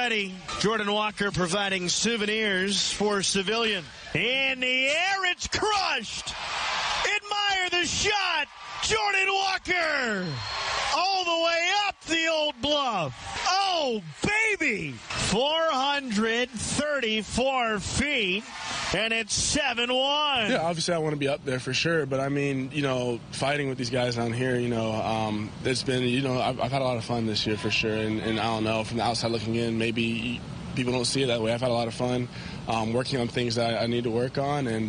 ready. Jordan Walker providing souvenirs for Civilian. In the air, it's crushed. Admire the shot. Jordan Walker all the way up the old bluff. Oh, baby. 434 feet, and it's 7-1. Yeah, obviously I want to be up there for sure, but I mean, fighting with these guys down here, it's been, I've had a lot of fun this year for sure, and I don't know, from the outside looking in, maybe people don't see it that way. I've had a lot of fun working on things that I need to work on, and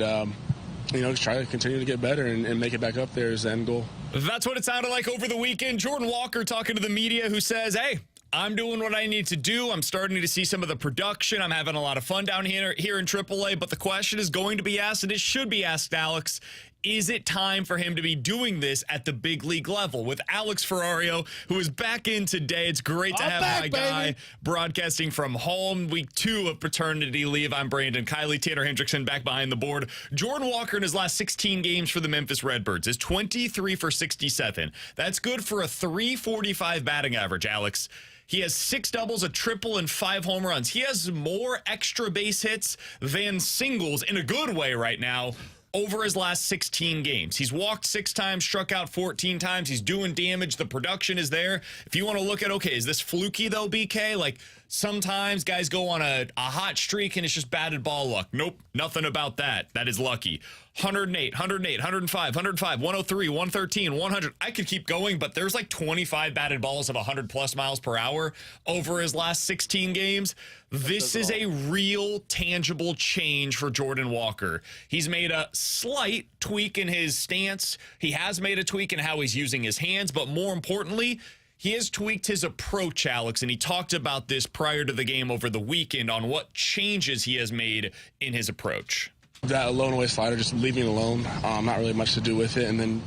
just try to continue to get better and make it back up there is the end goal. That's what it sounded like over the weekend. Jordan Walker talking to the media, who says, hey, I'm doing what I need to do. I'm starting to see some of the production. I'm having a lot of fun down here in AAA. But the question is going to be asked, and it should be asked, Alex, is it time for him to be doing this at the big league level? With Alex Ferrario, who is back in today. It's great to have my guy broadcasting from home. Week 2 of paternity leave. I'm Brandon Kiley. Tanner Hendrickson back behind the board. Jordan Walker in his last 16 games for the Memphis Redbirds is 23 for 67. That's good for a .345 batting average, Alex. He has 6 doubles, a triple, and 5 home runs. He has more extra base hits than singles in a good way right now over his last 16 games. He's walked 6 times, struck out 14 times. He's doing damage. The production is there. If you want to look at, okay, is this fluky though, BK? Like, sometimes guys go on a hot streak and it's just batted ball luck. Nope, nothing about that. That is lucky. 108, 105, 103, 113, 100. I could keep going, but there's like 25 batted balls of 100+ miles per hour over his last 16 games. This is a real tangible change for Jordan Walker. He's made a slight tweak in his stance. He has made a tweak in how he's using his hands, but more importantly, he has tweaked his approach, Alex, and he talked about this prior to the game over the weekend on what changes he has made in his approach. That alone away slider, just leaving it alone, not really much to do with it, and then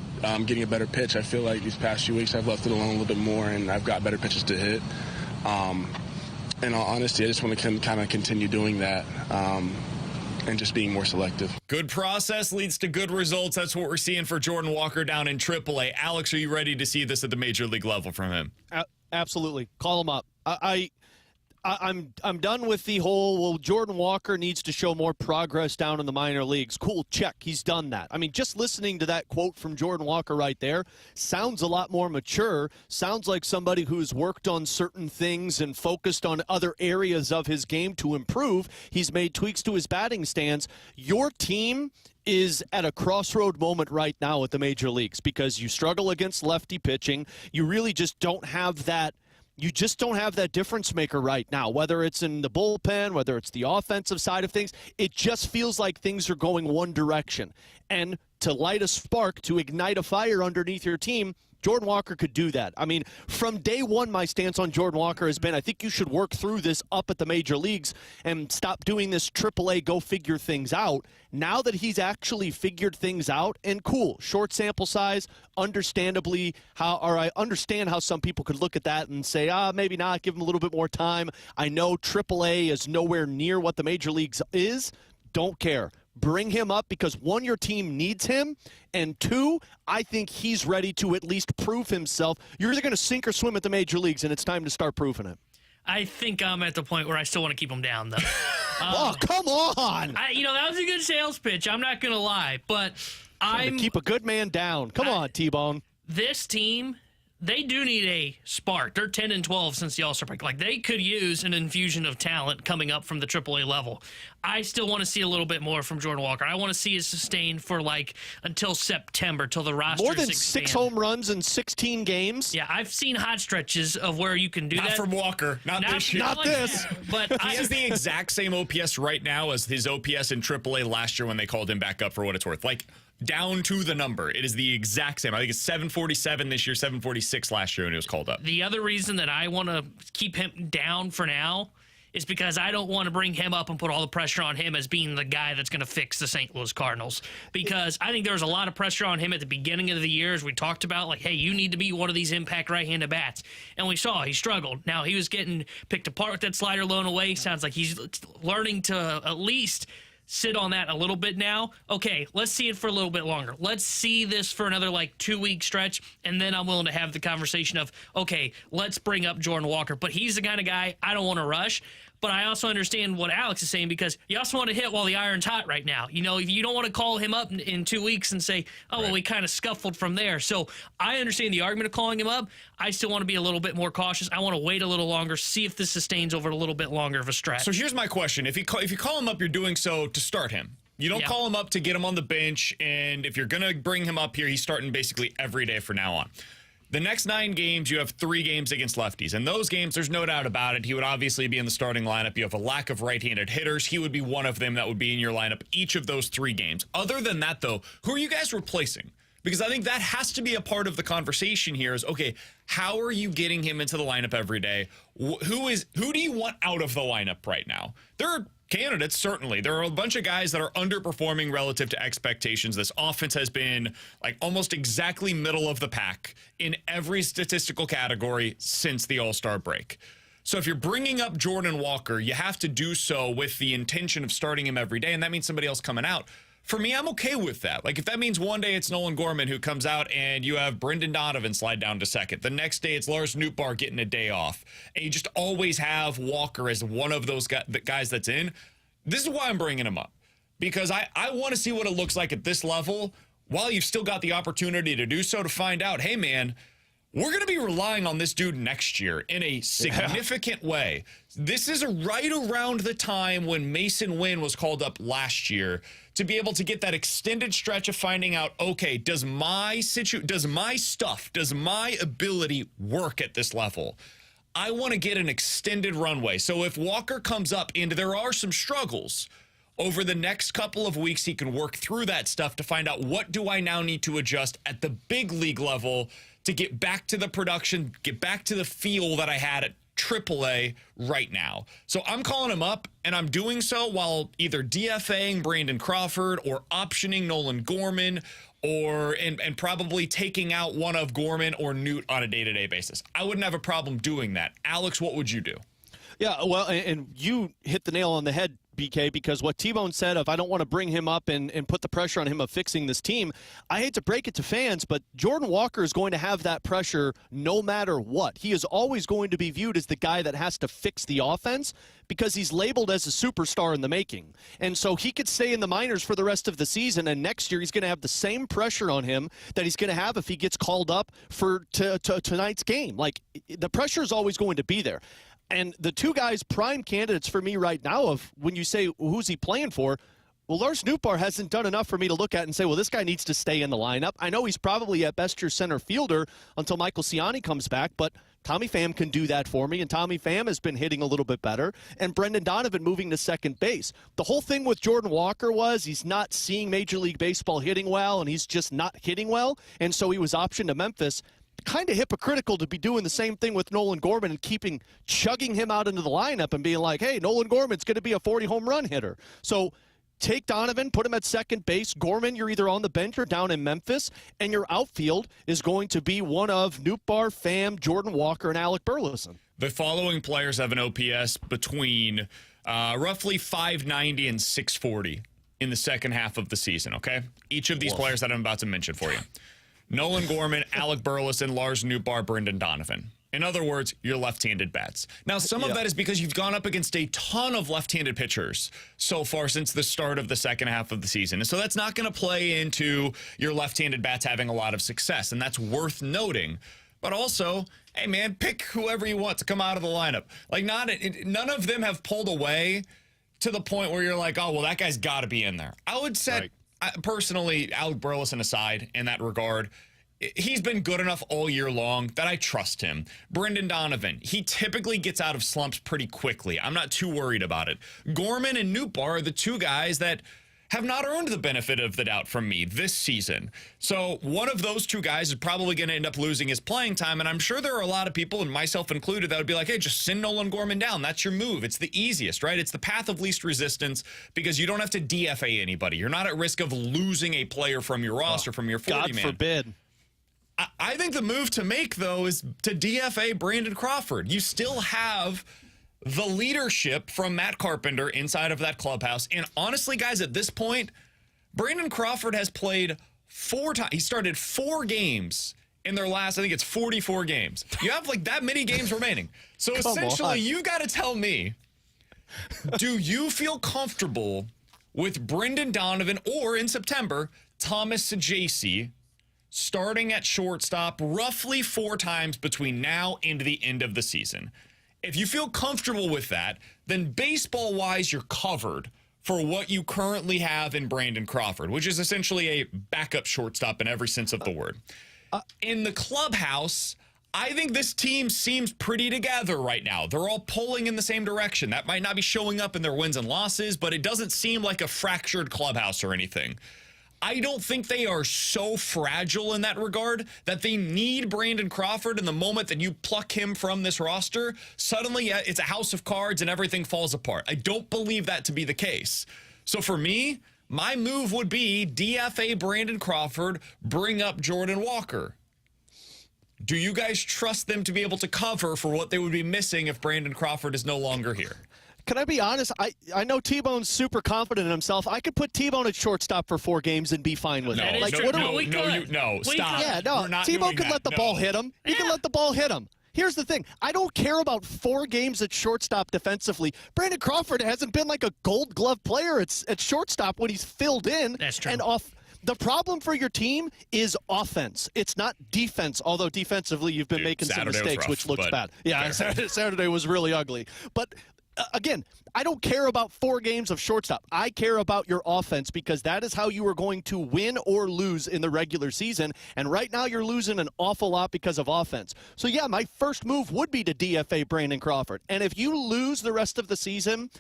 getting a better pitch. I feel like these past few weeks I've left it alone a little bit more, and I've got better pitches to hit. In all honesty, I just want to kind of continue doing that and just being more selective. Good process leads to good results. That's what we're seeing for Jordan Walker down in AAA. Alex, are you ready to see this at the major league level from him? Absolutely. Call him up. I'm done with the whole, well, Jordan Walker needs to show more progress down in the minor leagues. Cool, check. He's done that. I mean, just listening to that quote from Jordan Walker right there sounds a lot more mature. Sounds like somebody who's worked on certain things and focused on other areas of his game to improve. He's made tweaks to his batting stance. Your team is at a crossroad moment right now at the major leagues because you struggle against lefty pitching. You really just don't have that. You just don't have that difference maker right now, whether it's in the bullpen, whether it's the offensive side of things. It just feels like things are going one direction. And to light a spark, to ignite a fire underneath your team, Jordan Walker could do that. I mean, from day one, my stance on Jordan Walker has been, I think you should work through this up at the major leagues and stop doing this AAA go figure things out. Now that he's actually figured things out, and cool, short sample size, understandably, I understand how some people could look at that and say, maybe not, give him a little bit more time. I know AAA is nowhere near what the major leagues is. Don't care. Bring him up because, 1, your team needs him, and 2, I think he's ready to at least prove himself. You're either going to sink or swim at the major leagues, and it's time to start proving it. I think I'm at the point where I still want to keep him down, though. Oh, come on! That was a good sales pitch. I'm not going to lie, but I'm keep a good man down. Come on, T-Bone. This team, they do need a spark. They're 10-12 since the All-Star break. Like, they could use an infusion of talent coming up from the AAA level. I still want to see a little bit more from Jordan Walker. I want to see it sustained for, until September, till the roster more than expand. 6 home runs in 16 games? Yeah, I've seen hot stretches of where you can do that. Not from Walker. Not this year. Not this. But he has the exact same OPS right now as his OPS in AAA last year when they called him back up for what it's worth. Down to the number. It is the exact same. I think it's 747 this year, 746 last year when he was called up. The other reason that I want to keep him down for now is because I don't want to bring him up and put all the pressure on him as being the guy that's going to fix the St. Louis Cardinals. Because I think there was a lot of pressure on him at the beginning of the year, as we talked about, hey, you need to be one of these impact right-handed bats. And we saw he struggled. Now, he was getting picked apart with that slider blown away. Sounds like he's learning to at least sit on that a little bit now. Okay, let's see it for a little bit longer. Let's see this for another 2-week stretch, and then I'm willing to have the conversation of, okay, let's bring up Jordan Walker. But he's the kind of guy I don't want to rush. But I also understand what Alex is saying, because you also want to hit while the iron's hot right now. You know, if you don't want to call him up in 2 weeks and say, oh, well, we kind of scuffled from there. So I understand the argument of calling him up. I still want to be a little bit more cautious. I want to wait a little longer, see if this sustains over a little bit longer of a stretch. So here's my question. If you call him up, you're doing so to start him. You don't call him up to get him on the bench, and if you're going to bring him up here, he's starting basically every day from now on. The next 9 games, you have 3 games against lefties. And those games, there's no doubt about it, he would obviously be in the starting lineup. You have a lack of right-handed hitters. He would be one of them that would be in your lineup each of those 3 games. Other than that, though, who are you guys replacing? Because I think that has to be a part of the conversation here is, okay, how are you getting him into the lineup every day? Who do you want out of the lineup right now? There are candidates, certainly. There are a bunch of guys that are underperforming relative to expectations. This offense has been almost exactly middle of the pack in every statistical category since the All-Star break. So if you're bringing up Jordan Walker, you have to do so with the intention of starting him every day, and that means somebody else coming out. For me, I'm okay with that. If that means one day it's Nolan Gorman who comes out and you have Brendan Donovan slide down to second. The next day it's Lars Nootbaar getting a day off. And you just always have Walker as one of those guys that's in. This is why I'm bringing him up. Because I want to see what it looks like at this level while you've still got the opportunity to do so, to find out, hey, man, we're going to be relying on this dude next year in a significant way. This is right around the time when Mason Wynn was called up last year to be able to get that extended stretch of finding out, okay, does my ability work at this level? I want to get an extended runway. So if Walker comes up and there are some struggles, over the next couple of weeks, he can work through that stuff to find out, what do I now need to adjust at the big league level to get back to the production, get back to the feel that I had at AAA right now. So I'm calling him up, and I'm doing so while either DFAing Brandon Crawford or optioning Nolan Gorman, and probably taking out one of Gorman or Newt on a day-to-day basis. I wouldn't have a problem doing that. Alex, what would you do? Yeah, well, and you hit the nail on the head, BK, because what T-Bone said of, I don't want to bring him up and put the pressure on him of fixing this team. I hate to break it to fans, but Jordan Walker is going to have that pressure no matter what. He is always going to be viewed as the guy that has to fix the offense because he's labeled as a superstar in the making. And so he could stay in the minors for the rest of the season, and next year he's going to have the same pressure on him that he's going to have if he gets called up for tonight's game. The pressure is always going to be there. And the 2 guys, prime candidates for me right now of when you say, who's he playing for? Well, Lars Nootbaar hasn't done enough for me to look at and say, well, this guy needs to stay in the lineup. I know he's probably at best your center fielder until Michael Ciani comes back, but Tommy Pham can do that for me, and Tommy Pham has been hitting a little bit better, and Brendan Donovan moving to second base. The whole thing with Jordan Walker was he's not seeing Major League Baseball hitting well, and he's just not hitting well, and so he was optioned to Memphis. Kind of hypocritical to be doing the same thing with Nolan Gorman and chugging him out into the lineup and being like, hey, Nolan Gorman's going to be a 40 home run hitter. So take Donovan, put him at second base. Gorman, you're either on the bench or down in Memphis, and your outfield is going to be one of Nootbaar, Pham, Jordan Walker, and Alec Burleson. The following players have an OPS between roughly 590 and 640 in the second half of the season, okay? Each of these players that I'm about to mention for you. Nolan Gorman, Alec Burleson, Lars Nootbaar, Brendan Donovan. In other words, your left-handed bats. Now, some of that is because you've gone up against a ton of left-handed pitchers so far since the start of the second half of the season. And so that's not going to play into your left-handed bats having a lot of success, and that's worth noting. But also, hey, man, pick whoever you want to come out of the lineup. None of them have pulled away to the point where you're like, oh, well, that guy's got to be in there. I would set... Personally, Alec Burleson aside in that regard, he's been good enough all year long that I trust him. Brendan Donovan, he typically gets out of slumps pretty quickly. I'm not too worried about it. Gorman and Nootbaar are the 2 guys that have not earned the benefit of the doubt from me this season. So one of those 2 guys is probably going to end up losing his playing time, and I'm sure there are a lot of people, and myself included, that would be like, hey, just send Nolan Gorman down. That's your move. It's the easiest, right? It's the path of least resistance because you don't have to DFA anybody. You're not at risk of losing a player from your roster, from your 40-man. God forbid. I think the move to make, though, is to DFA Brandon Crawford. You still have the leadership from Matt Carpenter inside of that clubhouse. And honestly, guys, at this point, Brandon Crawford has played 4 times. He started 4 games in their last, I think it's 44 games. You have like that many games remaining. So essentially, you got to tell me, do you feel comfortable with Brendan Donovan or in September, Thomas Sajaci starting at shortstop roughly 4 times between now and the end of the season? If you feel comfortable with that, then baseball-wise, you're covered for what you currently have in Brandon Crawford, which is essentially a backup shortstop in every sense of the word. In the clubhouse, I think this team seems pretty together right now. They're all pulling in the same direction. That might not be showing up in their wins and losses, but it doesn't seem like a fractured clubhouse or anything. I don't think they are so fragile in that regard that they need Brandon Crawford, and the moment that you pluck him from this roster, suddenly it's a house of cards and everything falls apart. I don't believe that to be the case. So for me, my move would be DFA Brandon Crawford, bring up Jordan Walker. Do you guys trust them to be able to cover for what they would be missing if Brandon Crawford is no longer here? Can I be honest? I know T-Bone's super confident in himself. I could put T-Bone at shortstop for 4 games and be fine with it. No, stop. Yeah, no. T-Bone could let the ball hit him. He can let the ball hit him. Here's the thing. I don't care about 4 games at shortstop defensively. Brandon Crawford hasn't been like a gold glove player at shortstop when he's filled in. That's true. And off. The problem for your team is offense. It's not defense, although defensively you've been making some mistakes, rough, which looks bad. Yeah, fair. Saturday was really ugly. But again, I don't care about 4 games of shortstop. I care about your offense because that is how you are going to win or lose in the regular season. And right now you're losing an awful lot because of offense. So yeah, my first move would be to DFA Brandon Crawford. And if you lose the rest of the season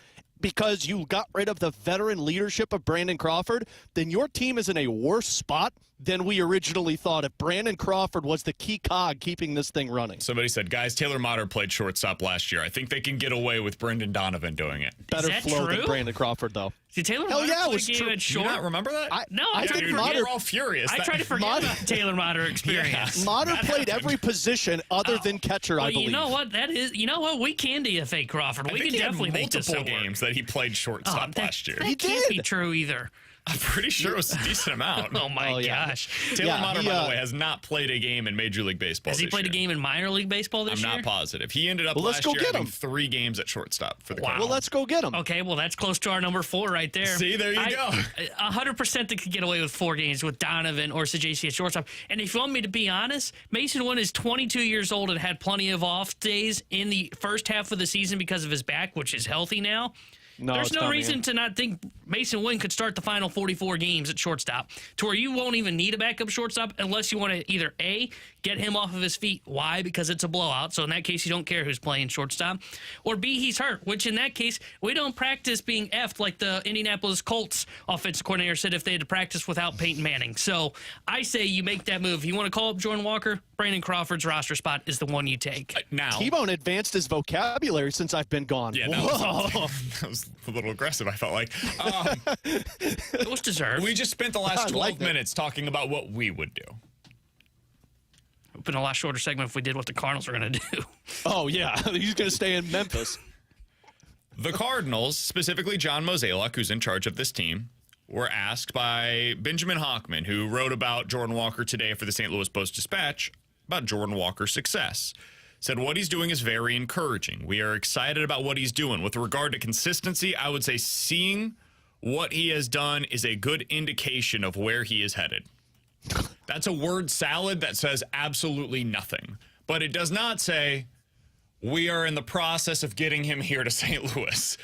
because you got rid of the veteran leadership of Brandon Crawford, then your team is in a worse spot than we originally thought if Brandon Crawford was the key cog keeping this thing running. Somebody said, guys, Taylor Motter played shortstop last year. I think they can get away with Brendan Donovan doing it. Better flow than Brandon Crawford, though. See, Taylor Hell Motter yeah, it was game true. at short. You not remember that? I think You're all furious. I tried to forget about Taylor Motter experience. Motter played every position other than catcher, I believe. You know what? You know what? We can DFA Crawford. We can definitely make this multiple games that he played shortstop last year. That can't be true either. I'm pretty sure it was a decent amount. Oh, my gosh. Taylor Motter, by the way, has not played a game in Major League Baseball Has he played a game in minor league baseball this year? I'm not positive. He ended up last year having 3 games at shortstop for the Cardinals. Well, let's go get him. Okay, well, that's close to our number 4 right there. See, there you go. 100% they could get away with 4 games with Donovan or Sajaci at shortstop. And if you want me to be honest, Mason Wynn is 22 years old and had plenty of off days in the first half of the season because of his back, which is healthy now. No, there's no reason to not think Mason Wynn could start the final 44 games at shortstop to where you won't even need a backup shortstop unless you want to either A, get him off of his feet. Why? Because it's a blowout. So in that case, you don't care who's playing shortstop. Or B, he's hurt, which in that case, we don't practice being effed like the Indianapolis Colts offensive coordinator said if they had to practice without Peyton Manning. So I say you make that move. You want to call up Jordan Walker? Brandon Crawford's roster spot is the one you take. Now, T-Bone advanced his vocabulary since I've been gone. Yeah, that was a little aggressive, I felt like. It was deserved. We just spent the last 12 minutes talking about what we would do. It would have been a lot shorter segment if we did what the Cardinals are going to do. Oh, yeah. He's going to stay in Memphis. The Cardinals, specifically John Mozeliak, who's in charge of this team, were asked by Benjamin Hockman, who wrote about Jordan Walker today for the St. Louis Post-Dispatch, about Jordan Walker's success. Said what he's doing is very encouraging. We are excited about what he's doing. With regard to consistency, I would say seeing what he has done is a good indication of where he is headed. That's a word salad that says absolutely nothing. But it does not say we are in the process of getting him here to St. Louis.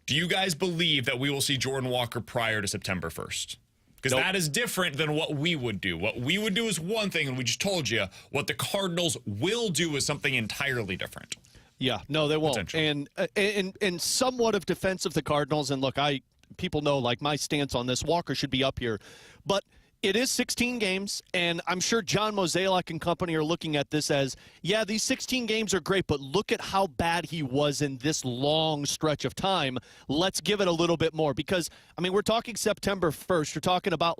Do you guys believe that we will see Jordan Walker prior to September 1st? Because that is different than what we would do. What we would do is one thing, and we just told you. What the Cardinals will do is something entirely different. Yeah, no, they won't. And somewhat of defense of the Cardinals, and look, people know like my stance on this. Walker should be up here. But It is 16 games, and I'm sure John Mozeliak and company are looking at this as, yeah, these 16 games are great, but look at how bad he was in this long stretch of time. Let's give it a little bit more because, I mean, we're talking September 1st. You're talking about,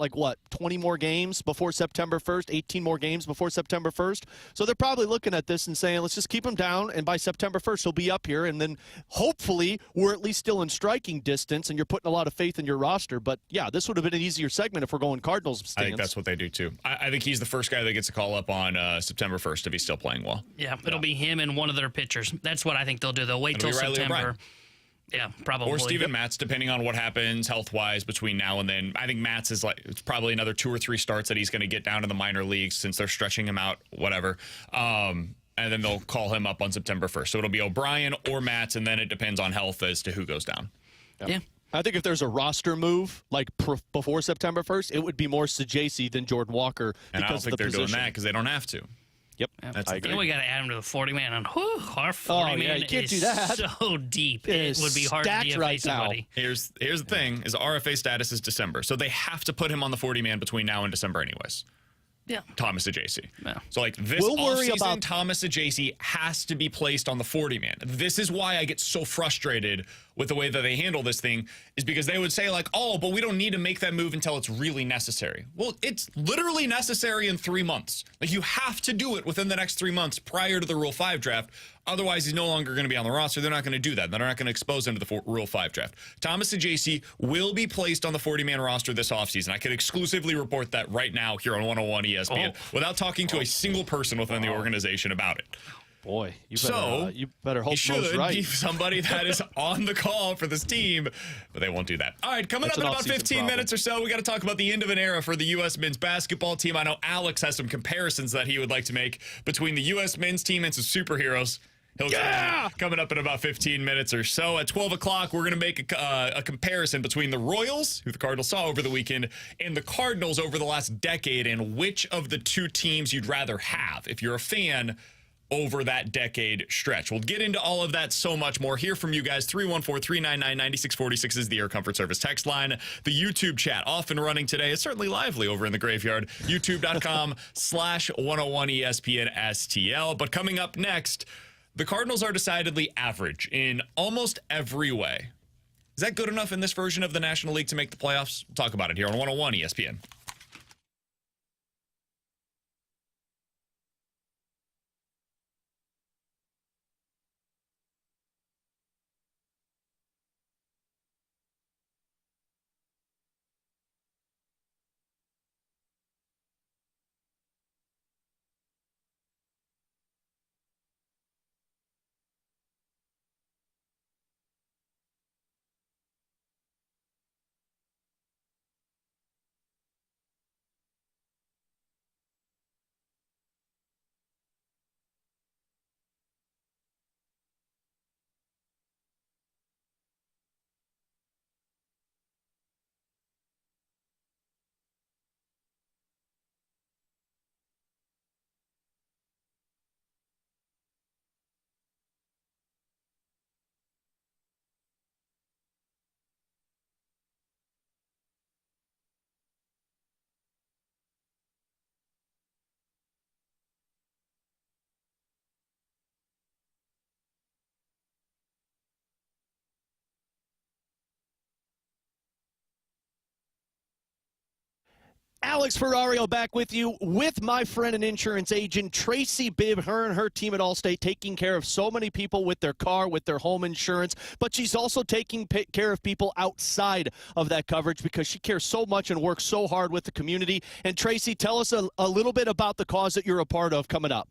20 more games before September 1st, 18 more games before September 1st. So they're probably looking at this and saying, let's just keep him down, and by September 1st, he'll be up here, and then hopefully we're at least still in striking distance, and you're putting a lot of faith in your roster. But, yeah, this would have been an easier segment if we're going Cardinals stance. I think that's what they do, too. I think he's the first guy that gets a call up on September 1st if he's still playing well. Yeah, it'll be him and one of their pitchers. That's what I think they'll do. They'll wait till September. Yeah, probably. Or Steven Matz, depending on what happens health-wise between now and then. I think Matz is it's probably another 2 or 3 starts that he's going to get down to the minor leagues since they're stretching him out, whatever. And then they'll call him up on September 1st. So it'll be O'Brien or Matz, and then it depends on health as to who goes down. Yeah. I think if there's a roster move before September 1st, it would be more Sajaci than Jordan Walker. And I don't think they're doing that because they don't have to. Yep. That's the thing. We got to add him to the 40-man. And our 40-man you can't is do that. so deep. It would be hard to DFA right somebody. Here's the thing, is RFA status is December. So they have to put him on the 40-man between now and December anyways. Yeah. Thomas Sajaci. Yeah. So this offseason, Thomas Sajaci has to be placed on the 40-man. This is why I get so frustrated with the way that they handle this thing, is because they would say oh, but we don't need to make that move until it's really necessary. Well, it's literally necessary in 3 months. You have to do it within the next 3 months prior to the Rule 5 draft. Otherwise, he's no longer going to be on the roster. They're not going to do that. They're not going to expose him to the Rule 5 draft. Thomas Sajaci will be placed on the 40-man roster this offseason. I could exclusively report that right now here on 101 ESPN without talking to a single person within the organization about it. Boy, you better hope he should Mo's right. be somebody that is on the call for this team, but they won't do that. All right, coming up in about 15 minutes or so, we got to talk about the end of an era for the U.S. men's basketball team. I know Alex has some comparisons that he would like to make between the U.S. men's team and some superheroes. Coming up in about 15 minutes or so. At 12 o'clock, we're going to make a comparison between the Royals, who the Cardinals saw over the weekend, and the Cardinals over the last decade, and which of the two teams you'd rather have if you're a fan over that decade stretch. We'll get into all of that, so much more. Hear from you guys. 314-399-9646 is the Air Comfort Service text line. The YouTube chat off and running today. It's certainly lively over in the graveyard. YouTube.com/101ESPN-STL. But coming up next, the Cardinals are decidedly average in almost every way. Is that good enough in this version of the National League to make the playoffs? We'll talk about it here on 101 ESPN. Alex Ferrario back with you with my friend and insurance agent, Tracy Bibb. Her and her team at Allstate taking care of so many people with their car, with their home insurance, but she's also taking care of people outside of that coverage because she cares so much and works so hard with the community. And Tracy, tell us a little bit about the cause that you're a part of coming up.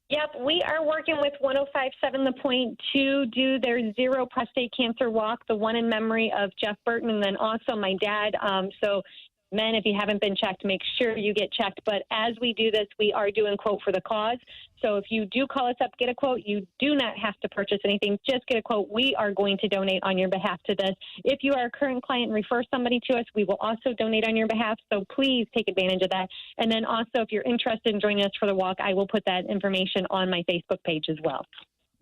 Yep, we are working with 105.7 The Point to do their Zero Prostate Cancer Walk, the one in memory of Jeff Burton and then also my dad. So men, if you haven't been checked, make sure you get checked. But as we do this, we are doing quote for the cause. So if you do call us up, get a quote. You do not have to purchase anything. Just get a quote. We are going to donate on your behalf to this. If you are a current client and refer somebody to us, we will also donate on your behalf. So please take advantage of that. And then also, if you're interested in joining us for the walk, I will put that information on my Facebook page as well.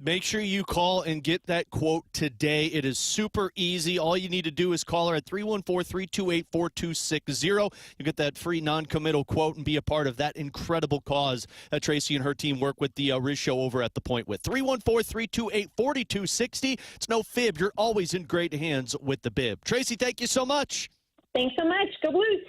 Make sure you call and get that quote today. It is super easy. All you need to do is call her at 314-328-4260. You'll get that free non-committal quote and be a part of that incredible cause that Tracy and her team work with the Riz Show over at The Point with. 314-328-4260. It's no fib. You're always in great hands with the bib. Tracy, thank you so much. Thanks so much. Go Blues.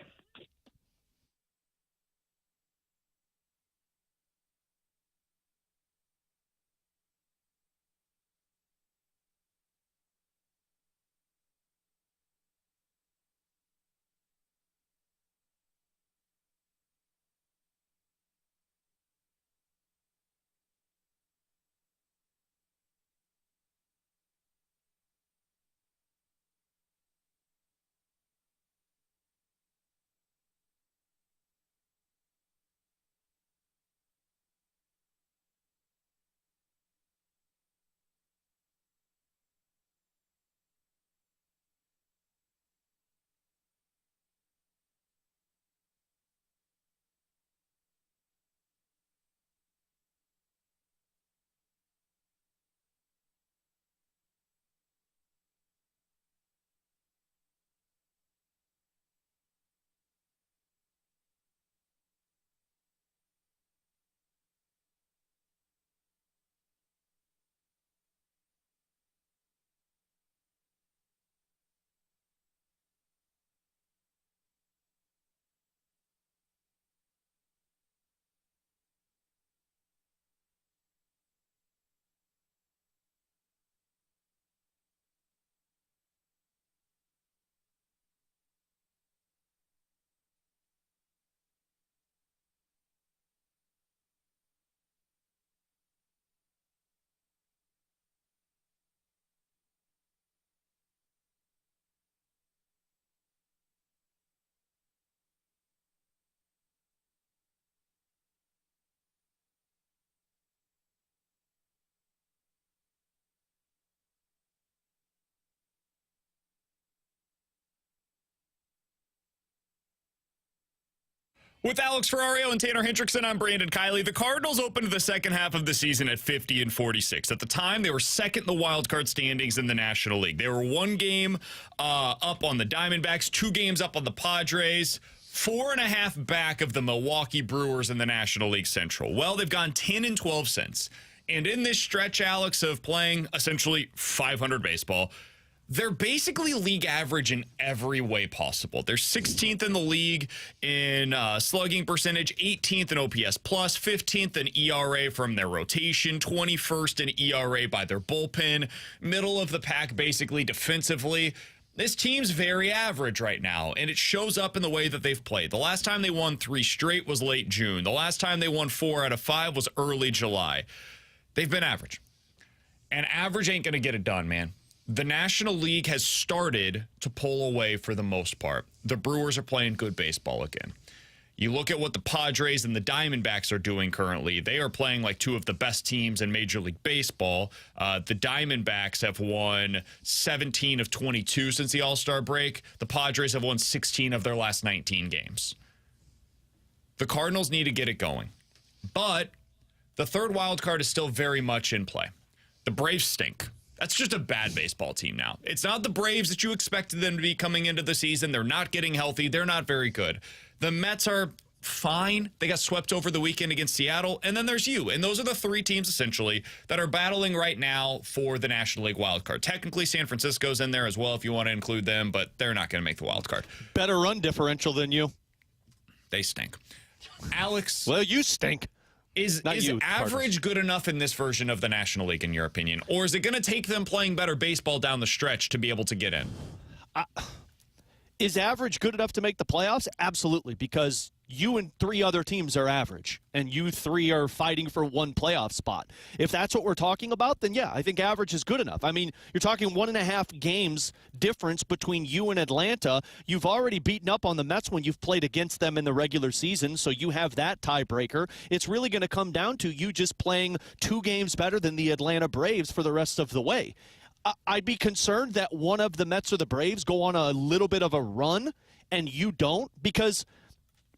With Alex Ferrario and Tanner Hendrickson, I'm Brandon Kiley. The Cardinals opened the second half of the season at 50-46. At the time, they were second in the wild card standings in the National League. They were one game up on the Diamondbacks, 2 games up on the Padres, 4.5 back of the Milwaukee Brewers in the National League Central. Well, they've gone 10-12 since. And in this stretch, Alex, of playing essentially 500 baseball, they're basically league average in every way possible. They're 16th in the league in slugging percentage, 18th in OPS plus, 15th in ERA from their rotation, 21st in ERA by their bullpen, middle of the pack basically defensively. This team's very average right now, and it shows up in the way that they've played. The last time they won 3 straight was late June. The last time they won 4 out of 5 was early July. They've been average. And average ain't going to get it done, man. The National League has started to pull away for the most part. The Brewers are playing good baseball again. You look at what the Padres and the Diamondbacks are doing currently. They are playing like 2 of the best teams in Major League Baseball. The Diamondbacks have won 17 of 22 since the All-Star break. The Padres have won 16 of their last 19 games. The Cardinals need to get it going. But the third wild card is still very much in play. The Braves stink. That's just a bad baseball team now. It's not the Braves that you expected them to be coming into the season. They're not getting healthy. They're not very good. The Mets are fine. They got swept over the weekend against Seattle. And then there's you. And those are the 3 teams, essentially, that are battling right now for the National League wild card. Technically, San Francisco's in there as well if you want to include them, but they're not going to make the wild card. Better run differential than you. They stink. Alex. Well, you stink. Is average good enough in this version of the National League, in your opinion? Or is it going to take them playing better baseball down the stretch to be able to get in? Is average good enough to make the playoffs? Absolutely, because you and 3 other teams are average, and you 3 are fighting for 1 playoff spot. If that's what we're talking about, then yeah, I think average is good enough. I mean, you're talking 1.5 games difference between you and Atlanta. You've already beaten up on the Mets when you've played against them in the regular season, so you have that tiebreaker. It's really going to come down to you just playing 2 games better than the Atlanta Braves for the rest of the way. I'd be concerned that one of the Mets or the Braves go on a little bit of a run and you don't, because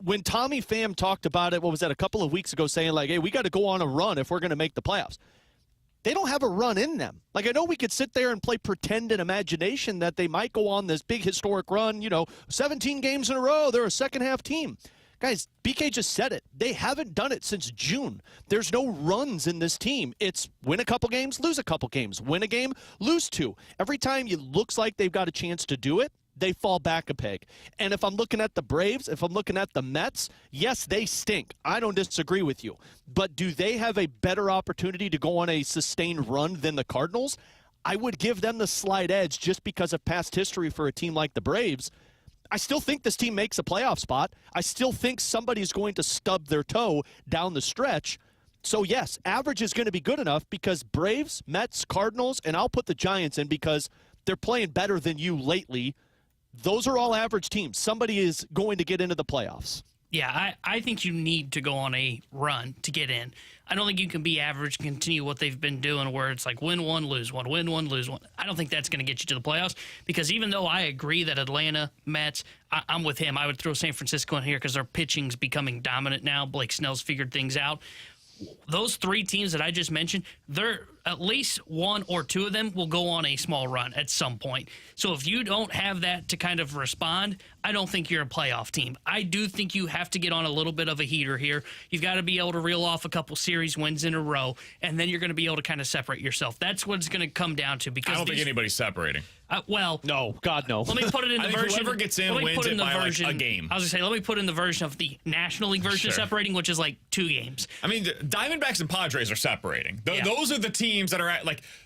when Tommy Pham talked about it, what was that, a couple of weeks ago, saying like, hey, we got to go on a run if we're going to make the playoffs. they don't have a run in them. Like, I know we could sit there and play pretend and imagination that they might go on this big historic run, 17 games in a row, they're a second-half team. Guys, BK just said it. They haven't done it since June. There's no runs in this team. It's win a couple games, lose a couple games. Win a game, lose two. Every time it looks like they've got a chance to do it, they fall back a peg. And if I'm looking at the Braves, if I'm looking at the Mets, yes, they stink. I don't disagree with you. But do they have a better opportunity to go on a sustained run than the Cardinals? I would give them the slight edge just because of past history for a team like the Braves. I still think this team makes a playoff spot. I still think somebody's going to stub their toe down the stretch. So, yes, average is going to be good enough because Braves, Mets, Cardinals, and I'll put the Giants in because they're playing better than you lately. Those are all average teams. Somebody is going to get into the playoffs. Yeah, I think you need to go on a run to get in. I don't think you can be average and continue what they've been doing where it's like win one, lose one, win one, lose one. I don't think that's going to get you to the playoffs because even though I agree that Atlanta, Mets, I'm with him. I would throw San Francisco in here because their pitching's becoming dominant now. Blake Snell's figured things out. Those three teams that I just mentioned, they're at least one or two of them will go on a small run at some point. So if you don't have that to kind of respond, I don't think you're a playoff team. I do think you have to get on a little bit of a heater here. You've got to be able to reel off a couple series wins in a row, and then you're going to be able to kind of separate yourself. That's what it's going to come down to. Because I don't think anybody's separating. No, God, no. Let me put it in the version. Whoever gets in wins it by like a game. I was going to say, let me put in the version of the National League version of separating, which is like 2 games. I mean, the Diamondbacks and Padres are separating. Yeah. Those are the teams that are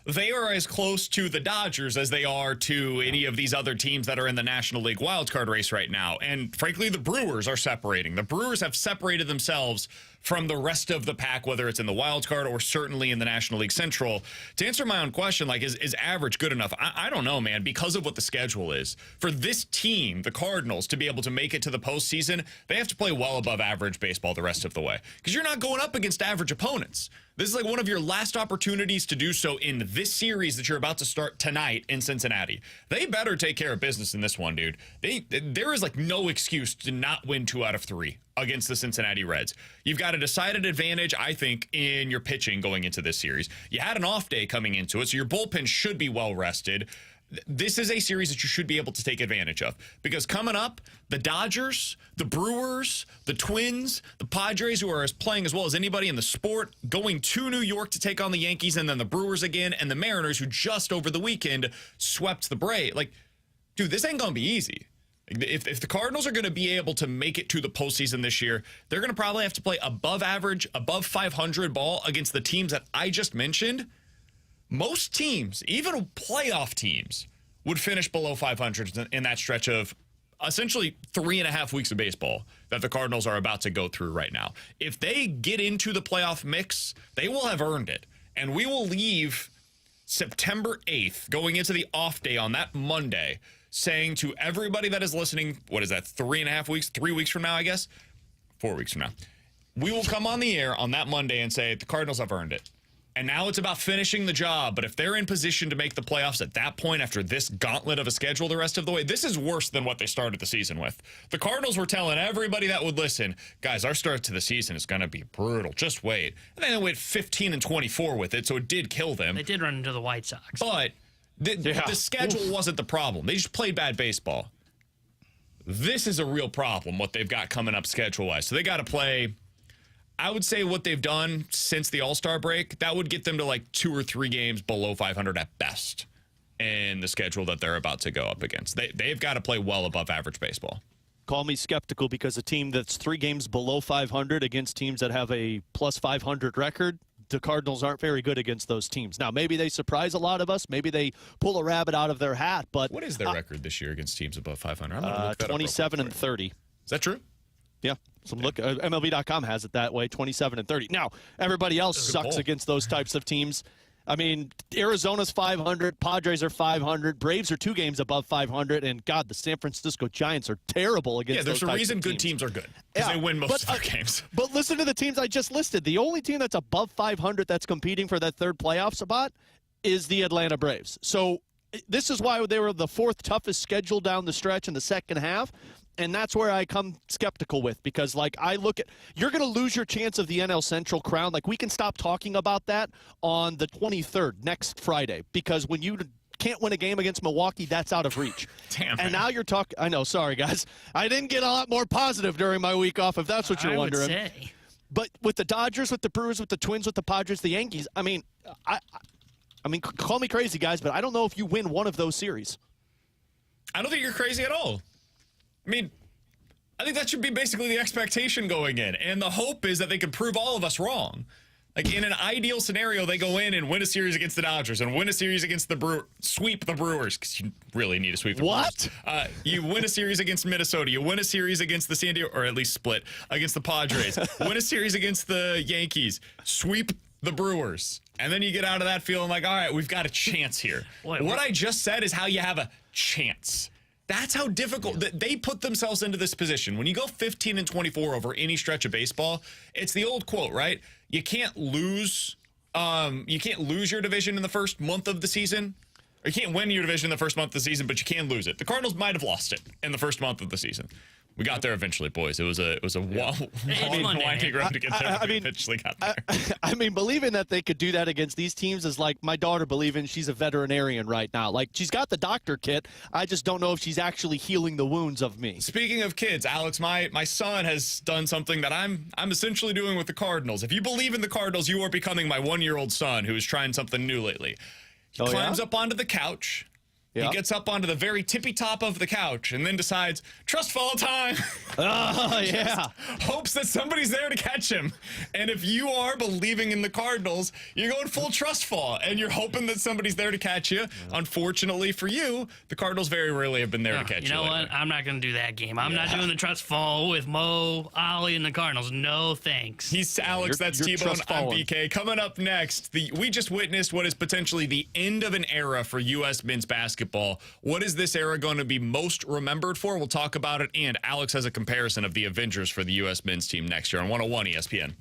they are as close to the Dodgers as they are to any of these other teams that are in the National League wildcard race right now. And frankly, the Brewers are separating. The Brewers have separated themselves from the rest of the pack, whether it's in the wild card or certainly in the National League Central. To answer my own question, is average good enough? I don't know, man, because of what the schedule is. For this team, the Cardinals, to be able to make it to the postseason, they have to play well above average baseball the rest of the way. Because you're not going up against average opponents. This is like one of your last opportunities to do so in this series that you're about to start tonight in Cincinnati. They better take care of business in this one, dude. There is no excuse to not win 2 out of 3 against the Cincinnati Reds. You've got a decided advantage, I think, in your pitching going into this series. You had an off day coming into it, so your bullpen should be well rested. This is a series that you should be able to take advantage of because coming up, the Dodgers, the Brewers, the Twins, the Padres, who are playing as well as anybody in the sport, going to New York to take on the Yankees, and then the Brewers again, and the Mariners, who just over the weekend swept the Braves. Dude, this ain't going to be easy. If the Cardinals are going to be able to make it to the postseason this year, they're going to probably have to play above average, above 500 ball against the teams that I just mentioned. Most teams, even playoff teams, would finish below 500 in that stretch of essentially 3.5 weeks of baseball that the Cardinals are about to go through right now. If they get into the playoff mix, they will have earned it. And we will leave September 8th, going into the off day on that Monday, saying to everybody that is listening, what is that, 3.5 weeks, 3 weeks from now, I guess? 4 weeks from now. We will come on the air on that Monday and say the Cardinals have earned it. And now it's about finishing the job. But if they're in position to make the playoffs at that point after this gauntlet of a schedule the rest of the way, this is worse than what they started the season with. The Cardinals were telling everybody that would listen, guys, our start to the season is going to be brutal. Just wait. And then they went 15-24 with it, so it did kill them. They did run into the White Sox. But the schedule wasn't the problem. They just played bad baseball. This is a real problem, what they've got coming up schedule-wise. So they got to play, I would say what they've done since the All-Star break, that would get them to 2 or 3 games below 500 at best in the schedule that they're about to go up against. They've got to play well above average baseball. Call me skeptical because a team that's 3 games below 500 against teams that have a plus 500 record, the Cardinals aren't very good against those teams. Now, maybe they surprise a lot of us. Maybe they pull a rabbit out of their hat. But what is their record this year against teams above 500? I'm going to look that 27-30. Is that true? Yeah. So look, MLB.com has it that way, 27-30. Now, everybody else sucks against those types of teams. I mean, Arizona's 500, Padres are 500, Braves are 2 games above 500, and God, the San Francisco Giants are terrible against those types of teams. Yeah, there's a reason good teams are good, because they win most of their games. But listen to the teams I just listed. The only team that's above 500 that's competing for that 3rd playoff spot is the Atlanta Braves. So this is why they were the 4th toughest schedule down the stretch in the second half. And that's where I come skeptical with, because like I look at, you're going to lose your chance of the NL Central crown. Like we can stop talking about that on the 23rd, next Friday, because when you can't win a game against Milwaukee, that's out of reach. Damn. And now you're talking, I know, sorry guys. I didn't get a lot more positive during my week off, if that's what you're wondering. I would say. But with the Dodgers, with the Brewers, with the Twins, with the Padres, the Yankees, I mean, call me crazy, guys, but I don't know if you win one of those series. I don't think you're crazy at all. I mean, I think that should be basically the expectation going in. And the hope is that they can prove all of us wrong. Like, in an ideal scenario, they go in and win a series against the Dodgers and win a series against the Brewers, sweep the Brewers, because you really need to sweep the Brewers. You win a series against Minnesota. You win a series against the San Diego, or at least split, against the Padres. Win a series against the Yankees. Sweep the Brewers. And then you get out of that feeling like, all right, we've got a chance here. What I just said is how you have a chance. That's how difficult they put themselves into this position. When you go 15-24 over any stretch of baseball, it's the old quote, right? You can't lose your division in the first month of the season. Or you can't win your division in the first month of the season, but you can lose it. The Cardinals might have lost it in the first month of the season. We got there eventually, boys. It was a winding road to get there. We eventually got there. I mean, believing that they could do that against these teams is like my daughter believing she's a veterinarian right now. Like, she's got the doctor kit. I just don't know if she's actually healing the wounds of me. Speaking of kids, Alex, my son has done something that I'm essentially doing with the Cardinals. If you believe in the Cardinals, you are becoming my 1-year-old son who is trying something new lately. He climbs up onto the couch. Yeah. He gets up onto the very tippy top of the couch and then decides, trust fall time. Oh, yeah. Hopes that somebody's there to catch him. And if you are believing in the Cardinals, you're going full trust fall, and you're hoping that somebody's there to catch you. Yeah. Unfortunately for you, the Cardinals very rarely have been there to catch you. You know what? I'm not going to do that game. I'm not doing the trust fall with Mo, Ollie, and the Cardinals. No thanks. He's Alex. That's T-Bone. I'm BK. Coming up next, we just witnessed what is potentially the end of an era for U.S. men's basketball. What is this era going to be most remembered for? We'll talk about it, and Alex has a comparison of the Avengers for the U.S. men's team next year on 101 ESPN.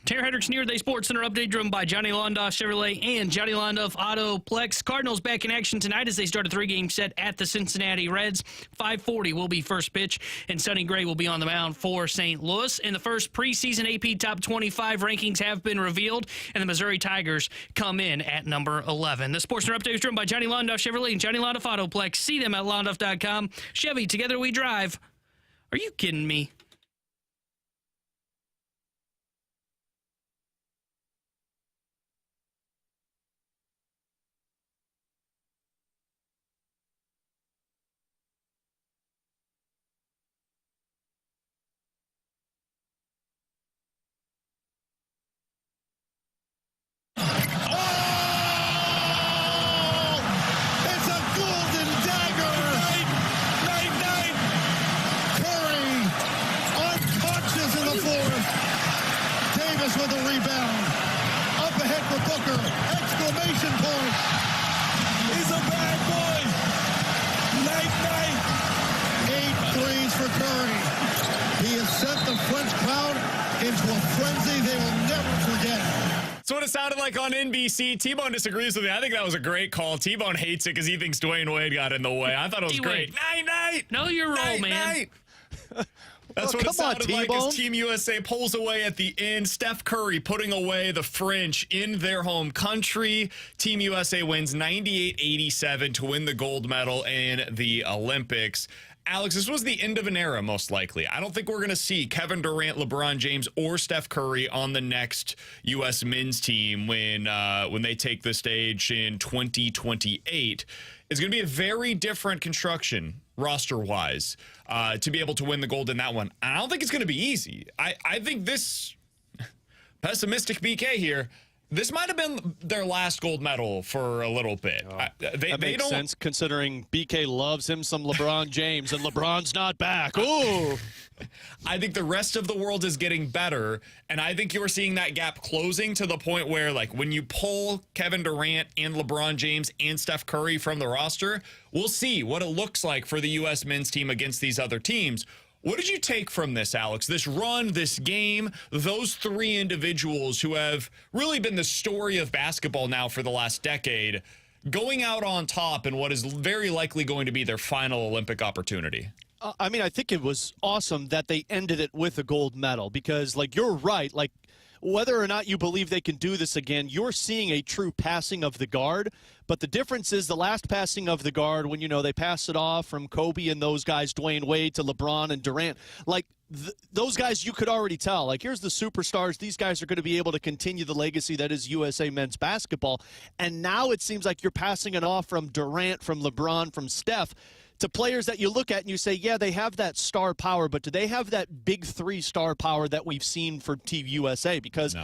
Tara Hendricks Near Day Sports Center update driven by Johnny Londoff Chevrolet and Johnny Londoff Autoplex. Cardinals back in action tonight as they start a 3-game set at the Cincinnati Reds. 5:40 will be first pitch, and Sonny Gray will be on the mound for St. Louis. In the first preseason AP Top 25 rankings have been revealed, and the Missouri Tigers come in at number 11. The Sports Center update is driven by Johnny Londoff Chevrolet and Johnny Londoff Autoplex. See them at londoff.com. Chevy, together we drive. Are you kidding me? With a rebound. Up ahead for Booker. Exclamation point. He's a bad boy. Night. 8 threes for Curry. He has sent the French crowd into a frenzy they will never forget. That's what it sounded like on NBC. T-Bone disagrees with me. I think that was a great call. T-Bone hates it because he thinks Dwayne Wade got in the way. I thought it was great. Night. Know your role, man. That's what it sounded like as Team USA pulls away at the end. Steph Curry putting away the French in their home country. Team USA wins 98-87 to win the gold medal in the Olympics. Alex, this was the end of an era, most likely. I don't think we're going to see Kevin Durant, LeBron James, or Steph Curry on the next U.S. men's team when they take the stage in 2028. It's going to be a very different construction roster-wise to be able to win the gold in that one. I don't think it's going to be easy. I think this pessimistic BK here, this might have been their last gold medal for a little bit. That makes sense considering BK loves him some LeBron James, and LeBron's not back. Ooh. I think the rest of the world is getting better, and I think you're seeing that gap closing to the point where, like, when you pull Kevin Durant and LeBron James and Steph Curry from the roster, we'll see what it looks like for the U.S. men's team against these other teams. What did you take from this, Alex? This run, this game, those three individuals who have really been the story of basketball now for the last decade, going out on top in what is very likely going to be their final Olympic opportunity? I mean, I think it was awesome that they ended it with a gold medal because, like, you're right. Like, whether or not you believe they can do this again, you're seeing a true passing of the guard. But the difference is the last passing of the guard when, they pass it off from Kobe and those guys, Dwayne Wade, to LeBron and Durant. Like, those guys, you could already tell. Like, here's the superstars. These guys are going to be able to continue the legacy that is USA men's basketball. And now it seems like you're passing it off from Durant, from LeBron, from Steph, to players that you look at and you say, yeah, they have that star power, but do they have that big 3-star power that we've seen for Team USA? Because,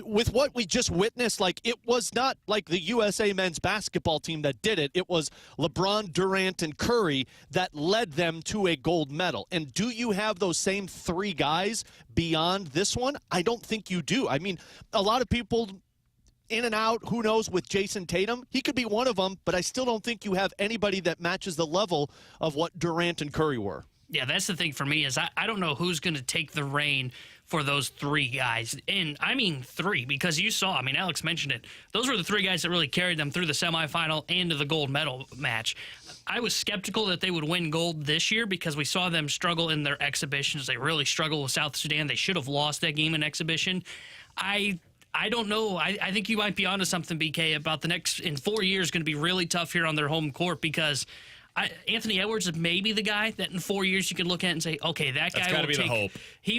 with what we just witnessed, it was not like the USA men's basketball team that did it. It was LeBron, Durant, and Curry that led them to a gold medal. And do you have those same 3 guys beyond this one? I don't think you do. I mean, a lot of people in and out, who knows, with Jason Tatum. He could be one of them, but I still don't think you have anybody that matches the level of what Durant and Curry were. Yeah, that's the thing for me is I don't know who's going to take the reign for those 3 guys. And I mean 3 because you saw, Alex mentioned it. Those were the 3 guys that really carried them through the semifinal and to the gold medal match. I was skeptical that they would win gold this year because we saw them struggle in their exhibitions. They really struggled with South Sudan. They should have lost that game in exhibition. I don't know. I think you might be onto something, BK, about the next in 4 years going to be really tough here on their home court because Anthony Edwards is maybe the guy that in 4 years you can look at and say, okay, that guy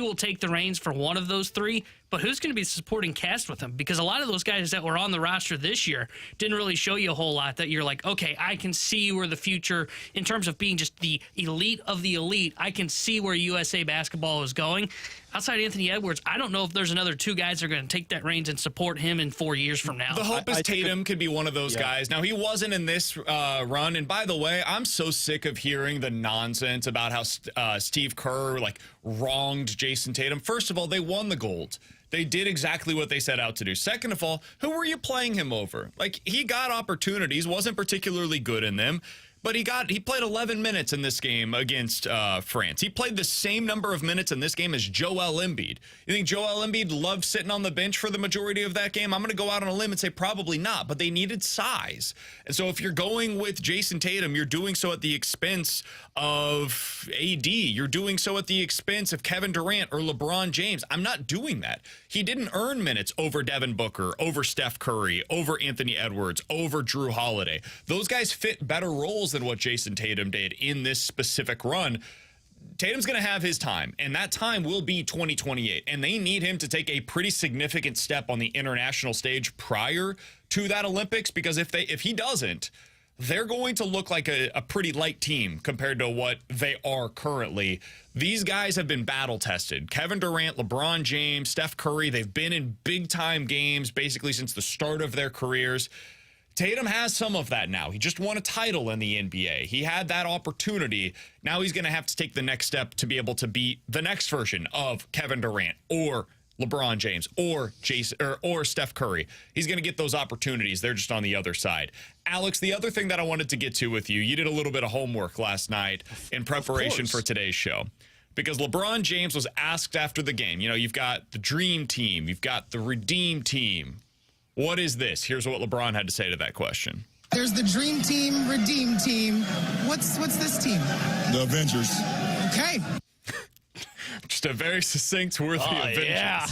will take the reins for one of those 3. But who's going to be the supporting cast with him? Because a lot of those guys that were on the roster this year didn't really show you a whole lot that you're like, okay, I can see where the future, in terms of being just the elite of the elite, I can see where USA basketball is going. Outside Anthony Edwards, I don't know if there's another 2 guys that are going to take that reins and support him in 4 years from now. The hope is Tatum could be one of those guys. Now, he wasn't in this run. And by the way, I'm so sick of hearing the nonsense about how Steve Kerr wronged Jason Tatum. First of all, they won the gold. They did exactly what they set out to do. Second of all, who were you playing him over? He got opportunities, wasn't particularly good in them. But he played 11 minutes in this game against France. He played the same number of minutes in this game as Joel Embiid. You think Joel Embiid loved sitting on the bench for the majority of that game? I'm going to go out on a limb and say probably not, but they needed size. And so if you're going with Jason Tatum, you're doing so at the expense of AD. You're doing so at the expense of Kevin Durant or LeBron James. I'm not doing that. He didn't earn minutes over Devin Booker, over Steph Curry, over Anthony Edwards, over Drew Holiday. Those guys fit better roles than what Jason Tatum did in this specific run. Tatum's going to have his time, and that time will be 2028, and they need him to take a pretty significant step on the international stage prior to that Olympics, because if he doesn't, they're going to look like a pretty light team compared to what they are currently. These guys have been battle tested. Kevin Durant, LeBron James, Steph Curry, they've been in big-time games basically since the start of their careers. Tatum has some of that now. He just won a title in the NBA. He had that opportunity. Now he's going to have to take the next step to be able to beat the next version of Kevin Durant or LeBron James or Steph Curry. He's going to get those opportunities. They're just on the other side. Alex, the other thing that I wanted to get to with you, you did a little bit of homework last night in preparation for today's show. Because LeBron James was asked after the game, you know, you've got the dream team, you've got the redeem team. What is this? Here's what LeBron had to say to that question. There's the dream team, redeem team. What's this team? The Avengers. Okay. Just a very succinct, worthy Avengers. Yeah.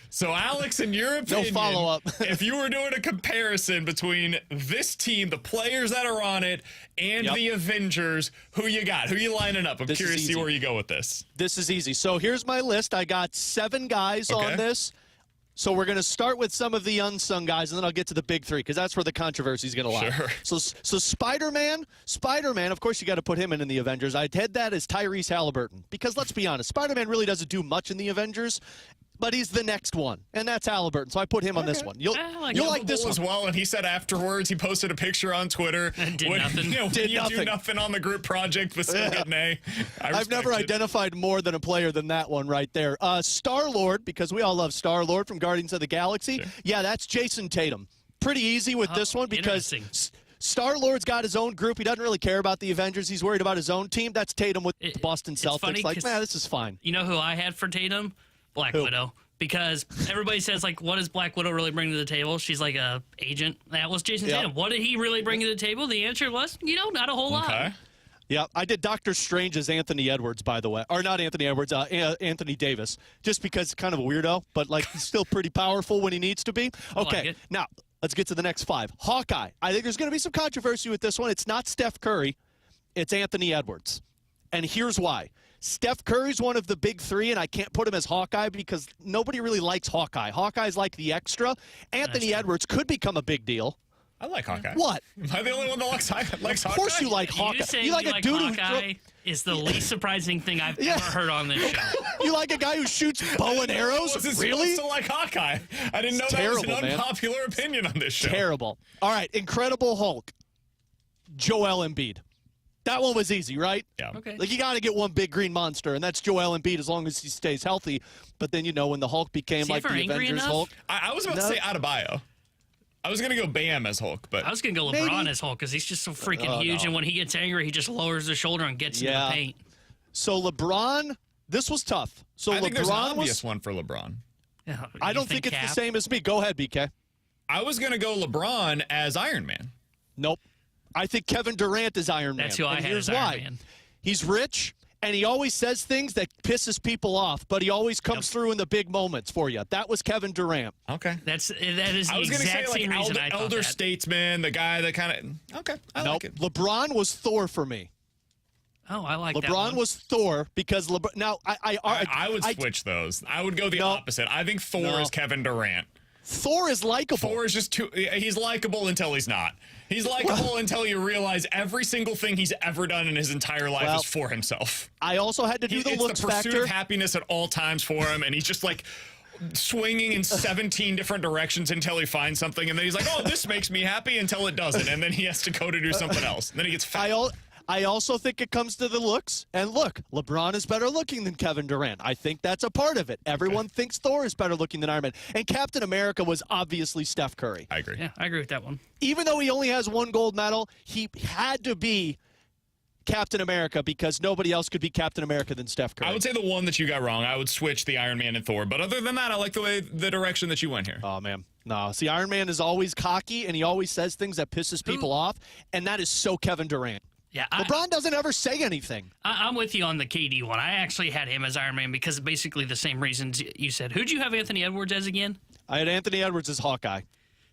So, Alex, in your opinion, No follow-up. if you were doing a comparison between this team, the players that are on it, and the Avengers, who you got? Who you lining up? I'm curious to see where you go with this. This is easy. So here's my list. I got 7 guys on this. So we're going to start with some of the unsung guys, and then I'll get to the big 3, because that's where the controversy is going to lie. Sure. So Spider-Man, of course you got to put him in the Avengers. I had that as Tyrese Halliburton, because let's be honest, Spider-Man really doesn't do much in the Avengers, but he's the next one, and that's Halliburton. So I put him on this one. You'll like this one as well. And he said afterwards, he posted a picture on Twitter. Did nothing. You do nothing on the group project, but still get an A. I've never identified more than a player than that one right there. Star-Lord, because we all love Star-Lord from Guardians of the Galaxy. Sure. Yeah, that's Jason Tatum. Pretty easy with this one because Star-Lord's got his own group. He doesn't really care about the Avengers. He's worried about his own team. That's Tatum with the Boston Celtics. Funny, like, man, this is fine. You know who I had for Tatum? Black Widow. Because everybody says, like, what does Black Widow really bring to the table? She's like a agent. That was Jason Tatum. What did he really bring to the table? The answer was, not a whole lot. Yeah, I did Doctor Strange as Anthony Edwards, by the way. Or not Anthony Edwards, Anthony Davis. Just because kind of a weirdo, but, like, he's still pretty powerful when he needs to be. Okay, now, let's get to the next 5. Hawkeye. I think there's going to be some controversy with this one. It's not Steph Curry. It's Anthony Edwards. And here's why. Steph Curry's one of the big 3, and I can't put him as Hawkeye because nobody really likes Hawkeye. Hawkeye's like the extra. Anthony Edwards could become a big deal. I like Hawkeye. What? Am I the only one that likes Hawkeye? Of course you like Hawkeye. You like a dude Hawkeye is the least surprising thing I've ever heard on this show. You like a guy who shoots bow and arrows? Really? To like Hawkeye. I didn't know that was an unpopular opinion on this show. Terrible. All right, Incredible Hulk. Joel Embiid. That one was easy, right? Yeah. Okay. Like, you got to get one big green monster, and that's Joel Embiid as long as he stays healthy. But then, when the Hulk became like the Avengers Hulk. I was about to say Adebayo. I was going to go Bam as Hulk, but I was going to go LeBron as Hulk because he's just so freaking huge, and when he gets angry, he just lowers his shoulder and gets into the paint. So LeBron, this was tough. So I think LeBron there's an obvious one for LeBron. Yeah, I don't think it's the same as me. Go ahead, BK. I was going to go LeBron as Iron Man. Nope. I think Kevin Durant is Iron Man. That's who I had as Iron Man. He's rich, and he always says things that pisses people off, but he always comes through in the big moments for you. That was Kevin Durant. Okay. That is the exact same reason I thought elder that. statesman, the guy that kind of I like it. LeBron was Thor for me. Oh, I like that LeBron one. was Thor because LeBron. Now I would switch those. I would go the opposite. I think Thor is Kevin Durant. Thor is likable. Thor is just too. He's likable until he's not. He's likable until you realize every single thing he's ever done in his entire life is for himself. I also had to do the looks factor. It's the pursuit of happiness at all times for him, and he's just like swinging in 17 different directions until he finds something, and then he's like, "Oh, this makes me happy," until it doesn't, and then he has to go to do something else. And then he gets fat. I also think it comes to the looks. And look, LeBron is better looking than Kevin Durant. I think that's a part of it. Everyone thinks Thor is better looking than Iron Man. And Captain America was obviously Steph Curry. I agree. Yeah, I agree with that one. Even though he only has 1 gold medal, he had to be Captain America because nobody else could be Captain America than Steph Curry. I would say the one that you got wrong. I would switch the Iron Man and Thor. But other than that, I like the direction that you went here. Oh, man. No, see, Iron Man is always cocky, and he always says things that pisses people off, and that is so Kevin Durant. Yeah, LeBron doesn't ever say anything. I'm with you on the KD one. I actually had him as Iron Man because basically the same reasons you said. Who'd you have Anthony Edwards as again? I had Anthony Edwards as Hawkeye.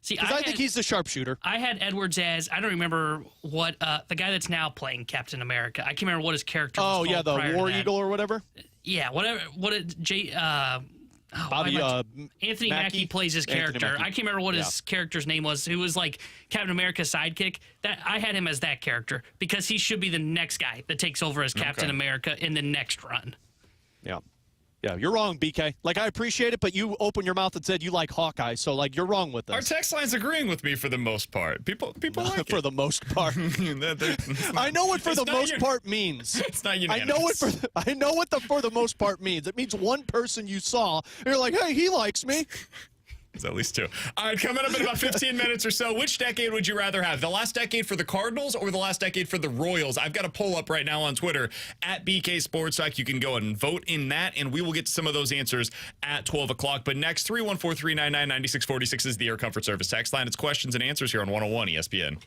See, I think he's the sharpshooter. I had Edwards as, I don't remember what, the guy that's now playing Captain America. I can't remember what his character was called. Oh, yeah, the War Eagle or whatever? Yeah, whatever. Anthony Mackie plays his character. I can't remember what his character's name was. Who was like Captain America's sidekick. That I had him as that character because he should be the next guy that takes over as Captain America in the next run. Yeah. Yeah, you're wrong, BK. Like, I appreciate it, but you opened your mouth and said you like Hawkeye, so, like, you're wrong with this. Our text line's agreeing with me for the most part. People like for it. the most part. I know what for the most part means. It's not unanimous. I know what the for the most part means. It means one person you saw, and you're like, hey, he likes me. It's at least two. All right, coming up in about 15 minutes or so, which decade would you rather have? The last decade for the Cardinals or the last decade for the Royals? I've got a poll up right now on Twitter at BK Sports Talk. You can go and vote in that, and we will get to some of those answers at 12 o'clock. But next, 314-399-9646 is the Air Comfort Service text line. It's questions and answers here on 101 ESPN.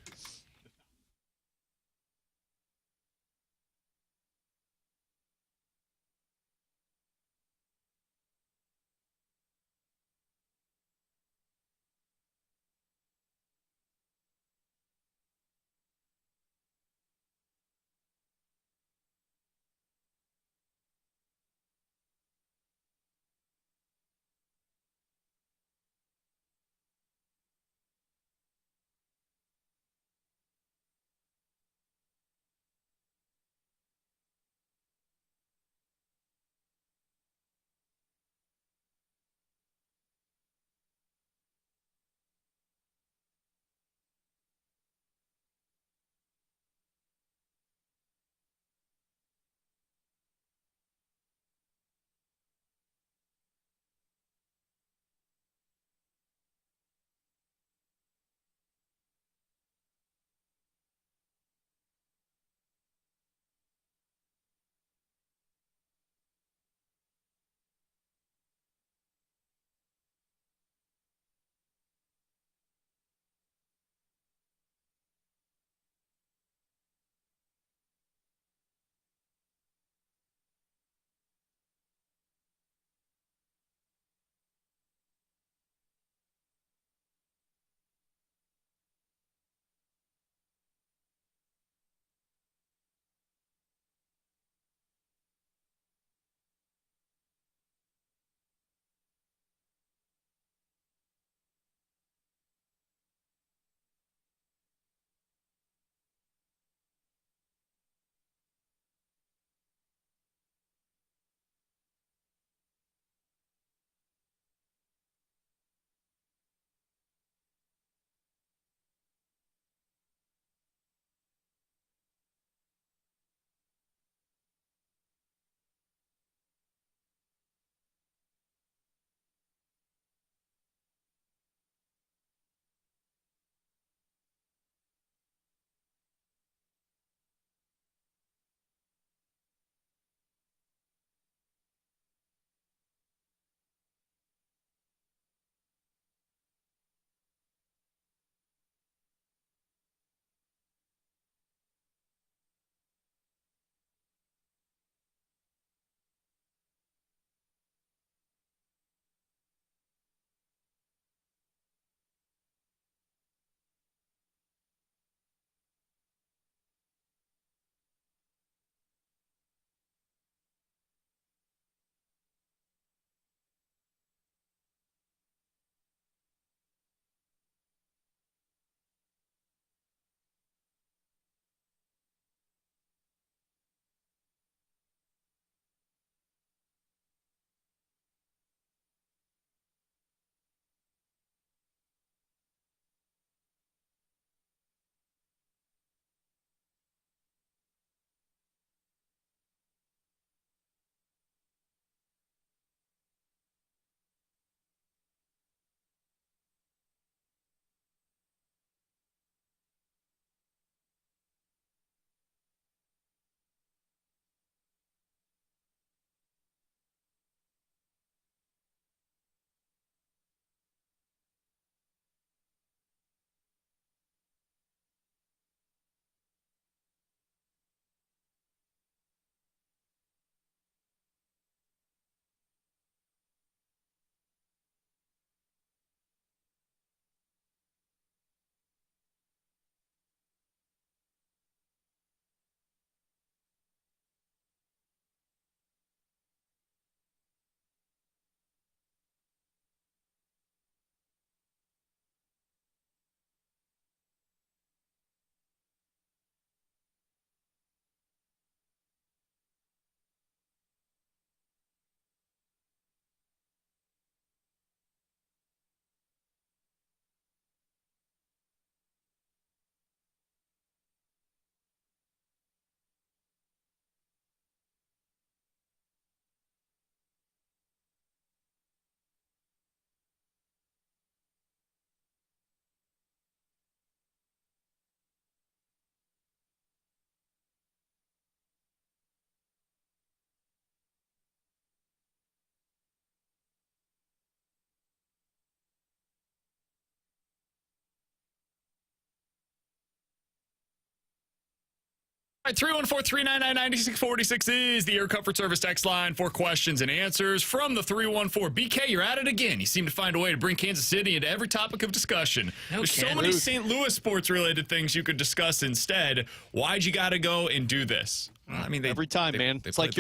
All right, 314-399-9646 is the Air Comfort Service text line for questions and answers from the 314. BK, you're at it again. You seem to find a way to bring Kansas City into every topic of discussion. There's so many St. Louis sports-related things you could discuss instead. Why'd you got to go and do this? Well, I mean, every time, man. It's like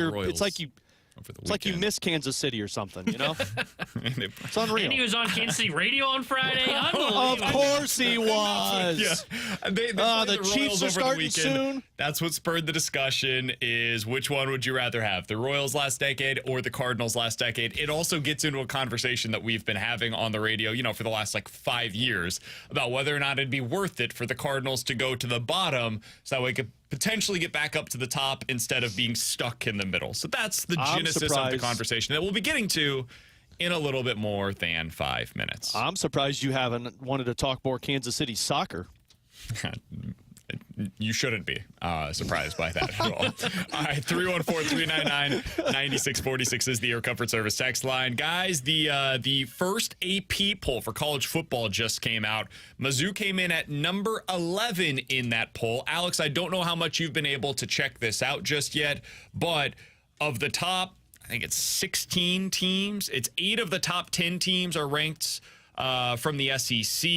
you miss Kansas City or something, you know? It's unreal. And he was on Kansas City radio on Friday. Unbelievable. Of course he was. Yeah. They the Chiefs are starting soon. That's what spurred the discussion is which one would you rather have, the Royals last decade or the Cardinals last decade? It also gets into a conversation that we've been having on the radio, for the last 5 years about whether or not it'd be worth it for the Cardinals to go to the bottom so that we could potentially get back up to the top instead of being stuck in the middle. So that's the genesis of the conversation that we'll be getting to in a little bit more than 5 minutes. I'm surprised you haven't wanted to talk more Kansas City soccer. You shouldn't be surprised by that at all. All right, 314-399-9646 is the Air Comfort Service text line. Guys, the first AP poll for college football just came out. Mizzou came in at number 11 in that poll. Alex, I don't know how much you've been able to check this out just yet, but of the top, I think it's 16 teams. It's 8 of the top 10 teams are ranked from the SEC.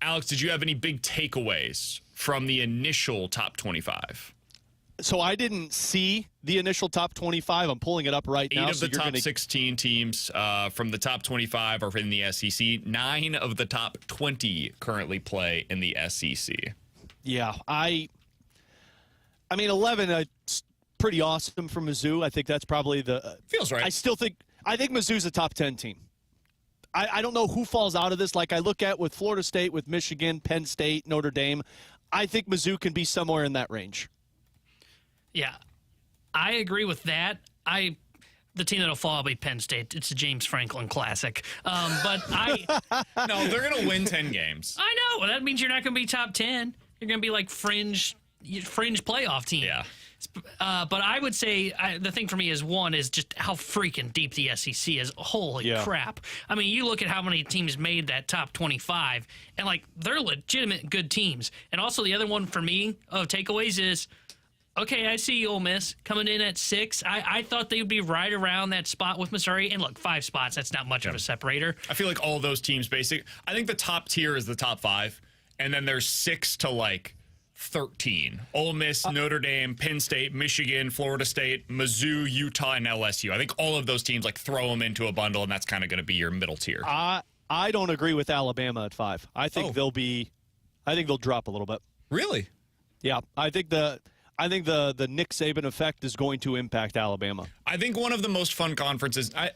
Alex, did you have any big takeaways from the initial top 25? So I didn't see the initial top 25. I'm pulling it up right now. 8 of the top 16 teams from the top 25 are in the SEC. 9 of the top 20 currently play in the SEC. Yeah, I mean, 11, it's pretty awesome for Mizzou. I think that's probably feels right. I think Mizzou's a top 10 team. I don't know who falls out of this. Like I look at with Florida State, with Michigan, Penn State, Notre Dame. I think Mizzou can be somewhere in that range. Yeah, I agree with that. The team that'll fall will be Penn State. It's a James Franklin classic. No, they're going to win 10 games. I know. Well, that means you're not going to be top 10. You're going to be like fringe playoff team. Yeah. But I would say the thing for me is just how freaking deep the SEC is. Holy crap. I mean, you look at how many teams made that top 25, and, they're legitimate good teams. And also the other one for me of takeaways is, okay, I see Ole Miss coming in at 6. I thought they would be right around that spot with Missouri. And, look, 5 spots, that's not much of a separator. I feel like all those teams I think the top tier is the top 5, and then there's 6 to, 13. Ole Miss, Notre Dame, Penn State, Michigan, Florida State, Mizzou, Utah, and LSU. I think all of those teams throw them into a bundle, and that's kind of going to be your middle tier. I don't agree with Alabama at 5. I think they'll drop a little bit. Really? Yeah, I think the Nick Saban effect is going to impact Alabama. I think one of the most fun conferences. I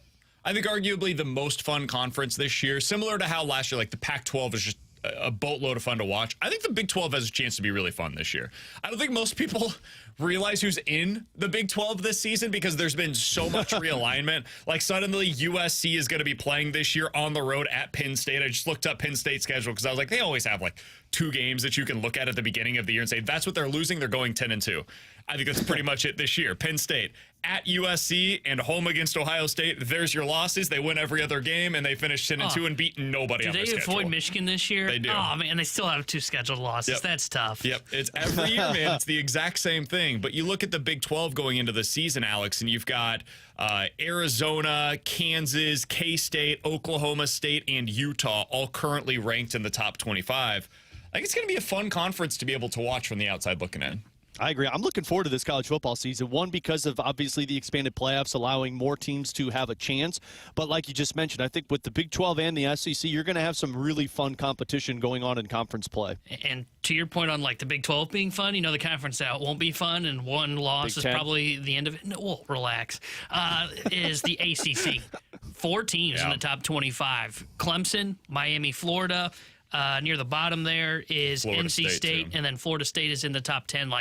think arguably the most fun conference this year, similar to how last year the Pac-12 was just a boatload of fun to watch. I think the Big 12 has a chance to be really fun this year. I don't think most people realize who's in the Big 12 this season because there's been so much realignment. Suddenly USC is going to be playing this year on the road at Penn State. I just looked up Penn State's schedule because I was like, they always have 2 games that you can look at the beginning of the year and say, that's what they're losing. They're going 10-2. I think that's pretty much it this year. Penn State at USC and home against Ohio State. There's your losses. They win every other game, and they finish 10-2 and beating nobody on their schedule. Do they avoid Michigan this year? They do. Oh, man, they still have 2 scheduled losses. Yep. That's tough. Yep, it's every year, man. It's the exact same thing. But you look at the Big 12 going into the season, Alex, and you've got Arizona, Kansas, K-State, Oklahoma State, and Utah all currently ranked in the top 25. I think it's going to be a fun conference to be able to watch from the outside looking in. I agree. I'm looking forward to this college football season. One, because of obviously the expanded playoffs allowing more teams to have a chance. But like you just mentioned, I think with the Big 12 and the SEC, you're going to have some really fun competition going on in conference play. And to your point on the Big 12 being fun, the conference that won't be fun and one loss is probably the end of it. No, well, relax. Is the ACC. 4 teams in the top 25. Clemson, Miami, Florida. Near the bottom there is Florida NC State, and then Florida State is in the top 10.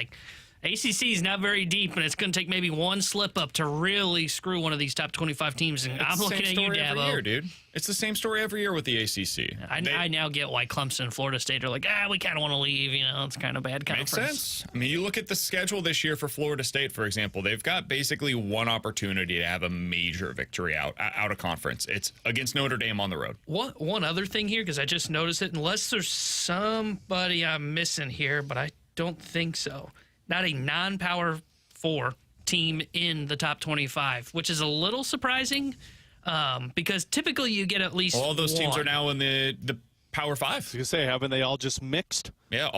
ACC is not very deep, and it's going to take maybe one slip up to really screw one of these top 25 teams. And I'm looking at you, Dabo. Every year, dude. It's the same story every year with the ACC. I now get why Clemson and Florida State are we kind of want to leave. It's kind of bad conference. Makes sense. I mean, you look at the schedule this year for Florida State, for example. They've got basically one opportunity to have a major victory out of conference. It's against Notre Dame on the road. One other thing here, because I just noticed it, unless there's somebody I'm missing here, but I don't think so. Not a non-Power 4 team in the top 25, which is a little surprising because typically you get at least all those teams one. are now in the Power 5. I was going to say, haven't they all just mixed? Yeah,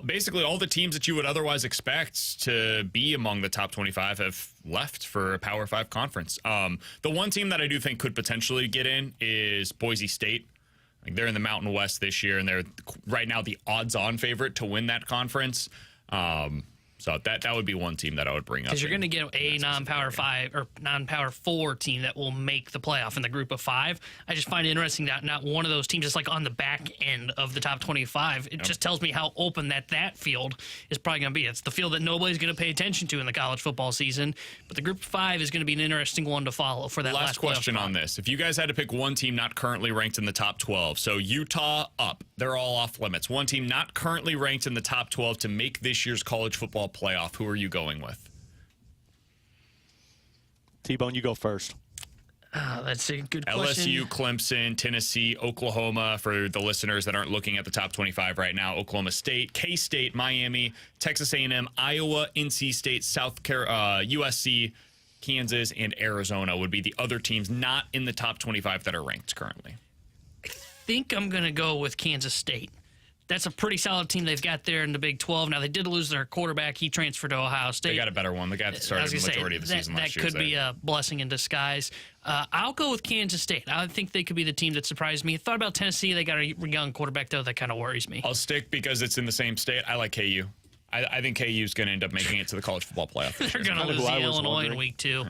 basically all the teams that you would otherwise expect to be among the top 25 have left for a Power 5 conference. The one team that I do think could potentially get in is Boise State. Like, they're in the Mountain West this year, and they're right now the odds-on favorite to win that conference. So that would be one team that I would bring up. Because you're going to get a non-Power 5 or non-Power 4 team that will make the playoff in the group of 5. I just find it interesting that not one of those teams is like on the back end of the top 25. It just tells me how open that field is probably going to be. It's the field that nobody's going to pay attention to in the college football season. But the group of 5 is going to be an interesting one to follow for that last question on this. If you guys had to pick one team not currently ranked in the top 12, so Utah up, they're all off limits. One team not currently ranked in the top 12 to make this year's college football playoff. Who are you going with? T-Bone, you go first. That's a good question. LSU, Clemson, Tennessee, Oklahoma, for the listeners that aren't looking at the top 25 right now, Oklahoma State, K-State, Miami, Texas A&M, Iowa, NC State, USC, Kansas, and Arizona would be the other teams not in the top 25 that are ranked currently. I think I'm going to go with Kansas State. That's a pretty solid team they've got there in the Big 12. Now, they did lose their quarterback. He transferred to Ohio State. They got a better one. The guy that started the majority of the season last year. That could be a blessing in disguise. I'll go with Kansas State. I think they could be the team that surprised me. I thought about Tennessee. They got a young quarterback, though. That kind of worries me. I'll stick because it's in the same state. I like KU. I think KU is going to end up making it to the college football playoff. They're going to lose to Illinois in week 2.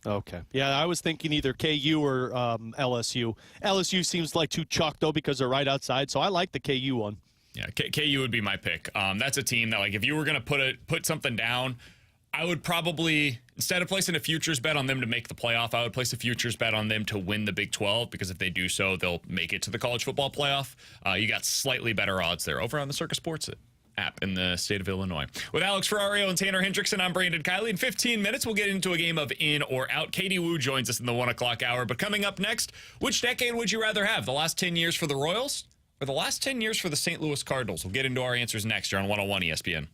Okay. Yeah, I was thinking either KU or LSU. LSU seems like too chalk, though, because they're right outside, so I like the KU one. Yeah, KU would be my pick. That's a team that, like, if you were going to put something down, I would probably, instead of placing a futures bet on them to make the playoff, I would place a futures bet on them to win the Big 12, because if they do so, they'll make it to the college football playoff. You got slightly better odds there over on the Circus Sports app in the state of Illinois. With Alex Ferrario and Tanner Hendrickson, I'm Brandon Kiley. In 15 minutes, we'll get into a game of in or out. Katie Wu joins us in the 1 o'clock hour. But coming up next, which decade would you rather have? The last 10 years for the Royals or the last 10 years for the St. Louis Cardinals? We'll get into our answers next here on 101 ESPN.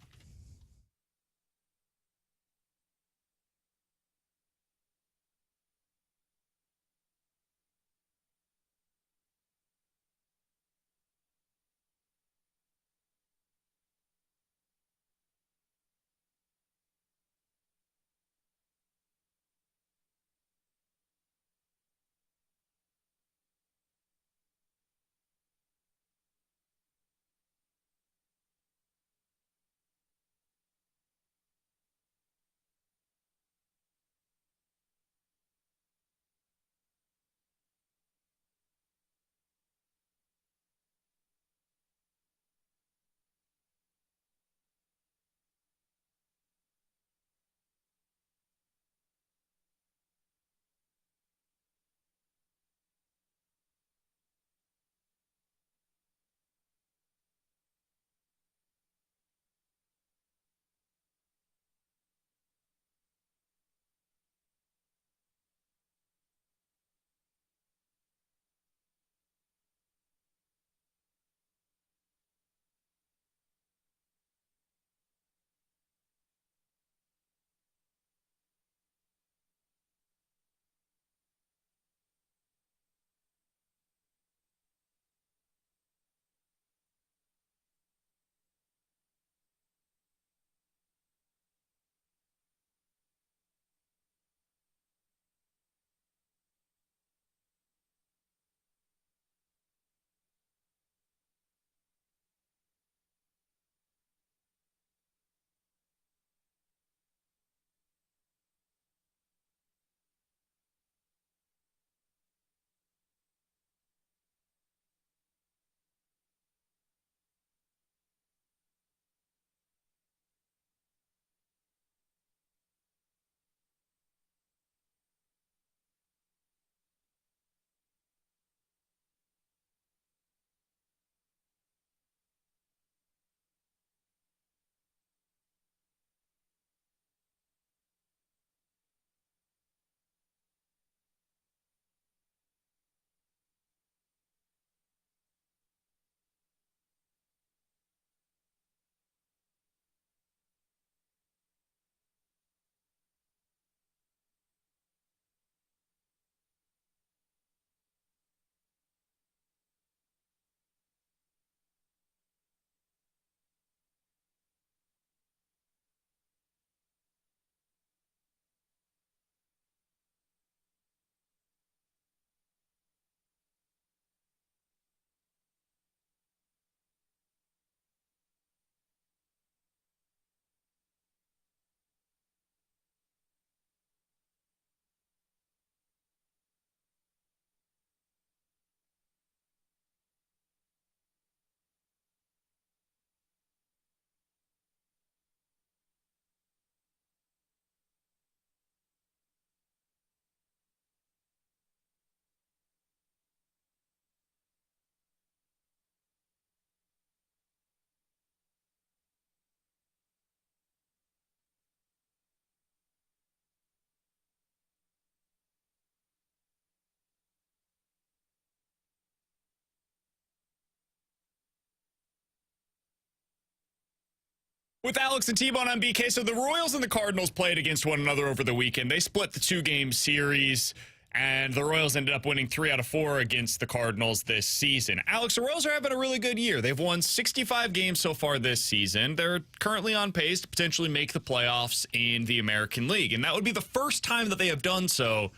With Alex and T-Bone on BK, so the Royals and the Cardinals played against one another over the weekend. They split the 2-game series, and the Royals ended up winning 3 out of 4 against the Cardinals this season. Alex, the Royals are having a really good year. They've won 65 games so far this season. They're currently on pace to potentially make the playoffs in the American League, and that would be the first time that they have done so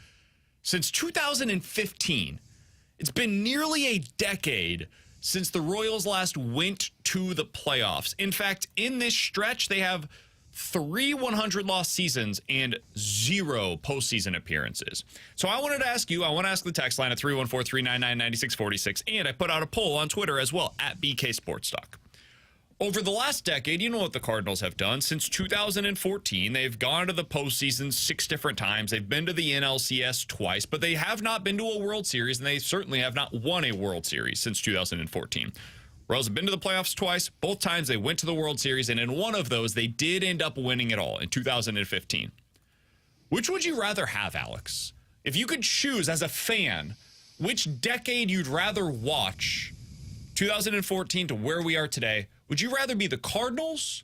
since 2015. It's been nearly a decade since the Royals last went to the playoffs. In fact, in this stretch, they have 3 100-loss seasons and 0 postseason appearances. So I wanted to ask you, I want to ask the text line at 314-399-9646, and I put out a poll on Twitter as well, at BK Sports Talk. Over the last decade, you know what the Cardinals have done. Since 2014, they've gone to the postseason 6 different times. They've been to the NLCS twice, but they have not been to a World Series, and they certainly have not won a World Series since 2014. Royals have been to the playoffs twice. Both times they went to the World Series, and in one of those, they did end up winning it all in 2015. Which would you rather have, Alex? If you could choose as a fan, which decade you'd rather watch, 2014 to where we are today, would you rather be the Cardinals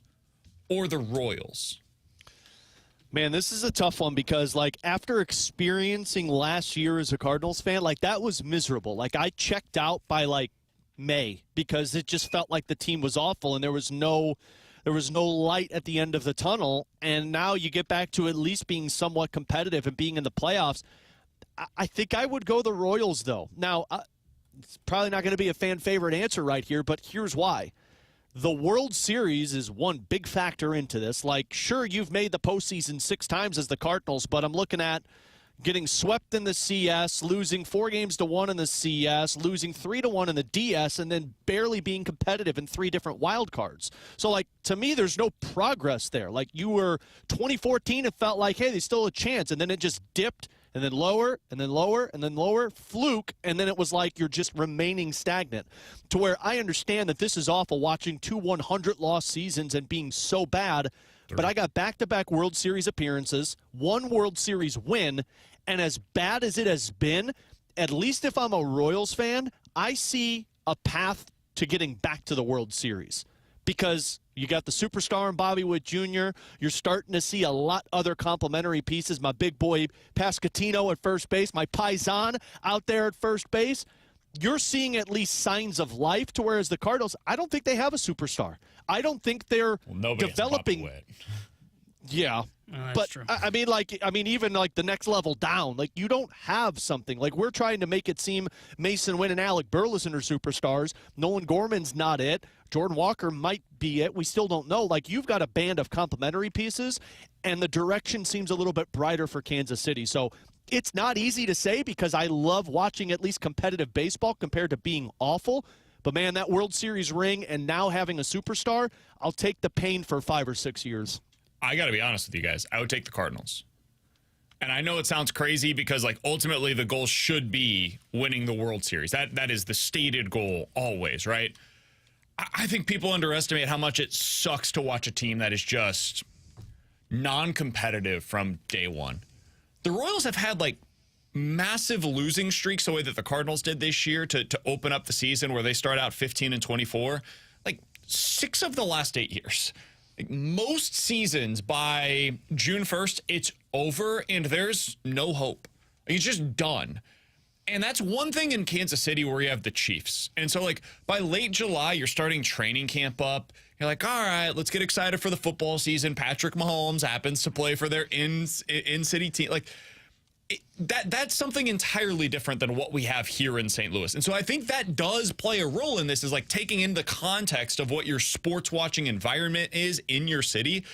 or the Royals? Man, this is a tough one because, like, after experiencing last year as a Cardinals fan, like, that was miserable. Like, I checked out by, like, May because it just felt like the team was awful and there was no light at the end of the tunnel. And now you get back to at least being somewhat competitive and being in the playoffs. I think I would go the Royals, though. Now, it's probably not going to be a fan favorite answer right here, but here's why. The World Series is one big factor into this. Like, sure, you've made the postseason 6 times as the Cardinals, but I'm looking at getting swept in the CS, losing 4-1 in the CS, losing 3-1 in the DS, and then barely being competitive in 3 different wild cards. So, like, to me, there's no progress there. Like, you were 2014, it felt like, hey, there's still a chance, and then it just dipped, and then lower, and then lower, and then lower, fluke, and then it was like you're just remaining stagnant. To where I understand that this is awful, watching 2 100-loss seasons and being so bad, but I got back-to-back World Series appearances, 1 World Series win, and as bad as it has been, at least if I'm a Royals fan, I see a path to getting back to the World Series. Because you got the superstar in Bobby Witt Jr. You're starting to see a lot other complementary pieces. My big boy Pasquantino at first base, my Paisan out there at first base. You're seeing at least signs of life, to whereas the Cardinals, I don't think they have a superstar. I don't think they're developing. Yeah. But true. I mean, even like the next level down, like you don't have something. Like we're trying to make it seem Mason Wynn and Alec Burleson are superstars. Nolan Gorman's not it. Jordan Walker might be it. We still don't know. Like you've got a band of complementary pieces, and the direction seems a little bit brighter for Kansas City. So it's not easy to say because I love watching at least competitive baseball compared to being awful. But man, that World Series ring and now having a superstar, I'll take the pain for 5 or 6 years. I got to be honest with you guys. I would take the Cardinals. And I know it sounds crazy because, like, ultimately the goal should be winning the World Series. That is the stated goal always, right? I think people underestimate how much it sucks to watch a team that is just non-competitive from day one. The Royals have had, like, massive losing streaks the way that the Cardinals did this year to open up the season where they start out 15-24. Like, 6 of the last 8 years. Like most seasons by June 1st, it's over and there's no hope. Like, it's just done. And that's one thing in Kansas City where you have the Chiefs. And so, like, by late July, you're starting training camp up. You're like, all right, let's get excited for the football season. Patrick Mahomes happens to play for their in-city team. Like, that's something entirely different than what we have here in St. Louis. And so I think that does play a role in this, is like taking in the context of what your sports watching environment is in your city.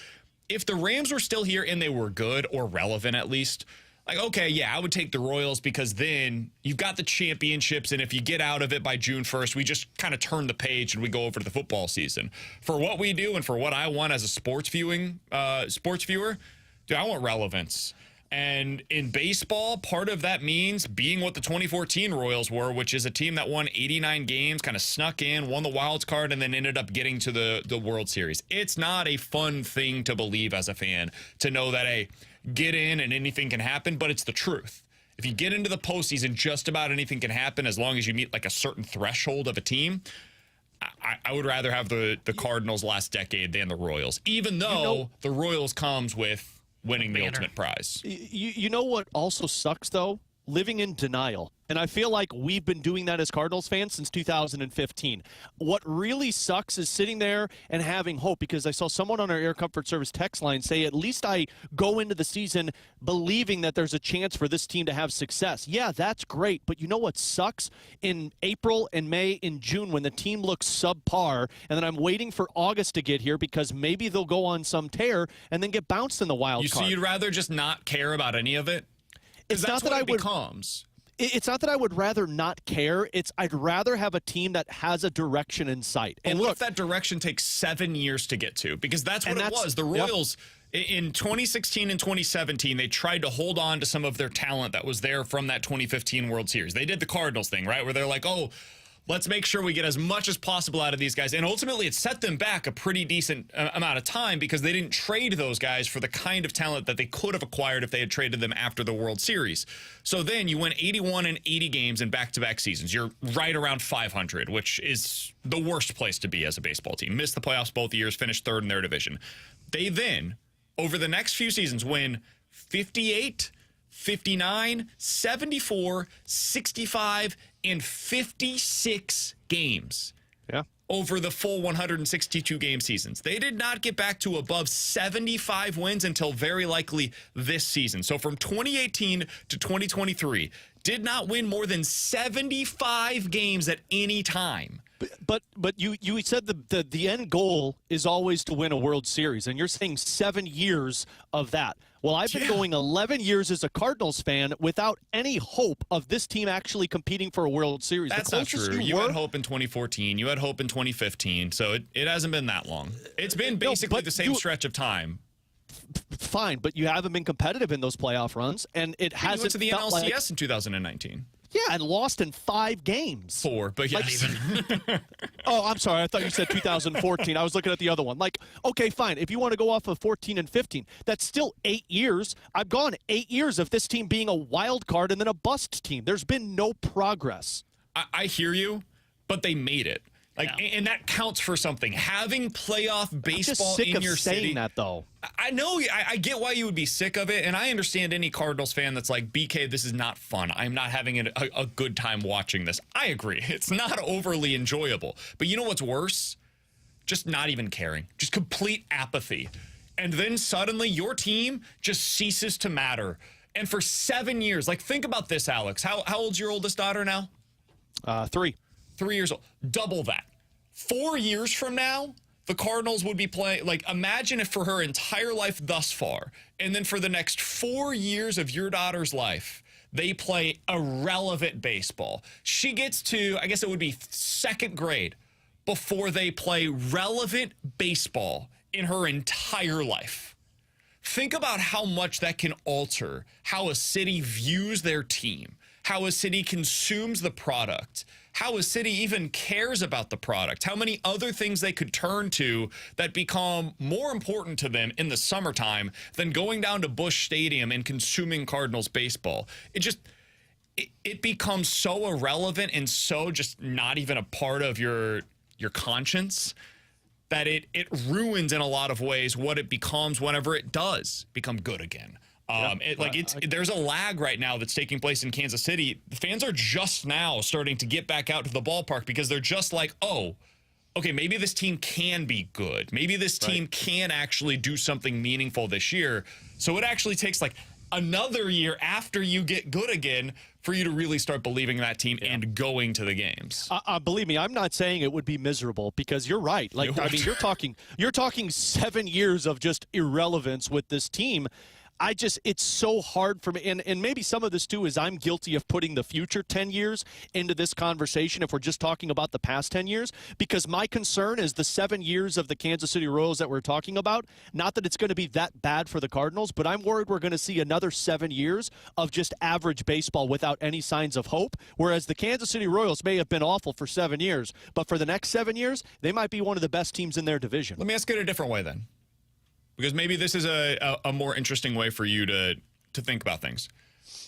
If the Rams were still here and they were good or relevant at least, like, okay, yeah, I would take the Royals because then you've got the championships, and if you get out of it by June 1st, we just kind of turn the page and we go over to the football season. For what we do and for what I want as a sports viewer, dude, I want relevance. And in baseball, part of that means being what the 2014 Royals were, which is a team that won 89 games, kind of snuck in, won the wild card, and then ended up getting to the World Series. It's not a fun thing to believe as a fan, to know that, hey, get in and anything can happen, but it's the truth. If you get into the postseason, just about anything can happen as long as you meet like a certain threshold of a team. I would rather have the Cardinals last decade than the Royals, even though the Royals comes with winning the ultimate prize. You know what also sucks, though? Living in denial. And I feel like we've been doing that as Cardinals fans since 2015. What really sucks is sitting there and having hope, because I saw someone on our Air Comfort Service text line say, at least I go into the season believing that there's a chance for this team to have success. Yeah, that's great. But you know what sucks? In April and May and June, when the team looks subpar, and then I'm waiting for August to get here because maybe they'll go on some tear and then get bounced in the wild card. So you'd rather just not care about any of it? It's not that I would. Becomes. It's not that I would rather not care. I'd rather have a team that has a direction in sight. And what if that direction takes 7 years to get to? Because that's what it was. The Royals, in 2016 and 2017, they tried to hold on to some of their talent that was there from that 2015 World Series. They did the Cardinals thing, right? Where they're like, oh, let's make sure we get as much as possible out of these guys. And ultimately, it set them back a pretty decent amount of time because they didn't trade those guys for the kind of talent that they could have acquired if they had traded them after the World Series. So then you win 81 and 80 games in back-to-back seasons. You're right around 500, which is the worst place to be as a baseball team. Missed the playoffs both years, finished third in their division. They then, over the next few seasons, win 58, 59, 74, 65, and 56 games over the full 162 game seasons. They did not get back to above 75 wins until very likely this season. So from 2018 to 2023, did not win more than 75 games at any time. But you said the end goal is always to win a World Series, and you're saying 7 years of that. Well, I've been going 11 years as a Cardinals fan without any hope of this team actually competing for a World Series. That's not true. You had hope in 2014. You had hope in 2015. So it hasn't been that long. It's been basically the same stretch of time. Fine, but you haven't been competitive in those playoff runs, and it hasn't. You went to the NLCS in 2019. Yeah, and lost in 5 games. 4, but yes. Oh, I'm sorry. I thought you said 2014. I was looking at the other one. Like, okay, fine. If you want to go off of 14 and 15, that's still 8 years. I've gone 8 years of this team being a wild card and then a bust team. There's been no progress. I hear you, but they made it. And that counts for something. Having playoff baseball in your city. Saying that, though. I know. I get why you would be sick of it, and I understand any Cardinals fan that's like, BK, this is not fun. I'm not having a good time watching this. I agree. It's not overly enjoyable. But you know what's worse? Just not even caring. Just complete apathy. And then suddenly your team just ceases to matter. And for 7 years, think about this, Alex. How old's your oldest daughter now? 3. 3 years old. Double that. 4 years from now, the Cardinals would be playing. Imagine if for her entire life thus far, and then for the next 4 years of your daughter's life, they play irrelevant baseball. She gets to, I guess it would be 2nd grade before they play relevant baseball in her entire life. Think about how much that can alter how a city views their team, how a city consumes the product, how a city even cares about the product, how many other things they could turn to that become more important to them in the summertime than going down to Busch Stadium and consuming Cardinals baseball. It becomes so irrelevant and so just not even a part of your conscience that it ruins in a lot of ways what it becomes whenever it does become good again. There's a lag right now that's taking place in Kansas City. The fans are just now starting to get back out to the ballpark because they're just like, oh, okay, maybe this team can be good. Maybe this team can actually do something meaningful this year. So it actually takes another year after you get good again for you to really start believing in that team and going to the games. Believe me, I'm not saying it would be miserable because you're right. You're talking 7 years of just irrelevance with this team. It's so hard for me, and maybe some of this too is I'm guilty of putting the future 10 years into this conversation if we're just talking about the past 10 years, because my concern is the 7 years of the Kansas City Royals that we're talking about, not that it's going to be that bad for the Cardinals, but I'm worried we're going to see another 7 years of just average baseball without any signs of hope, whereas the Kansas City Royals may have been awful for 7 years, but for the next 7 years, they might be one of the best teams in their division. Let me ask it a different way then. Because maybe this is a more interesting way for you to think about things.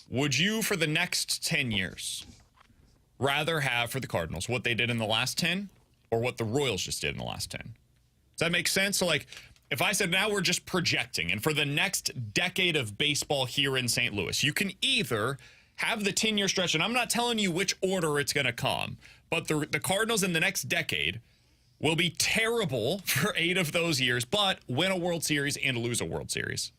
Would you, for the next 10 years, rather have for the Cardinals what they did in the last 10 or what the Royals just did in the last 10. Does that make sense? So, like, if I said now we're just projecting, and for the next decade of baseball here in St. Louis, you can either have the 10-year stretch, and I'm not telling you which order it's going to come, but the Cardinals in the next decade will be terrible for 8 of those years, but win a World Series and lose a World Series.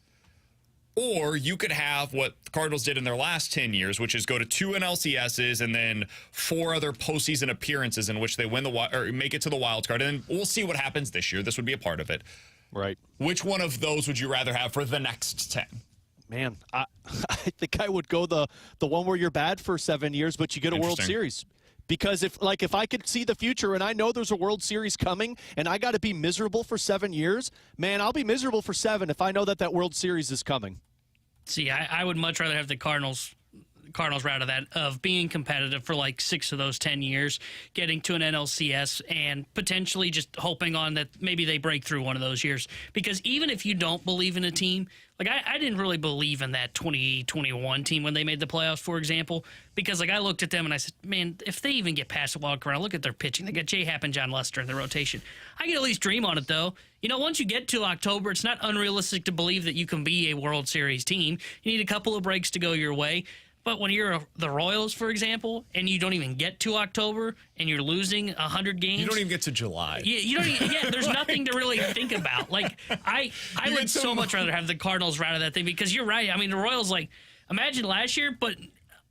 Or you could have what the Cardinals did in their last 10 years, which is go to 2 NLCSs and then 4 other postseason appearances in which they win or make it to the wild card. And we'll see what happens this year. This would be a part of it. Right. Which one of those would you rather have for the next 10? Man, I think I would go the one where you're bad for 7 years, but you get a World Series. Because if I could see the future and I know there's a World Series coming and I got to be miserable for 7 years, man, I'll be miserable for 7 if I know that World Series is coming. See, I would much rather have the Cardinals route of that, of being competitive for like 6 of those 10 years, getting to an NLCS, and potentially just hoping on that maybe they break through one of those years. Because even if you don't believe in a team, like I didn't really believe in that 2021 team when they made the playoffs, for example, because like I looked at them and I said, man, if they even get past the wild card, look at their pitching. They got Jay Happ and John Lester in the rotation. I can at least dream on it, though. You know, once you get to October, it's not unrealistic to believe that you can be a World Series team. You need a couple of breaks to go your way. But when you're the Royals, for example, and you don't even get to October and you're losing 100 games. You don't even get to July. You don't even, yeah, there's nothing to really think about. Like, I would so much rather have the Cardinals route of that thing, because you're right. I mean, the Royals, like, imagine last year, but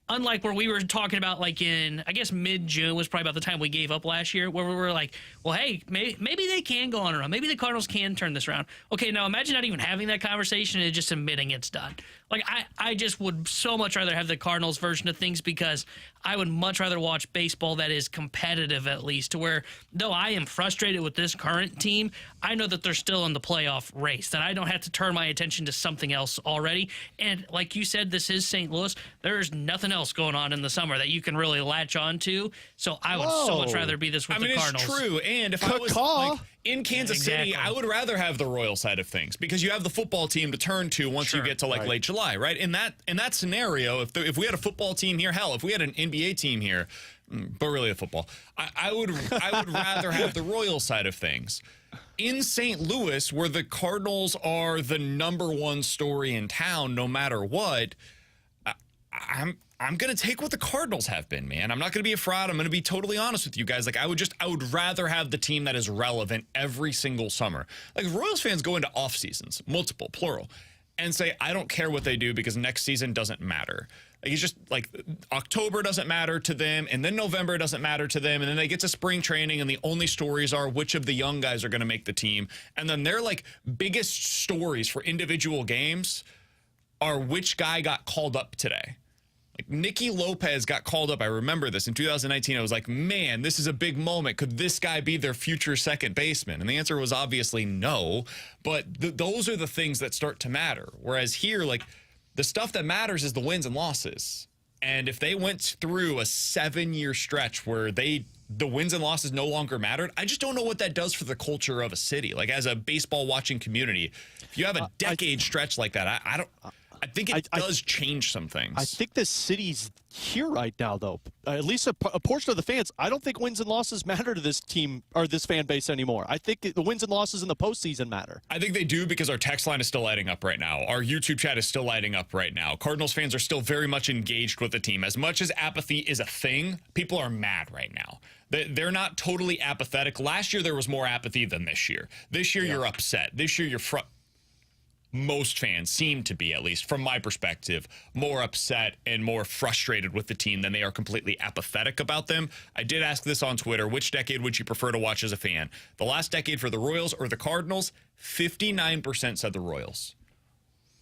unlike where we were talking about, like, in, I guess, mid-June was probably about the time we gave up last year, where we were like, well, hey, maybe they can go on a run. Maybe the Cardinals can turn this around. Okay, now imagine not even having that conversation and just admitting it's done. Like, I just would so much rather have the Cardinals version of things, because I would much rather watch baseball that is competitive, at least, to where, though I am frustrated with this current team, I know that they're still in the playoff race, that I don't have to turn my attention to something else already. And like you said, this is St. Louis. There's nothing else going on in the summer that you can really latch on to. So I would so much rather be this with the Cardinals. It's true. And if I was like, in Kansas City, I would rather have the Royal side of things, because you have the football team to turn to once you get to like late July, right? In that scenario, if we had a football team here, hell, if we had an NBA team here, but really a football, I would rather have the Royal side of things. In St. Louis, where the Cardinals are the #1 story in town, no matter what, I'm going to take what the Cardinals have been, man. I'm not going to be a fraud. I'm going to be totally honest with you guys. Like, I would rather have the team that is relevant every single summer. Like, Royals fans go into off seasons, multiple, plural, and say, I don't care what they do because next season doesn't matter. Like, it's just like October doesn't matter to them, and then November doesn't matter to them, and then they get to spring training, and the only stories are which of the young guys are going to make the team. And then their like biggest stories for individual games are which guy got called up today. Like, Nicky Lopez got called up. I remember this in 2019. I was like, man, this is a big moment. Could this guy be their future second baseman? And the answer was obviously no. But those are the things that start to matter. Whereas here, like, the stuff that matters is the wins and losses. And if they went through a 7-year stretch where the wins and losses no longer mattered, I just don't know what that does for the culture of a city. Like, as a baseball watching community, if you have a decade stretch like that, I think it does change some things. I think the city's here right now, though. At least a portion of the fans. I don't think wins and losses matter to this team or this fan base anymore. I think the wins and losses in the postseason matter. I think they do, because our text line is still lighting up right now. Our YouTube chat is still lighting up right now. Cardinals fans are still very much engaged with the team. As much as apathy is a thing, people are mad right now. They're not totally apathetic. Last year, there was more apathy than this year. This year, you're upset. This year, you're most fans seem to be, at least from my perspective, more upset and more frustrated with the team than they are completely apathetic about them. I did ask this on Twitter: which decade would you prefer to watch as a fan? The last decade for the Royals or the Cardinals? 59% said the Royals.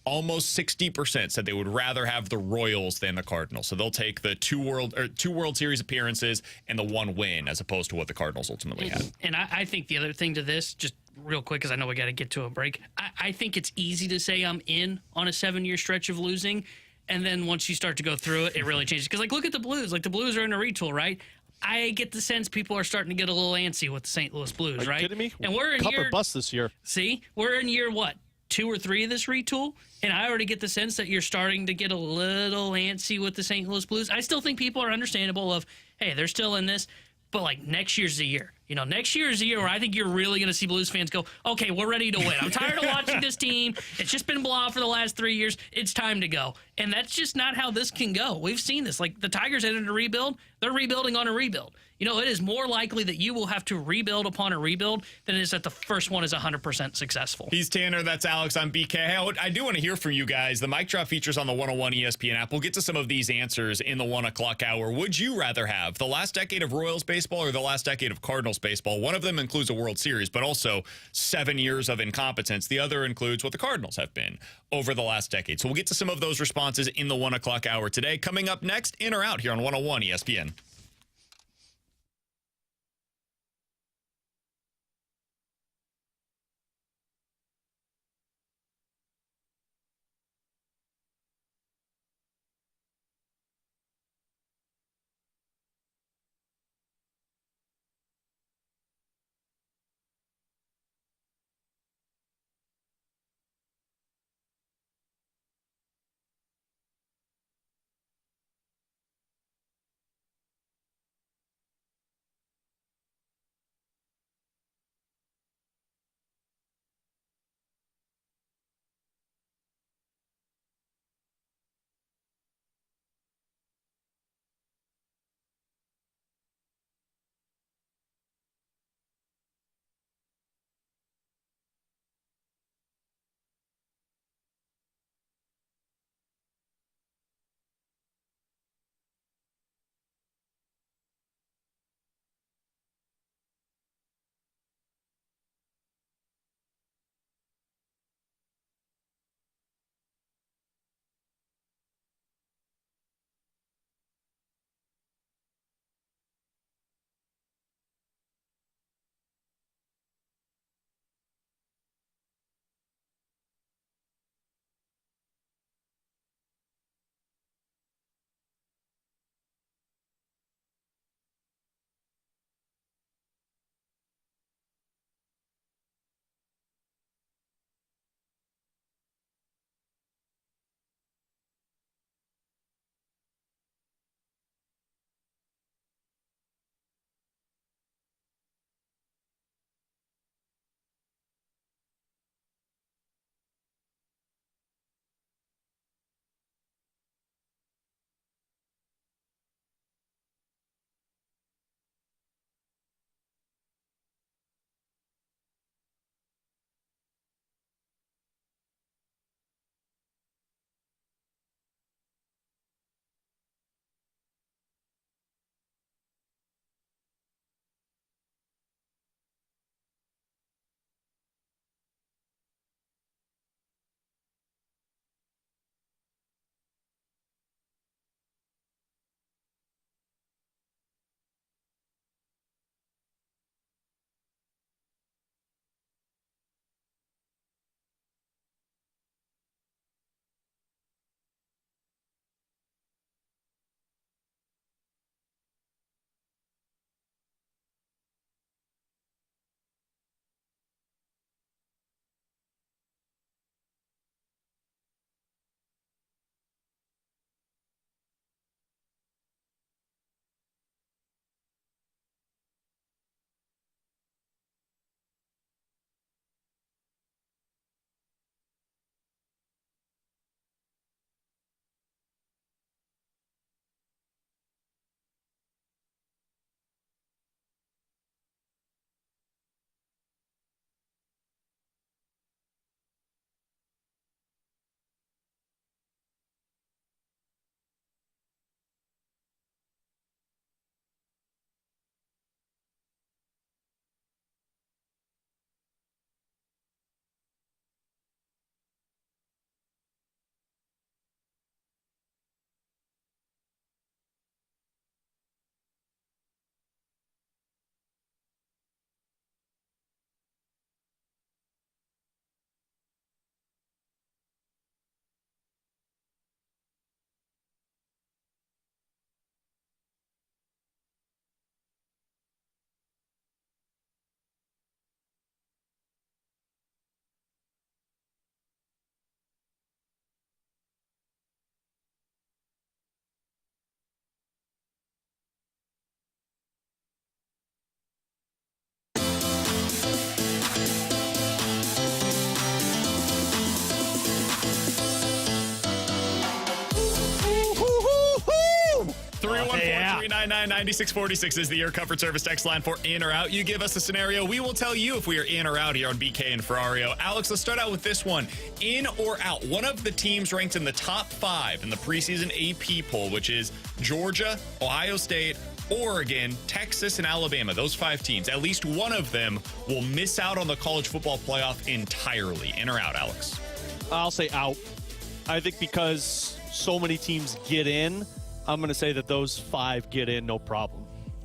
Almost 60% said they would rather have the Royals than the Cardinals. So they'll take the two World Series appearances and the 1 win, as opposed to what the Cardinals ultimately had. And I think the other thing to this, just real quick, because I know we got to get to a break, I think it's easy to say I'm in on a 7-year stretch of losing, and then once you start to go through it, it really changes. Because, like, look at the Blues. Like, the Blues are in a retool, right? I get the sense people are starting to get a little antsy with the St. Louis Blues, right? Are you kidding me? And we're in Cup or bust this year. See? We're in year, what, 2 or 3 of this retool, and I already get the sense that you're starting to get a little antsy with the St. Louis Blues. I still think people are understandable of, hey, they're still in this, but like next year's the year. Next year is the year where I think you're really going to see Blues fans go, okay, we're ready to win. I'm tired of watching this team. It's just been blah for the last 3 years. It's time to go. And that's just not how this can go. We've seen this. Like, the Tigers entered a rebuild. They're rebuilding on a rebuild. It is more likely that you will have to rebuild upon a rebuild than it is that the first one is 100% successful. He's Tanner. That's Alex. I'm BK. Hey, I do want to hear from you guys. The mic drop features on the 101 ESPN app. We'll get to some of these answers in the 1 o'clock hour. Would you rather have the last decade of Royals baseball or the last decade of Cardinals baseball? One of them includes a World Series, but also 7 years of incompetence. The other includes what the Cardinals have been over the last decade. So we'll get to some of those responses in the 1 o'clock hour today. Coming up next, In or Out here on 101 ESPN. 314-399-9646 is the Air Comfort Service text line for in or out. You give us a scenario. We will tell you if we are in or out here on BK and Ferrario. Alex, let's start out with this one. In or out. One of the teams ranked in the top 5 in the preseason AP poll, which is Georgia, Ohio State, Oregon, Texas, and Alabama. Those 5 teams, at least one of them will miss out on the college football playoff entirely. In or out, Alex? I'll say out. I think because so many teams get in, I'm going to say that those 5 get in, no problem.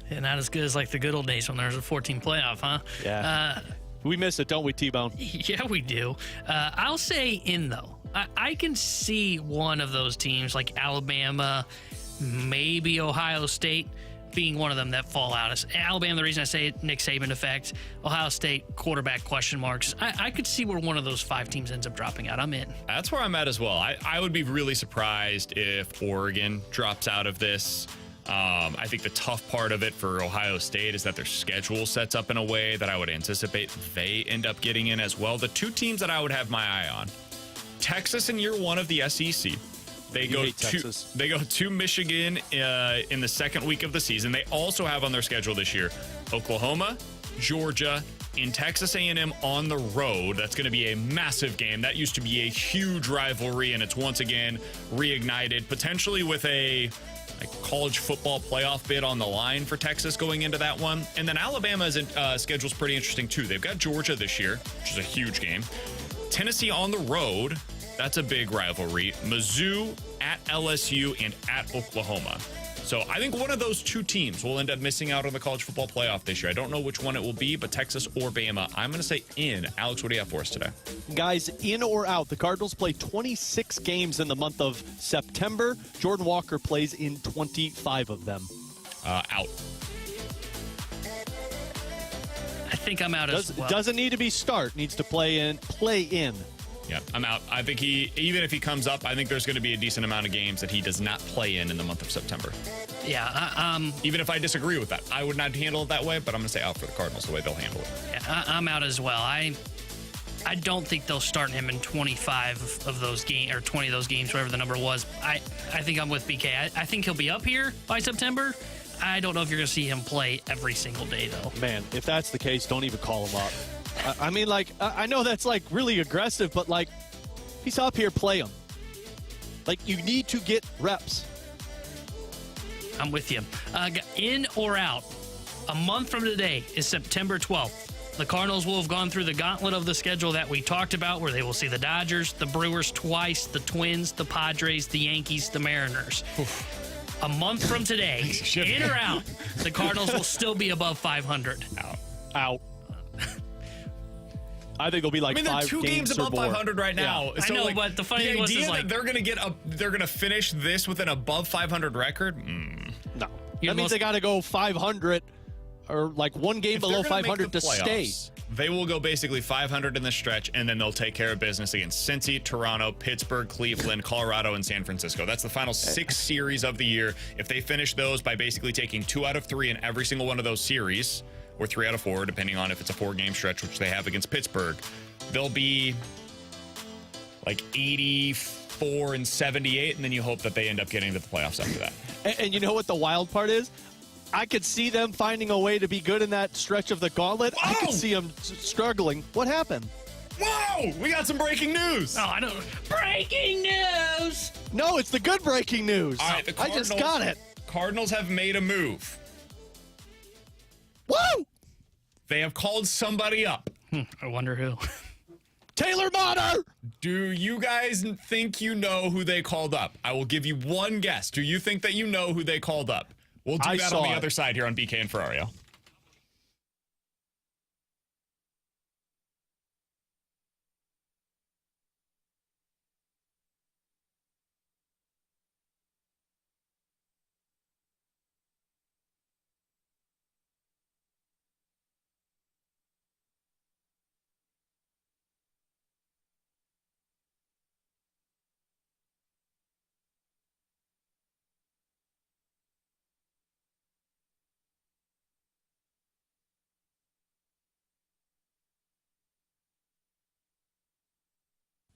And not as good as like the good old days when there was a 14 playoff, huh? Yeah. We miss it, don't we, T-Bone? Yeah, we do. I'll say in, though. I can see one of those teams like Alabama, maybe Ohio State, being one of them that fall out. Alabama, the reason I say it, Nick Saban effect. Ohio State, quarterback question marks. I could see where one of those 5 teams ends up dropping out. I'm in. That's where I'm at as well. I would be really surprised if Oregon drops out of this. I think the tough part of it for Ohio State is that their schedule sets up in a way that I would anticipate they end up getting in as well. The 2 teams that I would have my eye on, Texas in year 1 of the SEC. They go to Michigan in the second week of the season. They also have on their schedule this year Oklahoma, Georgia, in Texas A&M on the road. That's going to be a massive game. That used to be a huge rivalry, and it's once again reignited, potentially with a college football playoff bid on the line for Texas going into that one. And then Alabama's schedule's pretty interesting too. They've got Georgia this year, which is a huge game. Tennessee on the road. That's a big rivalry. Mizzou at LSU and at Oklahoma. So I think one of those 2 teams will end up missing out on the college football playoff this year. I don't know which one it will be, but Texas or Bama. I'm going to say in. Alex, what do you have for us today? Guys, in or out? The Cardinals play 26 games in the month of September. Jordan Walker plays in 25 of them. Out. I think I'm out as well. Doesn't need to be start. Needs to play in. Yeah, I'm out. I think even if he comes up, I think there's going to be a decent amount of games that he does not play in the month of September. Yeah. Even if I disagree with that, I would not handle it that way, but I'm going to say out for the Cardinals the way they'll handle it. Yeah, I'm out as well. I don't think they'll start him in 25 of those games or 20 of those games, whatever the number was. I think I'm with BK. I think he'll be up here by September. I don't know if you're going to see him play every single day, though. Man, if that's the case, don't even call him up. I mean, I know that's, really aggressive, but, he's up here, play him. You need to get reps. I'm with you. In or out, a month from today is September 12th. The Cardinals will have gone through the gauntlet of the schedule that we talked about, where they will see the Dodgers, the Brewers twice, the Twins, the Padres, the Yankees, the Mariners. A month from today, in or out, the Cardinals will still be above 500. Out. I think they'll be they're 2 games above 500 right now. Yeah. So, I know, but the funny thing was that they're going to finish this with an above 500 record. No, that means they got to go 500 or 1 game below 500 to stay. They will go basically 500 in the stretch, and then they'll take care of business against Cincy, Toronto, Pittsburgh, Cleveland, Colorado, and San Francisco. That's the final 6 series of the year. If they finish those by basically taking 2 out of 3 in every single one of those series, or 3 out of 4, depending on if it's a 4-game stretch, which they have against Pittsburgh, they'll be 84 and 78, and then you hope that they end up getting to the playoffs after that. And you know what the wild part is? I could see them finding a way to be good in that stretch of the gauntlet. Whoa! I could see them struggling. What happened? Whoa! We got some breaking news. Oh, I don't. Breaking news! No, it's the good breaking news. All right, the I just got it. Cardinals have made a move. Woo! They have called somebody up. I wonder who. Taylor Motter! Do you guys think you know who they called up? I will give you one guess. Do you think that you know who they called up? We'll do that on the other side here on BK and Ferrario.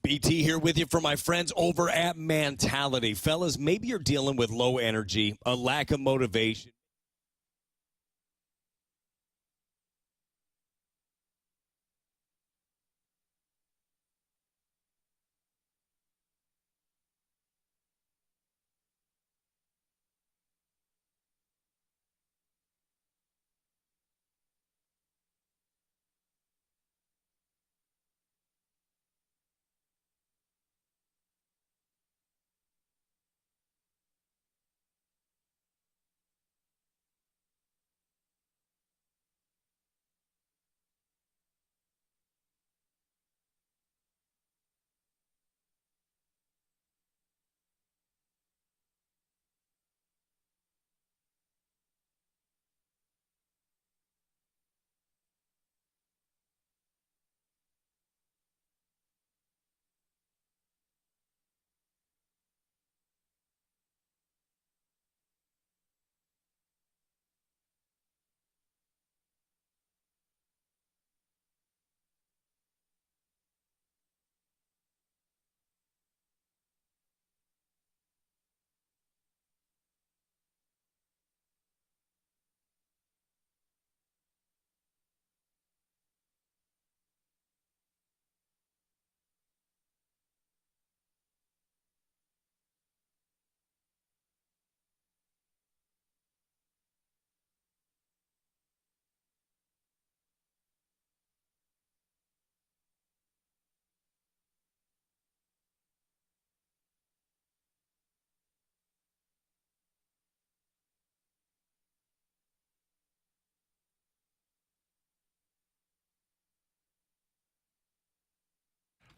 BT here with you for my friends over at Mentality. Fellas, maybe you're dealing with low energy, a lack of motivation.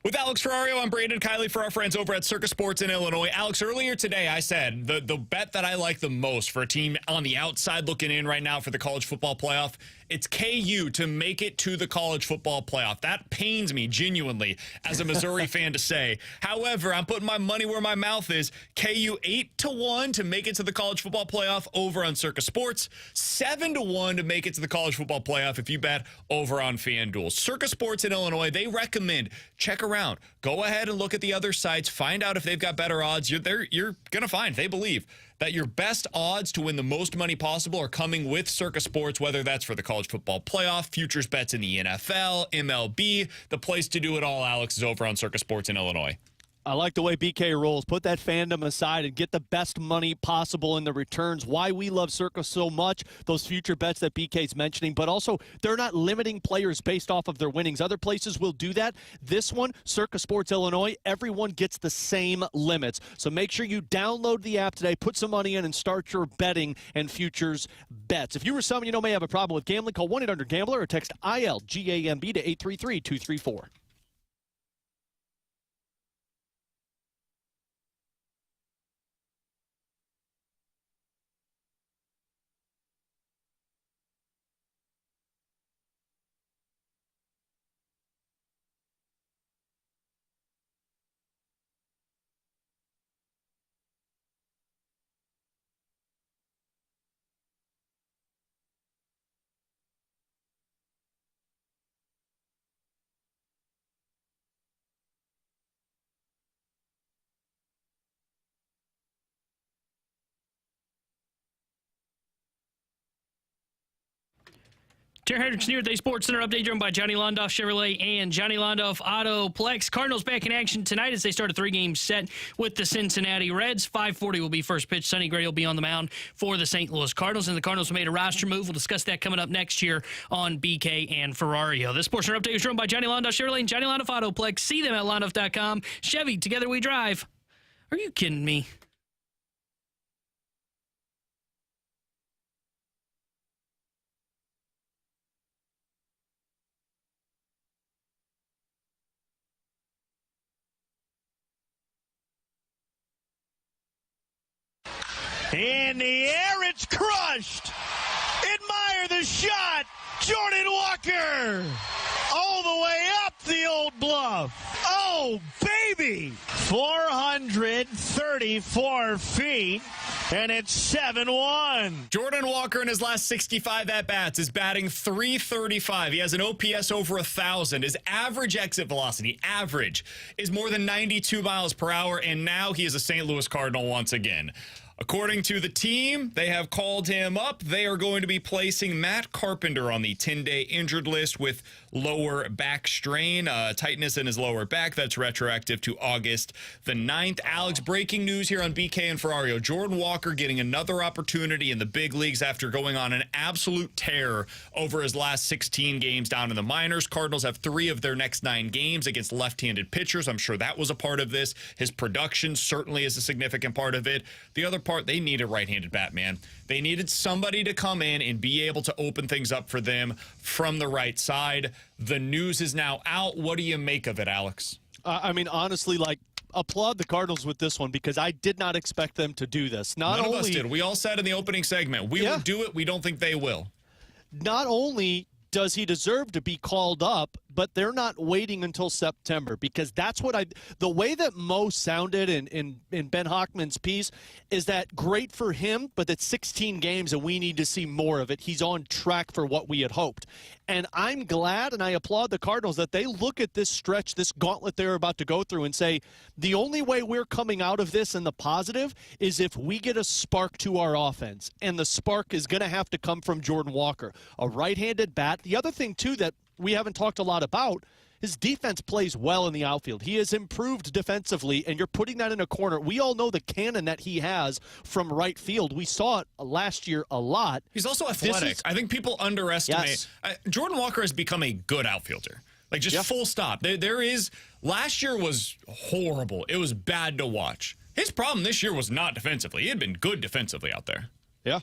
With Alex Ferrario, I'm Brandon Kiley for our friends over at Circus Sports in Illinois. Alex, earlier today I said the bet that I like the most for a team on the outside looking in right now for the college football playoff, it's KU to make it to the college football playoff. That pains me genuinely as a Missouri fan to say. However, I'm putting my money where my mouth is. KU 8-1 to make it to the college football playoff over on Circus Sports. 7-1 to make it to the college football playoff if you bet over on FanDuel. Circus Sports in Illinois, they recommend check around. Go ahead and look at the other sites. Find out if they've got better odds. You're going to find, they believe, that your best odds to win the most money possible are coming with Circus Sports, whether that's for the college football playoff, futures bets in the NFL, MLB. The place to do it all, Alex, is over on Circus Sports in Illinois. I like the way BK rolls. Put that fandom aside and get the best money possible in the returns. Why we love Circus so much, those future bets that BK's mentioning, but also they're not limiting players based off of their winnings. Other places will do that. This one, Circus Sports Illinois, everyone gets the same limits. So make sure you download the app today, put some money in, and start your betting and futures bets. If you or someone you know may have a problem with gambling, call 1-800-GAMBLER or text ILGAMB to 833-234. Jared Hendricks here with a Sports Center update driven by Johnny Londoff Chevrolet and Johnny Londoff Autoplex. Cardinals back in action tonight as they start a three-game set with the Cincinnati Reds. 5:40 will be first pitch. Sonny Gray will be on the mound for the St. Louis Cardinals, and the Cardinals made a roster move. We'll discuss that coming up next year on BK and Ferrario. This Sports Center update is driven by Johnny Londoff Chevrolet and Johnny Londoff Autoplex. See them at londoff.com. Chevy, together we drive. Are you kidding me? In the air, it's crushed. Admire the shot. Jordan Walker. All the way up the old bluff. Oh, Oh, baby! 434 feet, and it's 7-1. Jordan Walker in his last 65 at-bats is batting .335. He has an OPS over 1,000. His average exit velocity, is more than 92 miles per hour, and now he is a St. Louis Cardinal once again. According to the team, they have called him up. They are going to be placing Matt Carpenter on the 10-day injured list with lower back strain, tightness in his lower back. That's retroactive to August the 9th. Alex, breaking news here on BK and Ferrario. Jordan Walker getting another opportunity in the big leagues after going on an absolute tear over his last 16 games down in the minors. Cardinals have 3 of their next 9 games against left-handed pitchers. I'm sure that was a part of this. His production certainly is a significant part of it. The other part, they need a right-handed bat, man. They needed somebody to come in and be able to open things up for them from the right side. The news is now out. What do you make of it, Alex? I mean, honestly, applaud the Cardinals with this one because I did not expect them to do this. None of us did. We all said in the opening segment, we will do it. We don't think they will. Not only does he deserve to be called up, but they're not waiting until September because that's what the way that Mo sounded in Ben Hochman's piece is that great for him, but it's 16 games and we need to see more of it. He's on track for what we had hoped. And I'm glad and I applaud the Cardinals that they look at this stretch, this gauntlet they're about to go through and say, the only way we're coming out of this in the positive is if we get a spark to our offense. And the spark is going to have to come from Jordan Walker, a right-handed bat. The other thing, too, that we haven't talked a lot about, his defense plays well in the outfield. He has improved defensively, and you're putting that in a corner. We all know the cannon that he has from right field. We saw it last year a lot. He's also athletic. I think people underestimate. Yes. Jordan Walker has become a good outfielder. Full stop. Last year was horrible. It was bad to watch. His problem this year was not defensively. He had been good defensively out there. Yeah.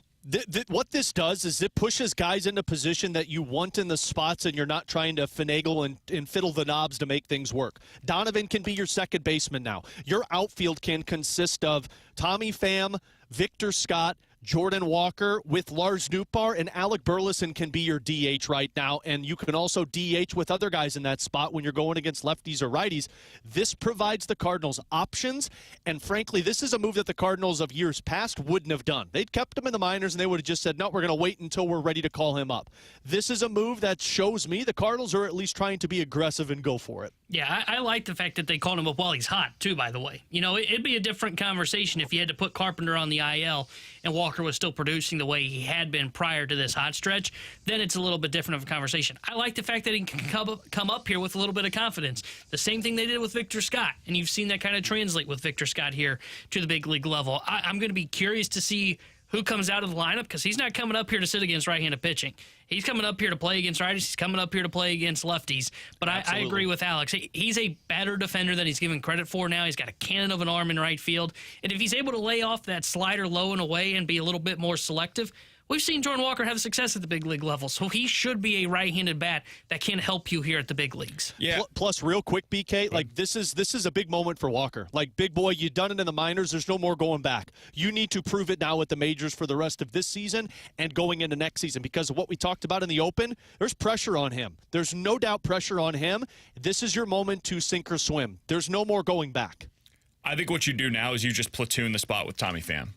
What this does is it pushes guys into position that you want in the spots and you're not trying to finagle and fiddle the knobs to make things work. Donovan can be your second baseman now. Your outfield can consist of Tommy Pham, Victor Scott, Jordan Walker with Lars Nootbaar, and Alec Burleson can be your DH right now, and you can also DH with other guys in that spot when you're going against lefties or righties. This provides the Cardinals options, and frankly, this is a move that the Cardinals of years past wouldn't have done. They'd kept him in the minors, and they would have just said, no, we're going to wait until we're ready to call him up. This is a move that shows me the Cardinals are at least trying to be aggressive and go for it. Yeah, I like the fact that they called him up while he's hot, too, by the way. You know, it'd be a different conversation if you had to put Carpenter on the IL and Walker was still producing the way he had been prior to this hot stretch. Then it's a little bit different of a conversation. I like the fact that he can come up here with a little bit of confidence. The same thing they did with Victor Scott, and you've seen that kind of translate with Victor Scott here to the big league level. I'm going to be curious to see who comes out of the lineup because he's not coming up here to sit against right-handed pitching. He's coming up here to play against righties. He's coming up here to play against lefties. But I agree with Alex. He's a better defender than he's given credit for now. He's got a cannon of an arm in right field. And if he's able to lay off that slider low and away and be a little bit more selective, we've seen Jordan Walker have success at the big league level. So he should be a right-handed bat that can help you here at the big leagues. Yeah. Plus, real quick, BK, this is a big moment for Walker. Big boy, you've done it in the minors. There's no more going back. You need to prove it now at the majors for the rest of this season and going into next season because of what we talked about in the open. There's pressure on him. There's no doubt pressure on him. This is your moment to sink or swim. There's no more going back. I think what you do now is you just platoon the spot with Tommy Pham.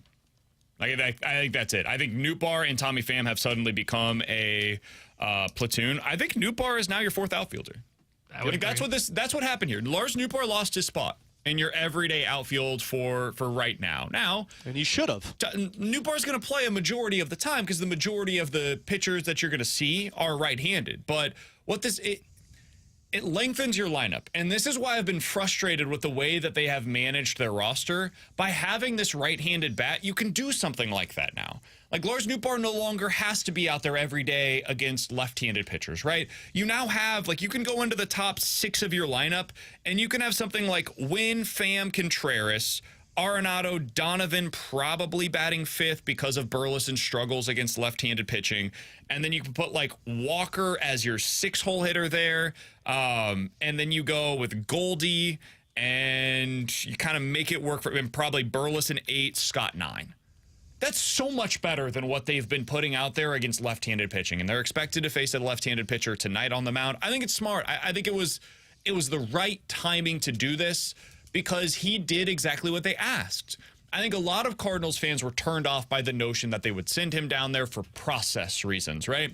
I think that's it. I think Nootbaar and Tommy Pham have suddenly become a platoon. I think Nootbaar is now your fourth outfielder. I think that's what happened here. Lars Nootbaar lost his spot in your everyday outfield for right now. And he should have. Nootbaar's going to play a majority of the time because the majority of the pitchers that you're going to see are right-handed. But it lengthens your lineup. And this is why I've been frustrated with the way that they have managed their roster. By having this right-handed bat, you can do something like that now. Lars Nootbaar no longer has to be out there every day against left-handed pitchers, right? You now have, you can go into the top 6 of your lineup, and you can have something like Wynn, Pham, Contreras, Arenado, Donovan probably batting 5th because of Burleson's struggles against left-handed pitching. And then you can put Walker as your 6-hole hitter there. And then you go with Goldie and you kind of make it work for him. Probably Burleson 8, Scott 9. That's so much better than what they've been putting out there against left-handed pitching. And they're expected to face a left-handed pitcher tonight on the mound. I think it's smart. I think it was it was the right timing to do this because he did exactly what they asked. I think a lot of Cardinals fans were turned off by the notion that they would send him down there for process reasons, right?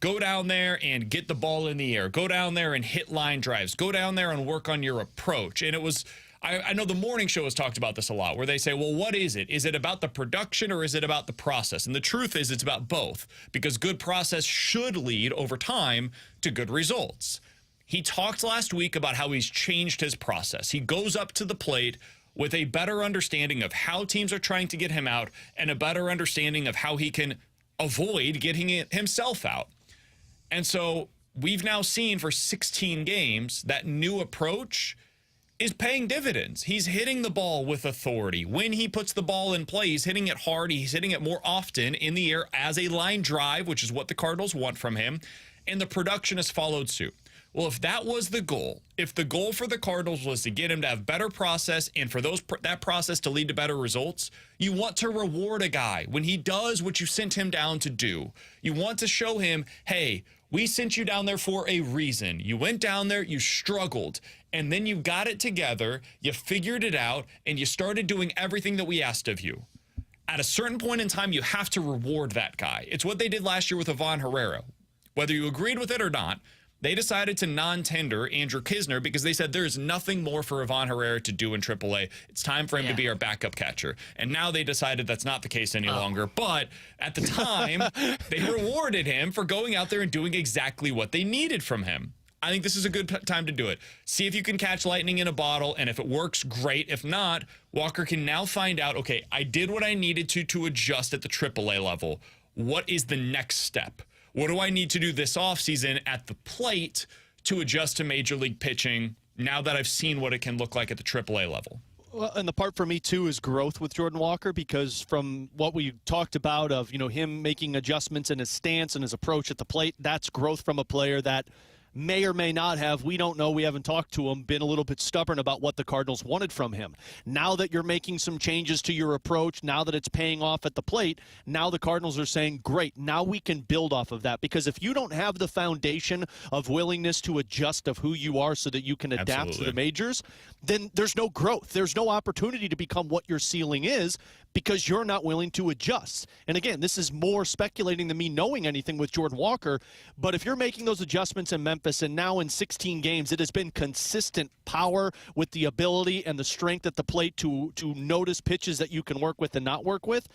Go down there and get the ball in the air. Go down there and hit line drives. Go down there and work on your approach. And it was, I know the morning show has talked about this a lot, where they say, well, what is it? Is it about the production or is it about the process? And the truth is it's about both, because good process should lead over time to good results. He talked last week about how he's changed his process. He goes up to the plate with a better understanding of how teams are trying to get him out and a better understanding of how he can avoid getting himself out. And so we've now seen for 16 games that new approach is paying dividends. He's hitting the ball with authority. When he puts the ball in play, he's hitting it hard. He's hitting it more often in the air as a line drive, which is what the Cardinals want from him. And the production has followed suit. Well, if that was the goal, if the goal for the Cardinals was to get him to have better process and for that process to lead to better results, you want to reward a guy when he does what you sent him down to do. You want to show him, hey, we sent you down there for a reason. You went down there, you struggled, and then you got it together, you figured it out, and you started doing everything that we asked of you. At a certain point in time, you have to reward that guy. It's what they did last year with Ivan Herrera. Whether you agreed with it or not, they decided to non-tender Andrew Kisner because they said there's nothing more for Ivan Herrera to do in AAA. It's time for him to be our backup catcher. And now they decided that's not the case any longer. But at the time, they rewarded him for going out there and doing exactly what they needed from him. I think this is a good time to do it. See if you can catch lightning in a bottle, and if it works, great. If not, Walker can now find out, okay, I did what I needed to adjust at the AAA level. What is the next step? What do I need to do this offseason at the plate to adjust to major league pitching now that I've seen what it can look like at the AAA level? Well, and the part for me, too, is growth with Jordan Walker, because from what we talked about of, him making adjustments in his stance and his approach at the plate, that's growth from a player that may or may not have, we don't know, we haven't talked to him, been a little bit stubborn about what the Cardinals wanted from him. Now that you're making some changes to your approach, now that it's paying off at the plate, now the Cardinals are saying, great, now we can build off of that. Because if you don't have the foundation of willingness to adjust of who you are so that you can adapt to the majors, then there's no growth. There's no opportunity to become what your ceiling is because you're not willing to adjust. And again, this is more speculating than me knowing anything with Jordan Walker, but if you're making those adjustments in Memphis and now in 16 games, it has been consistent power with the ability and the strength at the plate to notice pitches that you can work with and not work with.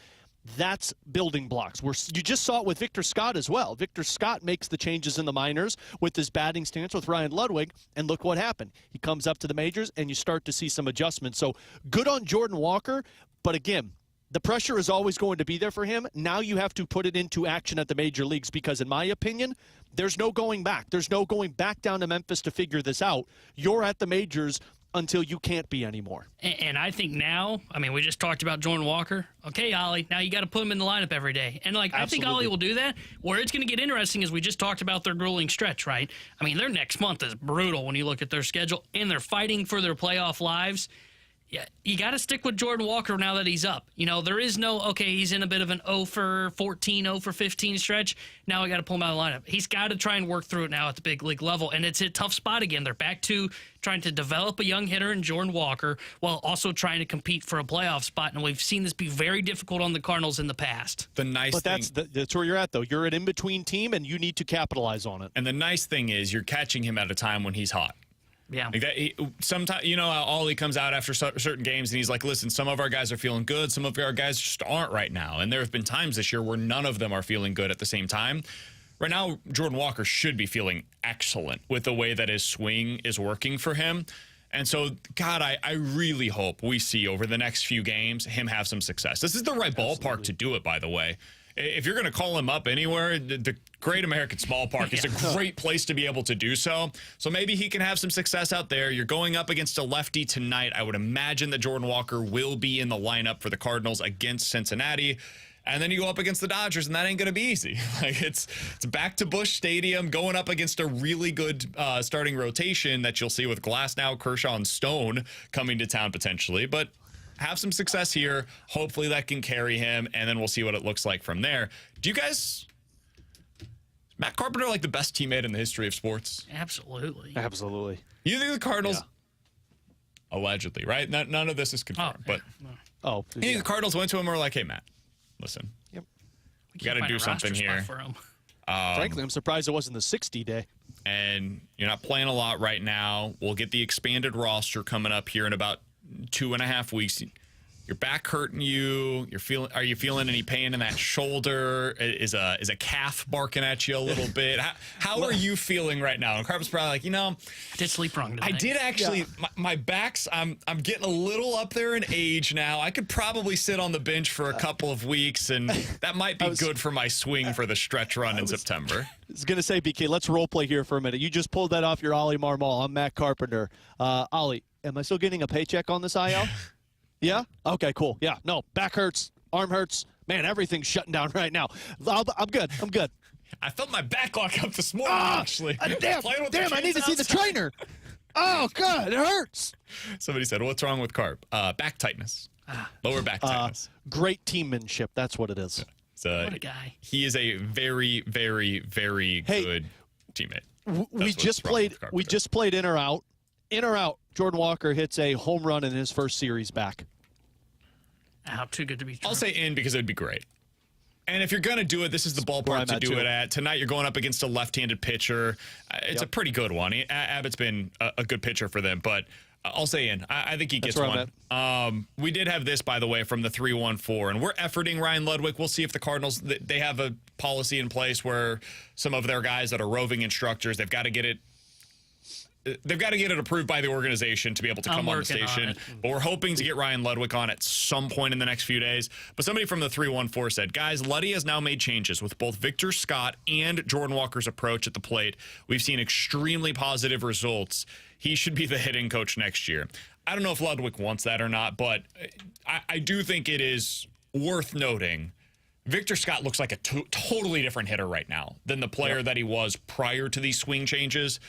That's building blocks. You just saw it with Victor Scott as well. Victor Scott makes the changes in the minors with his batting stance with Ryan Ludwig, and look what happened. He comes up to the majors, and you start to see some adjustments. So good on Jordan Walker, but again, the pressure is always going to be there for him. Now you have to put it into action at the major leagues because, in my opinion, there's no going back. There's no going back down to Memphis to figure this out. You're at the majors until you can't be anymore. And I think now, we just talked about Jordan Walker. Okay, Ollie, now you got to put him in the lineup every day. And, I think Ollie will do that. Where it's going to get interesting is we just talked about their grueling stretch, right? Their next month is brutal when you look at their schedule, and they're fighting for their playoff lives. Yeah, you got to stick with Jordan Walker now that he's up. There is no, okay, he's in a bit of an 0 for 14, 0 for 15 stretch. Now we got to pull him out of the lineup. He's got to try and work through it now at the big league level, and it's a tough spot again. They're back to trying to develop a young hitter in Jordan Walker while also trying to compete for a playoff spot, and we've seen this be very difficult on the Cardinals in the past. But that's where you're at, though. You're an in-between team, and you need to capitalize on it. And the nice thing is you're catching him at a time when he's hot. Yeah. Sometimes, how Ollie comes out after certain games and he's like, listen, some of our guys are feeling good. Some of our guys just aren't right now. And there have been times this year where none of them are feeling good at the same time. Right now, Jordan Walker should be feeling excellent with the way that his swing is working for him. And so, God, I really hope we see over the next few games him have some success. This is the right ballpark to do it, by the way. If you're going to call him up anywhere, the Great American Small Park is a great place to be able to do so. So maybe he can have some success out there. You're going up against a lefty tonight. I would imagine that Jordan Walker will be in the lineup for the Cardinals against Cincinnati. And then you go up against the Dodgers, and that ain't going to be easy. It's back to Busch Stadium, going up against a really good starting rotation that you'll see with Glasnow, Kershaw, and Stone coming to town potentially. But have some success here. Hopefully that can carry him, and then we'll see what it looks like from there. Do you guys... Matt Carpenter the best teammate in the history of sports? Absolutely. Absolutely. You think the Cardinals, allegedly, right? None of this is confirmed, but you think the Cardinals went to him and were like, hey, Matt, listen, you got to do something here. Frankly, I'm surprised it wasn't the 60-day. And you're not playing a lot right now. We'll get the expanded roster coming up here in about 2.5 weeks. Your back hurting you. Are you feeling any pain in that shoulder? Is a calf barking at you a little bit? How are you feeling right now? And Carp's probably like, I did sleep wrong today. I did actually. My back's. I'm getting a little up there in age now. I could probably sit on the bench for a couple of weeks, and that might be good for my swing for the stretch run in September. I was going to say, BK, let's role play here for a minute. You just pulled that off your Ollie Marmol. I'm Matt Carpenter. Ollie, am I still getting a paycheck on this IL? Yeah? Okay, cool. Yeah, no, back hurts, arm hurts. Man, everything's shutting down right now. I'm good. I felt my back lock up this morning, actually. Damn, I need to see the trainer. Oh, God, it hurts. Somebody said, what's wrong with Carp? Back tightness. Lower back tightness. Great teammanship. That's what it is. What a guy. He is a very, very, very good teammate. We just played in or out. In or out, Jordan Walker hits a home run in his first series back. Too good to be true. I'll say in because it would be great. And if you're going to do it, this is the ballpark to do it at. Tonight, you're going up against a left-handed pitcher. It's a pretty good one. Abbott's been a good pitcher for them, but I'll say in. I think he gets one. We did have this, by the way, from the 314, and we're efforting Ryan Ludwig. We'll see if the Cardinals, they have a policy in place where some of their guys that are roving instructors, they've got to get it approved by the organization to be able to come on the station. But we're hoping to get Ryan Ludwig on at some point in the next few days. But somebody from the 314 said, guys, Luddy has now made changes with both Victor Scott and Jordan Walker's approach at the plate. We've seen extremely positive results. He should be the hitting coach next year. I don't know if Ludwig wants that or not, but I do think it is worth noting Victor Scott looks like a totally different hitter right now than the player that he was prior to these swing changes.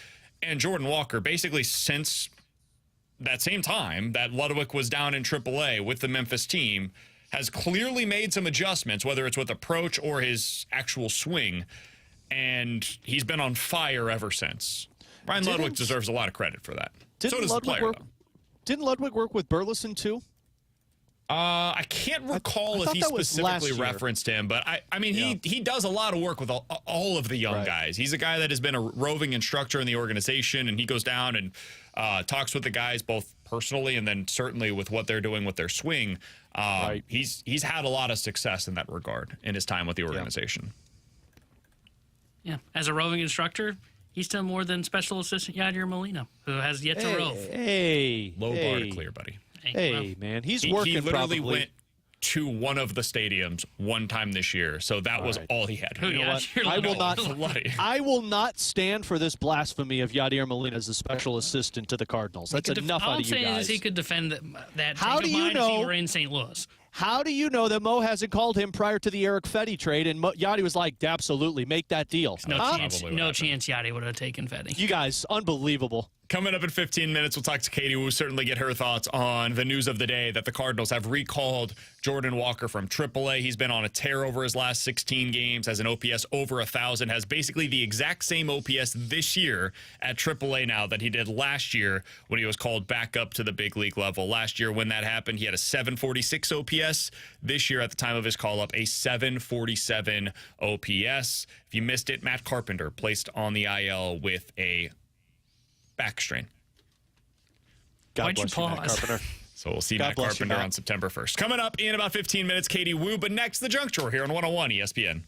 And Jordan Walker, basically since that same time that Ludwig was down in AAA with the Memphis team, has clearly made some adjustments, whether it's with approach or his actual swing, and he's been on fire ever since. Ryan Ludwig deserves a lot of credit for that. So does the player, Didn't Ludwig work with Burleson, too? I can't recall if he specifically referenced him, but I mean, he does a lot of work with all of the young guys. He's a guy that has been a roving instructor in the organization, and he goes down and talks with the guys both personally and then certainly with what they're doing with their swing. He's had a lot of success in that regard in his time with the organization. Yeah, as a roving instructor, he's done more than special assistant Yadier Molina, who has yet to rove. Low bar to clear, buddy. Hey, man, he's working. He literally went to one of the stadiums one time this year, so that was all he had. You know what? I will not stand for this blasphemy of Yadier Molina as a special assistant to the Cardinals. That's enough out of you guys. All I'm saying is he could defend that. How do you know? If he were in St. Louis. How do you know that Mo hasn't called him prior to the Eric Fetty trade, and Yadi was like, absolutely, make that deal? No chance Yadi would have taken Fetty. You guys, unbelievable. Coming up in 15 minutes, we'll talk to Katie Wu, certainly get her thoughts on the news of the day that the Cardinals have recalled Jordan Walker from AAA. He's been on a tear over his last 16 games, has an OPS over 1,000, has basically the exact same OPS this year at AAA now that he did last year when he was called back up to the big league level. Last year when that happened, he had a 746 OPS. This year at the time of his call-up, a 747 OPS. If you missed it, Matt Carpenter placed on the IL with a back strain. Why'd you pause? So we'll see Matt Carpenter on September 1st. Coming up in about 15 minutes, Katie Wu. But next, the Junk Drawer here on 101 ESPN.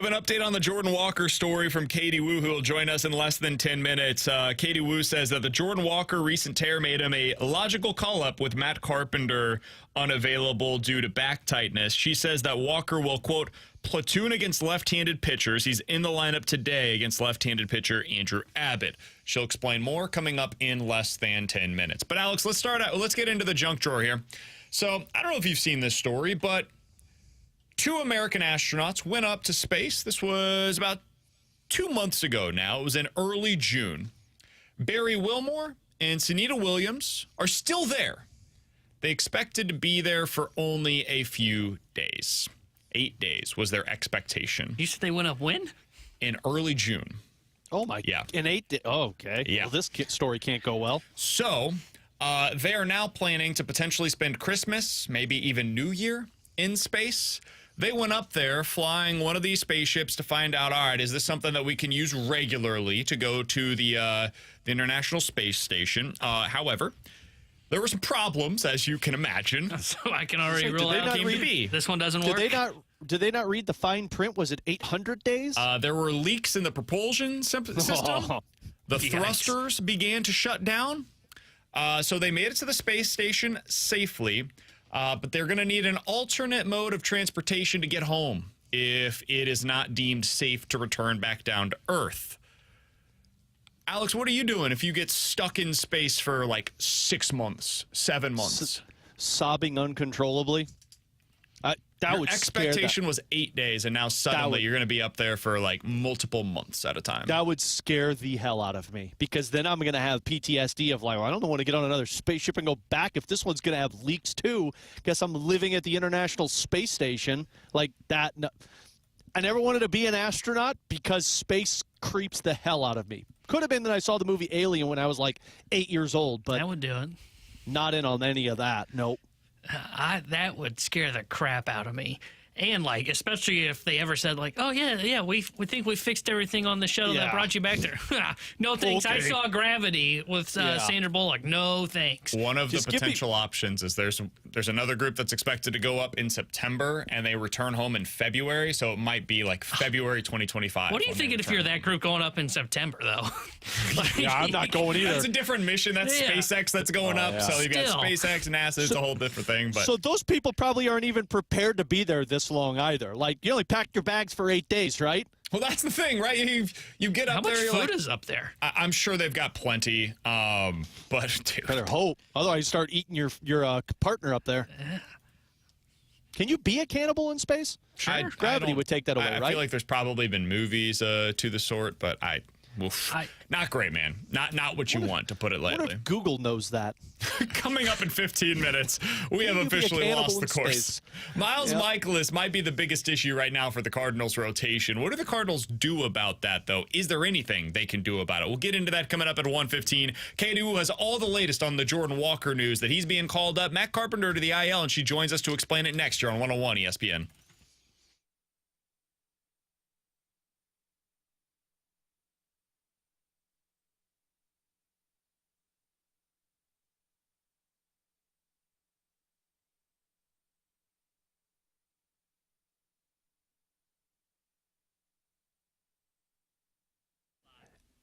An update on the Jordan Walker story from Katie Wu, who will join us in less than 10 minutes. Katie Wu says that the Jordan Walker recent tear made him a logical call-up with Matt Carpenter unavailable due to back tightness. She says that Walker will, quote, platoon against left-handed pitchers. He's in the lineup today against left-handed pitcher Andrew Abbott. She'll explain more coming up in less than 10 minutes. But, Alex, let's get into the junk drawer here. So, I don't know if you've seen this story, but 2 American astronauts went up to space. This was about 2 months ago now. It was in early June. Barry Wilmore and Sunita Williams are still there. They expected to be there for only a few days. 8 days was their expectation. You said they went up when? In early June. Oh, my. Yeah. In 8 days. Oh, okay. Yeah. Well, this story can't go well. So they are now planning to potentially spend Christmas, maybe even New Year, in space. They went up there flying one of these spaceships to find out, all right, is this something that we can use regularly to go to the International Space Station? However, there were some problems, as you can imagine. So I can already rule did they out not read- this one doesn't work. Did they not read the fine print? Was it 800 days? There were leaks in the propulsion system. The Yikes. thrusters began to shut down. So they made it to the space station safely. But they're going to need an alternate mode of transportation to get home if it is not deemed safe to return back down to Earth. Alex, what are you doing if you get stuck in space for like 6 months, 7 months? Sobbing uncontrollably. That Your would expectation was 8 days, and now suddenly you're going to be up there for like multiple months at a time. That would scare the hell out of me, because then I'm going to have PTSD of like, well, I don't want to get on another spaceship and go back if this one's going to have leaks too. Guess I'm living at the International Space Station like that. No. I never wanted to be an astronaut because space creeps the hell out of me. Could have been that I saw the movie Alien when I was like 8 years old, but that would do it. Not in on any of that. Nope. That would scare the crap out of me. And, like, especially if they ever said, like, oh, yeah, we think we fixed everything on the shuttle that brought you back there. No thanks. Okay. I saw Gravity with Sandra Bullock. No thanks. One of the potential options is there's another group that's expected to go up in September, and they return home in February, so it might be, like, February 2025. What are you thinking if you're that group going up in September, though? I'm not going either. That's a different mission. That's SpaceX that's going up. So you've got SpaceX and NASA. It's a whole different thing. But so those people probably aren't even prepared to be there this long either. Like, you only packed your bags for 8 days, right? Well, that's the thing, right? You get up there. How much food is up there? I'm sure they've got plenty. But dude, better hope. Otherwise, you start eating your partner up there. Can you be a cannibal in space? Sure. Gravity would take that away, right? I feel like there's probably been movies to the sort, but not great, man. Not what you want, to put it lightly. What if Google knows that? Coming up in 15 minutes, we have officially lost the course. Miles Mikolas might be the biggest issue right now for the Cardinals rotation. What do the Cardinals do about that, though? Is there anything they can do about it? We'll get into that coming up at 1:15. Katie Wu has all the latest on the Jordan Walker news, that he's being called up. Matt Carpenter to the IL, and she joins us to explain it next year on 101 ESPN.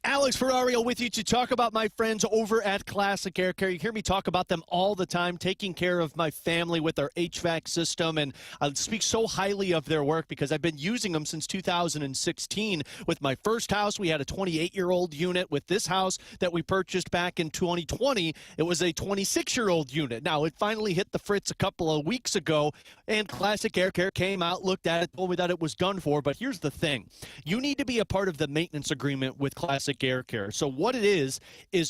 Alex Ferrario with you to talk about my friends over at Classic Air Care. You hear me talk about them all the time, taking care of my family with their HVAC system, and I speak so highly of their work because I've been using them since 2016. With my first house, we had a 28-year-old unit. With this house that we purchased back in 2020, it was a 26-year-old unit. Now, it finally hit the fritz a couple of weeks ago, and Classic Air Care came out, looked at it, told me that it was done for. But here's the thing. You need to be a part of the maintenance agreement with Classic Air Care. So what it is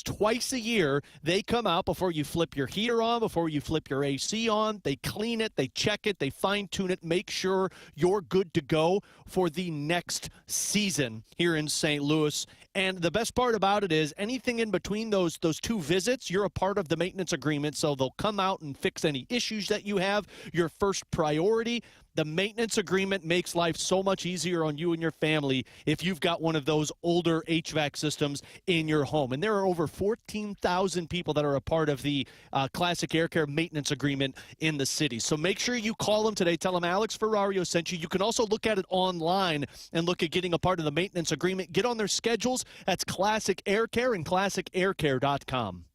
twice a year, they come out before you flip your heater on, before you flip your AC on. They clean it, they check it, they fine-tune it, make sure you're good to go for the next season here in St. Louis. And the best part about it is anything in between those two visits, you're a part of the maintenance agreement, so they'll come out and fix any issues that you have. Your first priority, The maintenance agreement makes life so much easier on you and your family if you've got one of those older HVAC systems in your home. And there are over 14,000 people that are a part of the Classic Air Care maintenance agreement in the city. So make sure you call them today. Tell them Alex Ferrario sent you. You can also look at it online and look at getting a part of the maintenance agreement. Get on their schedules. That's Classic Air Care and classicaircare.com.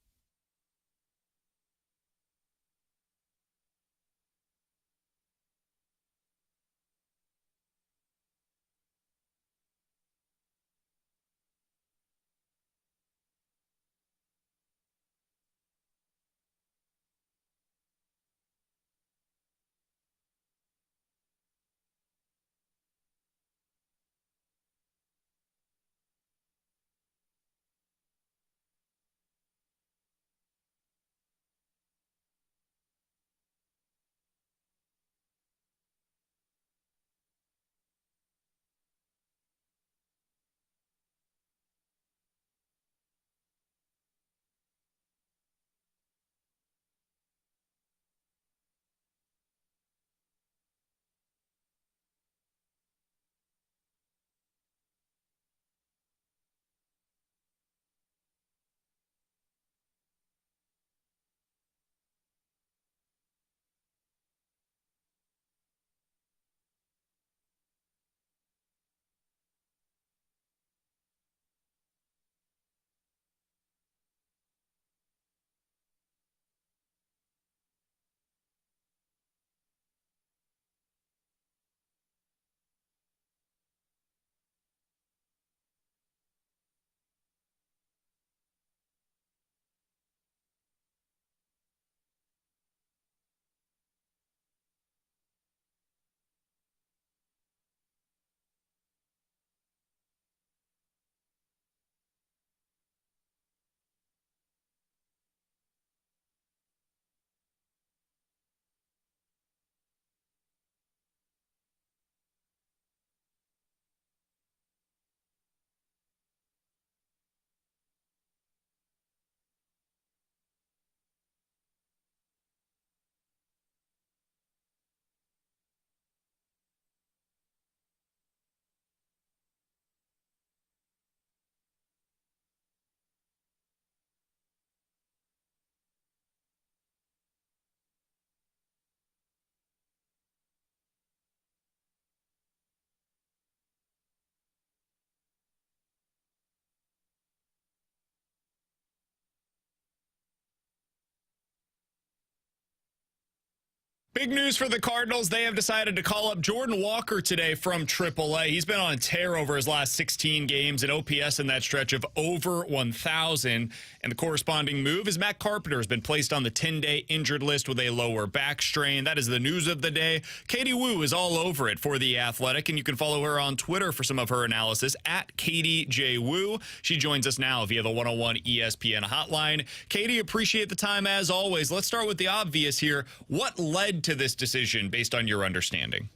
Big news for the Cardinals. They have decided to call up Jordan Walker today from AAA. He's been on a tear over his last 16 games, an OPS in that stretch of over 1,000. And the corresponding move is Matt Carpenter has been placed on the 10-day injured list with a lower back strain. That is the news of the day. Katie Wu is all over it for The Athletic, and you can follow her on Twitter for some of her analysis at Katie J. Wu. She joins us now via the 101 ESPN hotline. Katie, appreciate the time as always. Let's start with the obvious here. What led to this decision based on your understanding?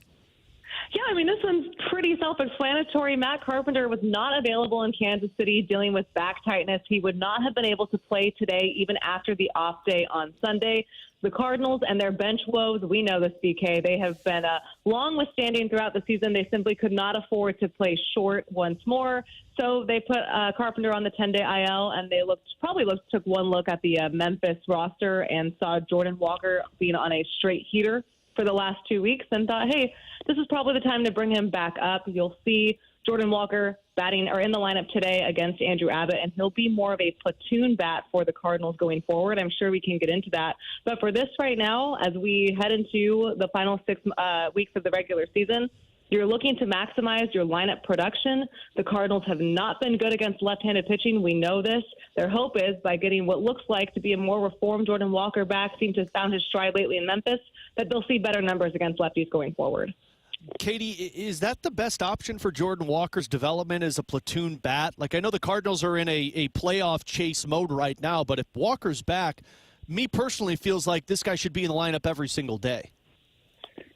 Yeah, I mean, this one's pretty self-explanatory. Matt Carpenter was not available in Kansas City dealing with back tightness. He would not have been able to play today, even after the off day on Sunday. The Cardinals and their bench woes, we know this, BK. They have been long withstanding throughout the season. They simply could not afford to play short once more. So they put Carpenter on the 10-day IL, and they took one look at the Memphis roster and saw Jordan Walker being on a straight heater for the last 2 weeks and thought, hey, this is probably the time to bring him back up. You'll see Jordan Walker batting or in the lineup today against Andrew Abbott, and he'll be more of a platoon bat for the Cardinals going forward. I'm sure we can get into that. But for this right now, as we head into the final 6 weeks of the regular season, you're looking to maximize your lineup production. The Cardinals have not been good against left-handed pitching. We know this. Their hope is by getting what looks like to be a more reformed Jordan Walker back, seemed to have found his stride lately in Memphis, that they'll see better numbers against lefties going forward. Katie, is that the best option for Jordan Walker's development as a platoon bat? Like, I know the Cardinals are in a playoff chase mode right now, but if Walker's back, me personally feels like this guy should be in the lineup every single day.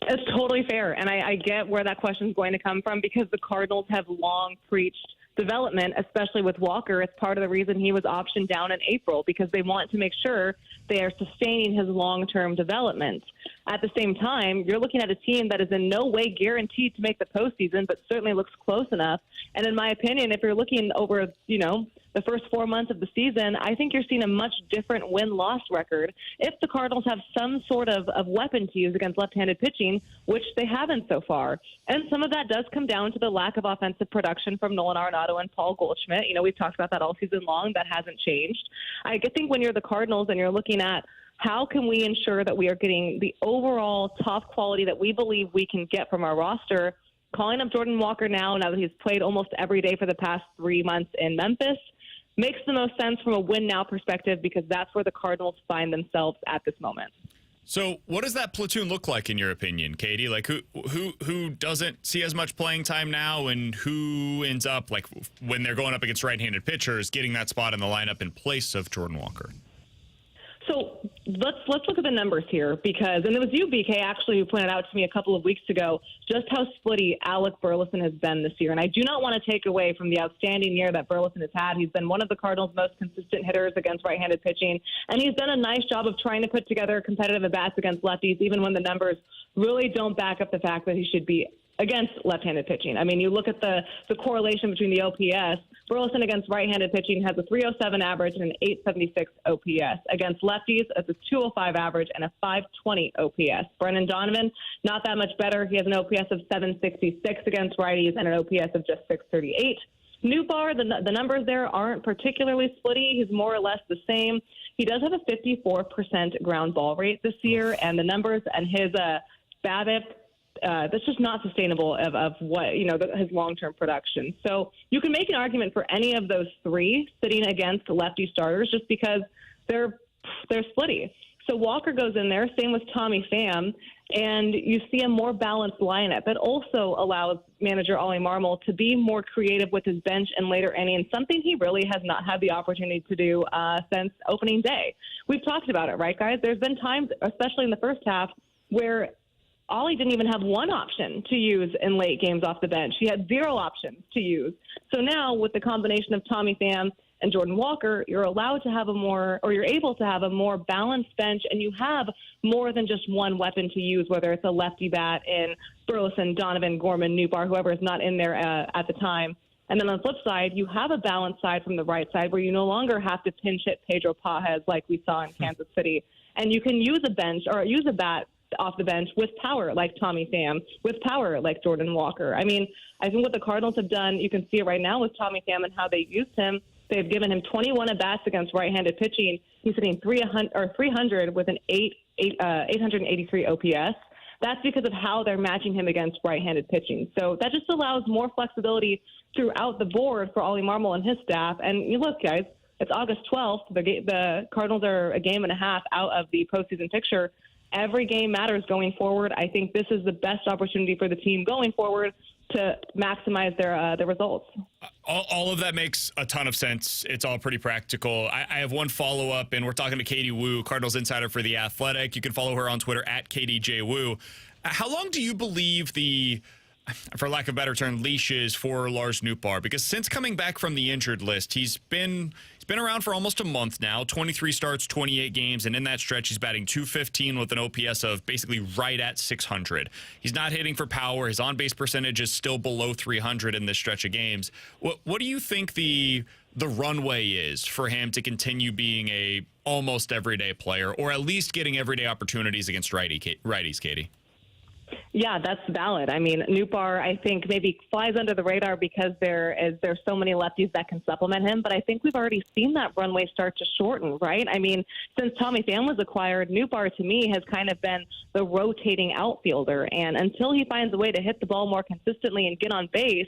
It's totally fair, and I get where that question is going to come from because the Cardinals have long preached development, especially with Walker. It's part of the reason he was optioned down in April, because they want to make sure they are sustaining his long-term development. At the same time, you're looking at a team that is in no way guaranteed to make the postseason, but certainly looks close enough. And in my opinion, if you're looking over, the first 4 months of the season, I think you're seeing a much different win-loss record if the Cardinals have some sort of weapon to use against left-handed pitching, which they haven't so far. And some of that does come down to the lack of offensive production from Nolan Arenado and Paul Goldschmidt. We've talked about that all season long. That hasn't changed. I think when you're the Cardinals and you're looking at how can we ensure that we are getting the overall top quality that we believe we can get from our roster, calling up Jordan Walker now that he's played almost every day for the past 3 months in Memphis, makes the most sense from a win-now perspective, because that's where the Cardinals find themselves at this moment. So what does that platoon look like in your opinion, Katie? Like who doesn't see as much playing time now, and who ends up, like when they're going up against right-handed pitchers, getting that spot in the lineup in place of Jordan Walker? So let's look at the numbers here, because, and it was you, BK, actually, who pointed out to me a couple of weeks ago just how splitty Alec Burleson has been this year. And I do not want to take away from the outstanding year that Burleson has had. He's been one of the Cardinals' most consistent hitters against right-handed pitching, and he's done a nice job of trying to put together competitive at-bats against lefties, even when the numbers really don't back up the fact that he should be against left-handed pitching. I mean, you look at the correlation between the OPS. Burleson against right-handed pitching has a 307 average and an 876 OPS. Against lefties, it's a 205 average and a 520 OPS. Brendan Donovan, not that much better. He has an OPS of 766 against righties and an OPS of just 638. Nootbaar, the numbers there aren't particularly splitty. He's more or less the same. He does have a 54% ground ball rate this year, and the numbers and his BABIP, that's just not sustainable of what, his long-term production. So you can make an argument for any of those three sitting against lefty starters just because they're splitty. So Walker goes in there, same with Tommy Pham, and you see a more balanced lineup that also allows manager Ollie Marmol to be more creative with his bench and later innings, something he really has not had the opportunity to do since opening day. We've talked about it, right, guys? There's been times, especially in the first half, where Ollie didn't even have one option to use in late games off the bench. He had 0 options to use. So now with the combination of Tommy Pham and Jordan Walker, you're allowed to have you're able to have a more balanced bench, and you have more than just one weapon to use, whether it's a lefty bat in Burleson, Donovan, Gorman, Nootbaar, whoever is not in there at the time. And then on the flip side, you have a balanced side from the right side where you no longer have to pinch hit Pedro Pajes like we saw in Kansas City. And you can use a bench or use a bat off the bench with power like Tommy Pham, with power like Jordan Walker. I mean, I think what the Cardinals have done, you can see it right now with Tommy Pham and how they used him. They've given him 21 at-bats against right-handed pitching. He's hitting 300 with an 883 OPS. That's because of how they're matching him against right-handed pitching. So that just allows more flexibility throughout the board for Ollie Marmol and his staff. And you look, guys, it's August 12th. The Cardinals are a game and a half out of the postseason picture. Every game matters going forward. I think this is the best opportunity for the team going forward to maximize their results. All of that makes a ton of sense. It's all pretty practical. I have one follow-up, and we're talking to Katie Woo, Cardinals insider for The Athletic. You can follow her on Twitter at KDJWoo. How long do you believe the, for lack of a better term, leashes for Lars Nootbaar? Because since coming back from the injured list, he's been around for almost a month now, 23 starts, 28 games, and in that stretch, he's batting .215 with an OPS of basically right at 600. He's not hitting for power. His on-base percentage is still below 300 in this stretch of games. What do you think the runway is for him to continue being a almost everyday player, or at least getting everyday opportunities against righties, Katie? Yeah, that's valid. I mean, Nootbaar, I think, maybe flies under the radar because there's so many lefties that can supplement him. But I think we've already seen that runway start to shorten, right? I mean, since Tommy Pham was acquired, Nootbaar, to me, has kind of been the rotating outfielder. And until he finds a way to hit the ball more consistently and get on base,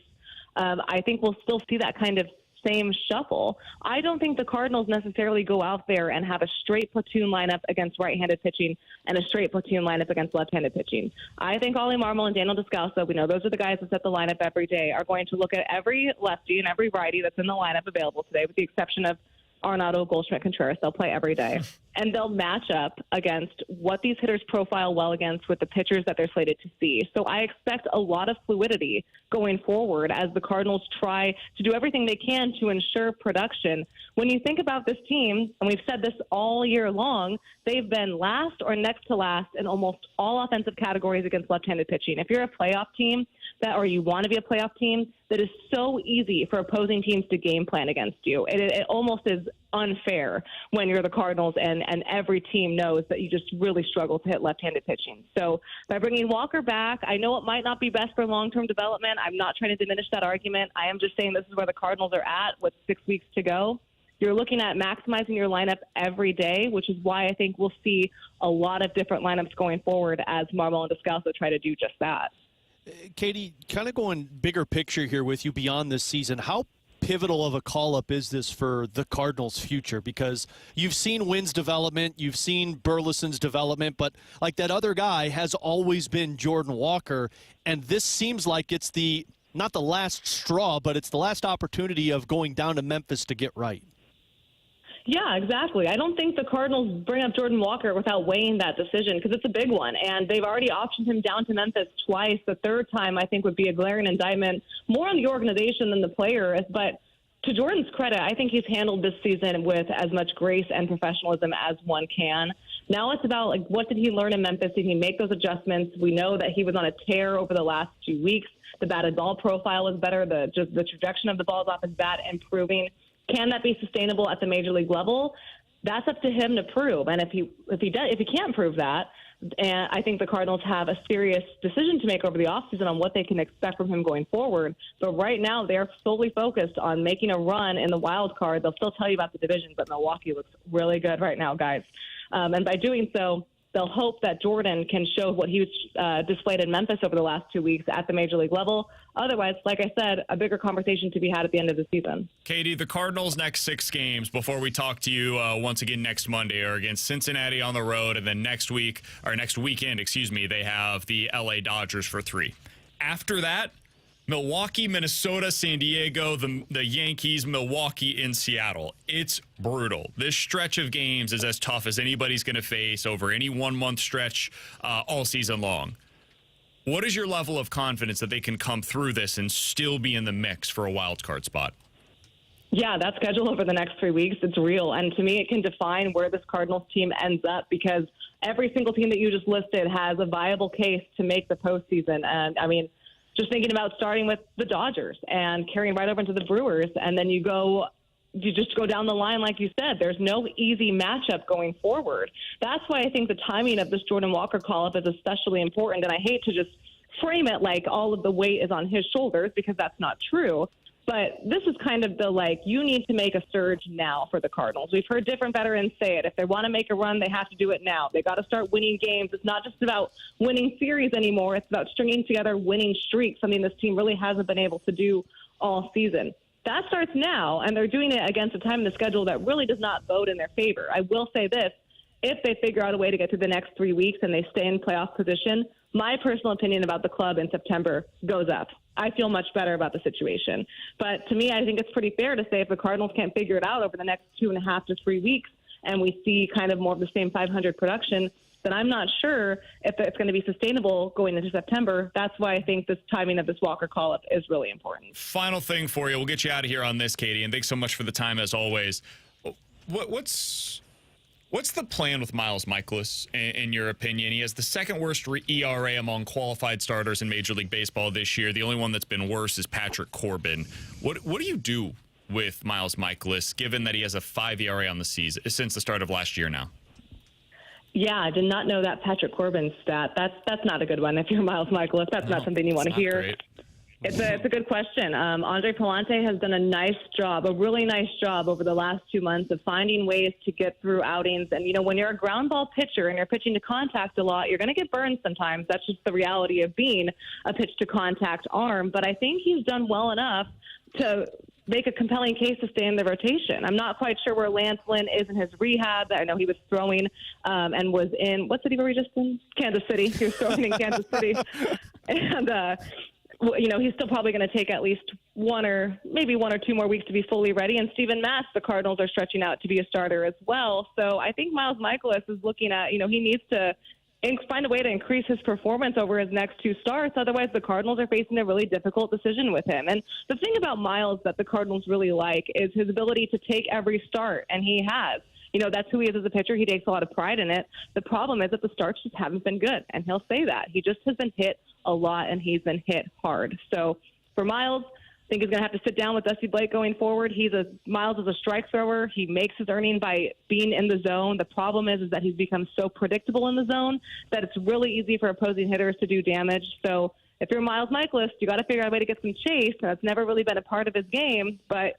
I think we'll still see that kind of same shuffle. I don't think the Cardinals necessarily go out there and have a straight platoon lineup against right-handed pitching and a straight platoon lineup against left-handed pitching. I think Ollie Marmol and Daniel Descalso, we know those are the guys that set the lineup every day, are going to look at every lefty and every righty that's in the lineup available today, with the exception of Arenado, Goldschmidt, Contreras. They'll play every day. and they'll match up against what these hitters profile well against with the pitchers that they're slated to see. So I expect a lot of fluidity going forward as the Cardinals try to do everything they can to ensure production. When you think about this team, and we've said this all year long, they've been last or next to last in almost all offensive categories against left-handed pitching. If you're a playoff team, or you want to be a playoff team, that is so easy for opposing teams to game plan against you. It almost is unfair when you're the Cardinals and every team knows that you just really struggle to hit left-handed pitching. So by bringing Walker back, I know it might not be best for long-term development. I'm not trying to diminish that argument. I am just saying this is where the Cardinals are at with 6 weeks to go. You're looking at maximizing your lineup every day, which is why I think we'll see a lot of different lineups going forward as Marmol and Descalso try to do just that. Katie, kind of going bigger picture here with you beyond this season, how pivotal of a call-up is this for the Cardinals' future? Because you've seen Wynn's development, you've seen Burleson's development, but like that other guy has always been Jordan Walker, and this seems like it's not the last straw, but it's the last opportunity of going down to Memphis to get right. Yeah, exactly. I don't think the Cardinals bring up Jordan Walker without weighing that decision because it's a big one. And they've already optioned him down to Memphis twice. The third time, I think, would be a glaring indictment more on the organization than the player. But to Jordan's credit, I think he's handled this season with as much grace and professionalism as one can. Now it's about, like, what did he learn in Memphis? Did he make those adjustments? We know that he was on a tear over the last 2 weeks. The batted ball profile was better. The trajectory of the balls off his bat improving. Can that be sustainable at the major league level? That's up to him to prove. And if he can't prove that, and I think the Cardinals have a serious decision to make over the offseason on what they can expect from him going forward. But right now, they're solely focused on making a run in the wild card. They'll still tell you about the division, but Milwaukee looks really good right now, guys. And by doing so, they'll hope that Jordan can show what he was displayed in Memphis over the last 2 weeks at the major league level. Otherwise, like I said, a bigger conversation to be had at the end of the season. Katie, the Cardinals' next 6 games before we talk to you once again next Monday are against Cincinnati on the road, and then next weekend, they have the LA Dodgers for 3. After that, Milwaukee, Minnesota, San Diego, the Yankees, Milwaukee, and Seattle. It's brutal. This stretch of games is as tough as anybody's going to face over any 1 month stretch all season long. What is your level of confidence that they can come through this and still be in the mix for a wild card spot? Yeah, that schedule over the next 3 weeks, it's real. And to me, it can define where this Cardinals team ends up because every single team that you just listed has a viable case to make the postseason. And, I mean, just thinking about starting with the Dodgers and carrying right over into the Brewers, and then you just go down the line, like you said. There's no easy matchup going forward. That's why I think the timing of this Jordan Walker call-up is especially important, and I hate to just frame it like all of the weight is on his shoulders because that's not true. But this is kind of you need to make a surge now for the Cardinals. We've heard different veterans say it. If they want to make a run, they have to do it now. They got to start winning games. It's not just about winning series anymore. It's about stringing together winning streaks, something this team really hasn't been able to do all season. That starts now, and they're doing it against a time in the schedule that really does not bode in their favor. I will say this. If they figure out a way to get through the next 3 weeks and they stay in playoff position, my personal opinion about the club in September goes up. I feel much better about the situation. But to me, I think it's pretty fair to say if the Cardinals can't figure it out over the next 2.5 to 3 weeks and we see kind of more of the same 500 production, then I'm not sure if it's going to be sustainable going into September. That's why I think this timing of this Walker call-up is really important. Final thing for you. We'll get you out of here on this, Katie, and thanks so much for the time as always. What's the plan with Miles Mikolas, in your opinion? He has the second worst ERA among qualified starters in Major League Baseball this year. The only one that's been worse is Patrick Corbin. What do you do with Miles Mikolas, given that he has a 5 ERA on the season since the start of last year now? Yeah, I did not know that Patrick Corbin stat. That's not a good one. If you're Miles Mikolas, that's not something you want to hear. Great. It's a good question. Andre Palante has done a really nice job over the last 2 months of finding ways to get through outings. And, when you're a ground ball pitcher and you're pitching to contact a lot, you're going to get burned sometimes. That's just the reality of being a pitch to contact arm. But I think he's done well enough to make a compelling case to stay in the rotation. I'm not quite sure where Lance Lynn is in his rehab. I know he was throwing and was in, what city were we just in? Kansas City. He was throwing in Kansas City. And he's still probably going to take at least one or two more weeks to be fully ready. And Steven Matz, the Cardinals are stretching out to be a starter as well. So I think Miles Mikolas is looking at, he needs to find a way to increase his performance over his next two starts. Otherwise, the Cardinals are facing a really difficult decision with him. And the thing about Miles that the Cardinals really like is his ability to take every start, and he has. That's who he is as a pitcher. He takes a lot of pride in it. The problem is that the starts just haven't been good, and he'll say that. He just has been hit a lot, and he's been hit hard. So for Miles, I think he's going to have to sit down with Dusty Blake going forward. Miles is a strike thrower. He makes his earning by being in the zone. The problem is that he's become so predictable in the zone that it's really easy for opposing hitters to do damage. So if you're Miles Mikolas, you got to figure out a way to get some chase. That's never really been a part of his game, but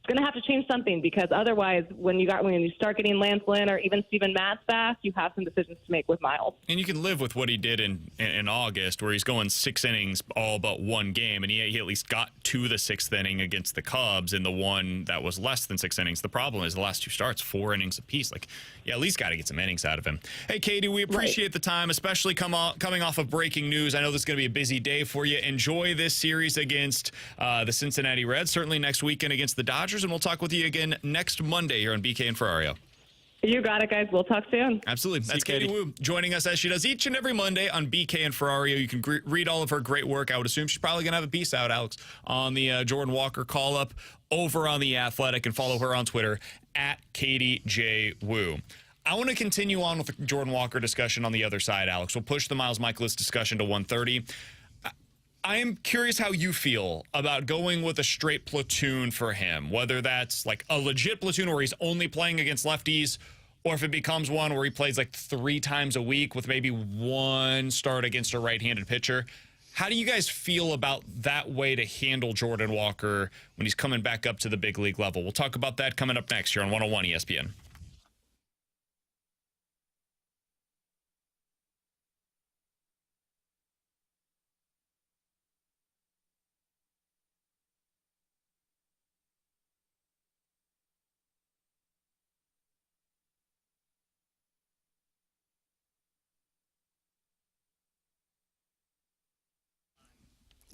it's going to have to change something, because otherwise, when you start getting Lance Lynn or even Steven Matz back, you have some decisions to make with Miles. And you can live with what he did in August, where he's going 6 innings all but one game, and he at least got to the 6th inning against the Cubs in the one that was less than 6 innings. The problem is the last 2 starts, 4 innings apiece. At least got to get some innings out of him. Hey, Katie, we appreciate the time, especially coming off of breaking news. I know this is going to be a busy day for you. Enjoy this series against the Cincinnati Reds, certainly next weekend against the Dodgers, and we'll talk with you again next Monday here on BK and Ferrario. You got it, guys. We'll talk soon. Absolutely. That's Katie Woo joining us as she does each and every Monday on BK and Ferrario. You can read all of her great work. I would assume she's probably going to have a piece out, Alex, on the Jordan Walker call-up over on The Athletic, and follow her on Twitter at Katie J. Woo. I want to continue on with the Jordan Walker discussion on the other side, Alex. We'll push the Miles Mikolas discussion to 1:30. I am curious how you feel about going with a straight platoon for him, whether that's like a legit platoon where he's only playing against lefties, or if it becomes one where he plays like 3 times a week with maybe 1 start against a right-handed pitcher. How do you guys feel about that way to handle Jordan Walker when he's coming back up to the big league level? We'll talk about that coming up next here on 101 ESPN.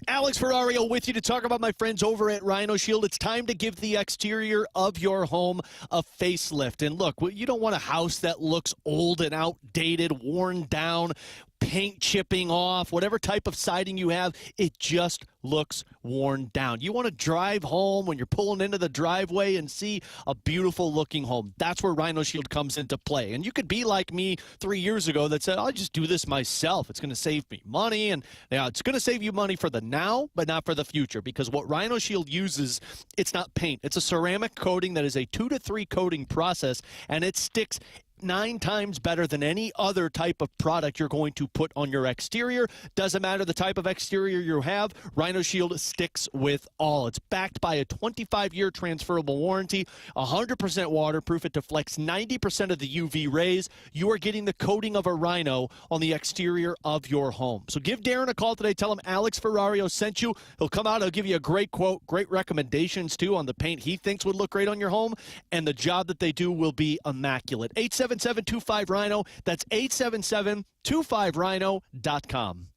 Alex Ferrario with you to talk about my friends over at Rhino Shield. It's time to give the exterior of your home a facelift. And look, you don't want a house that looks old and outdated, worn down, paint chipping off, whatever type of siding you have, it just looks worn down. You want to drive home when you're pulling into the driveway and see a beautiful looking home. That's where Rhino Shield comes into play. And you could be like me 3 years ago that said, I'll just do this myself. It's going to save me money. And it's going to save you money for the now, but not for the future, because what Rhino Shield uses, it's not paint. It's a ceramic coating that is a 2 to 3 coating process, and it sticks 9 times better than any other type of product you're going to put on your exterior. Doesn't matter the type of exterior you have, Rhino Shield sticks with all. It's backed by a 25-year transferable warranty, 100% waterproof. It deflects 90% of the UV rays. You are getting the coating of a Rhino on the exterior of your home. So give Darren a call today. Tell him Alex Ferrario sent you. He'll come out. He'll give you a great quote, great recommendations, too, on the paint he thinks would look great on your home, and the job that they do will be immaculate. 877-25-RHINO. That's 877-25RHINO.com.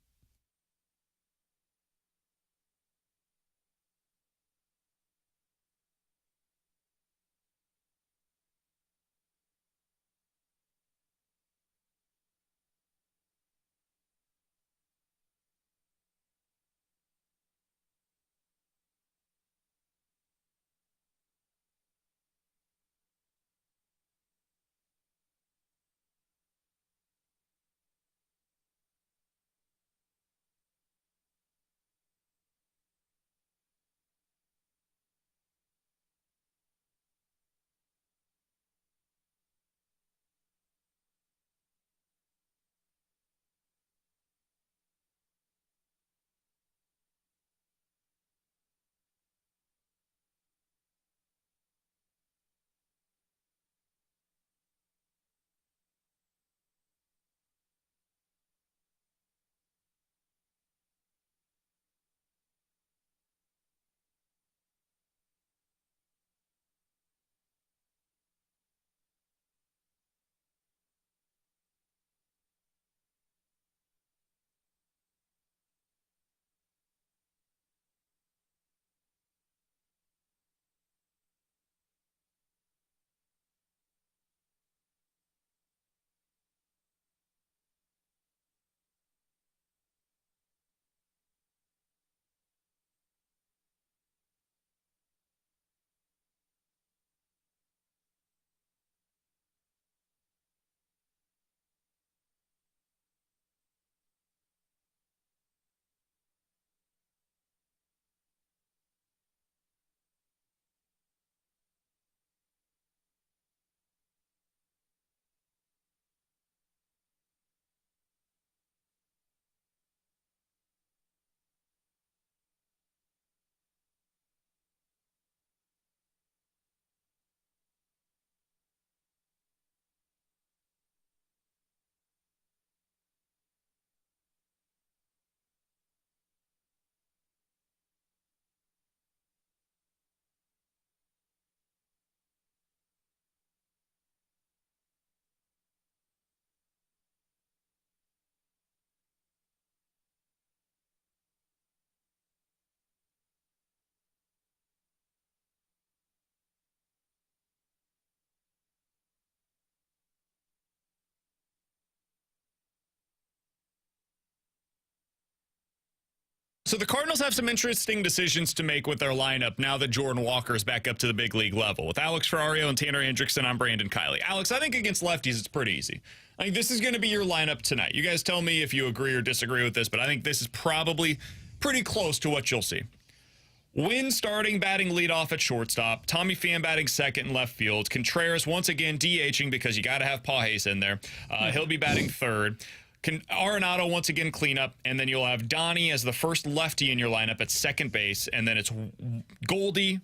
So the Cardinals have some interesting decisions to make with their lineup now that Jordan Walker is back up to the big league level. With Alex Ferrario and Tanner Hendrickson, I'm Brandon Kiley. Alex, I think against lefties, it's pretty easy. I think this is going to be your lineup tonight. You guys tell me if you agree or disagree with this, but I think this is probably pretty close to what you'll see. Wynn starting batting leadoff at shortstop. Tommy Pham batting second in left field. Contreras once again DHing because you got to have Pages in there. He'll be batting third. Arenado once again cleanup, and then you'll have Donnie as the first lefty in your lineup at second base, and then it's Goldie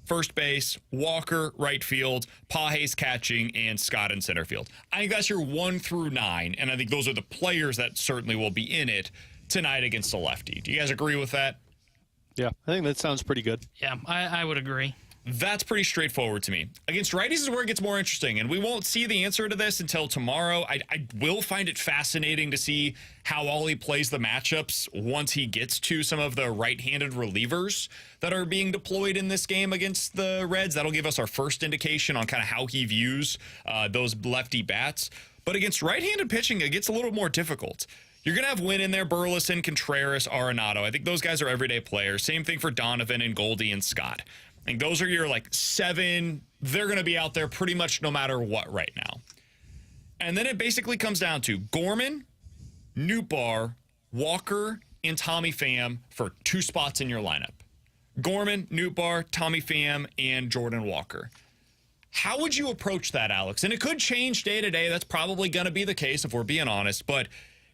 first base, Walker right field, Pages catching, and Scott in center field. I think that's your 1 through 9, and I think those are the players that certainly will be in it tonight against a lefty. Do you guys agree with that? Yeah, I think that sounds pretty good. Yeah, I would agree. That's pretty straightforward to me. Against righties is where it gets more interesting, and we won't see the answer to this until tomorrow. I will find it fascinating to see how Ollie plays the matchups once he gets to some of the right-handed relievers that are being deployed in this game against the Reds. That'll give us our first indication on kind of how he views those lefty bats. But against right-handed pitching, it gets a little more difficult. You're going to have Wynn in there, Burleson, Contreras, Arenado. I think those guys are everyday players. Same thing for Donovan and Goldie and Scott. I think those are your, 7. They're going to be out there pretty much no matter what right now. And then it basically comes down to Gorman, Nootbaar, Walker, and Tommy Pham for 2 spots in your lineup. Gorman, Nootbaar, Tommy Pham, and Jordan Walker. How would you approach that, Alex? And it could change day to day. That's probably going to be the case if we're being honest. But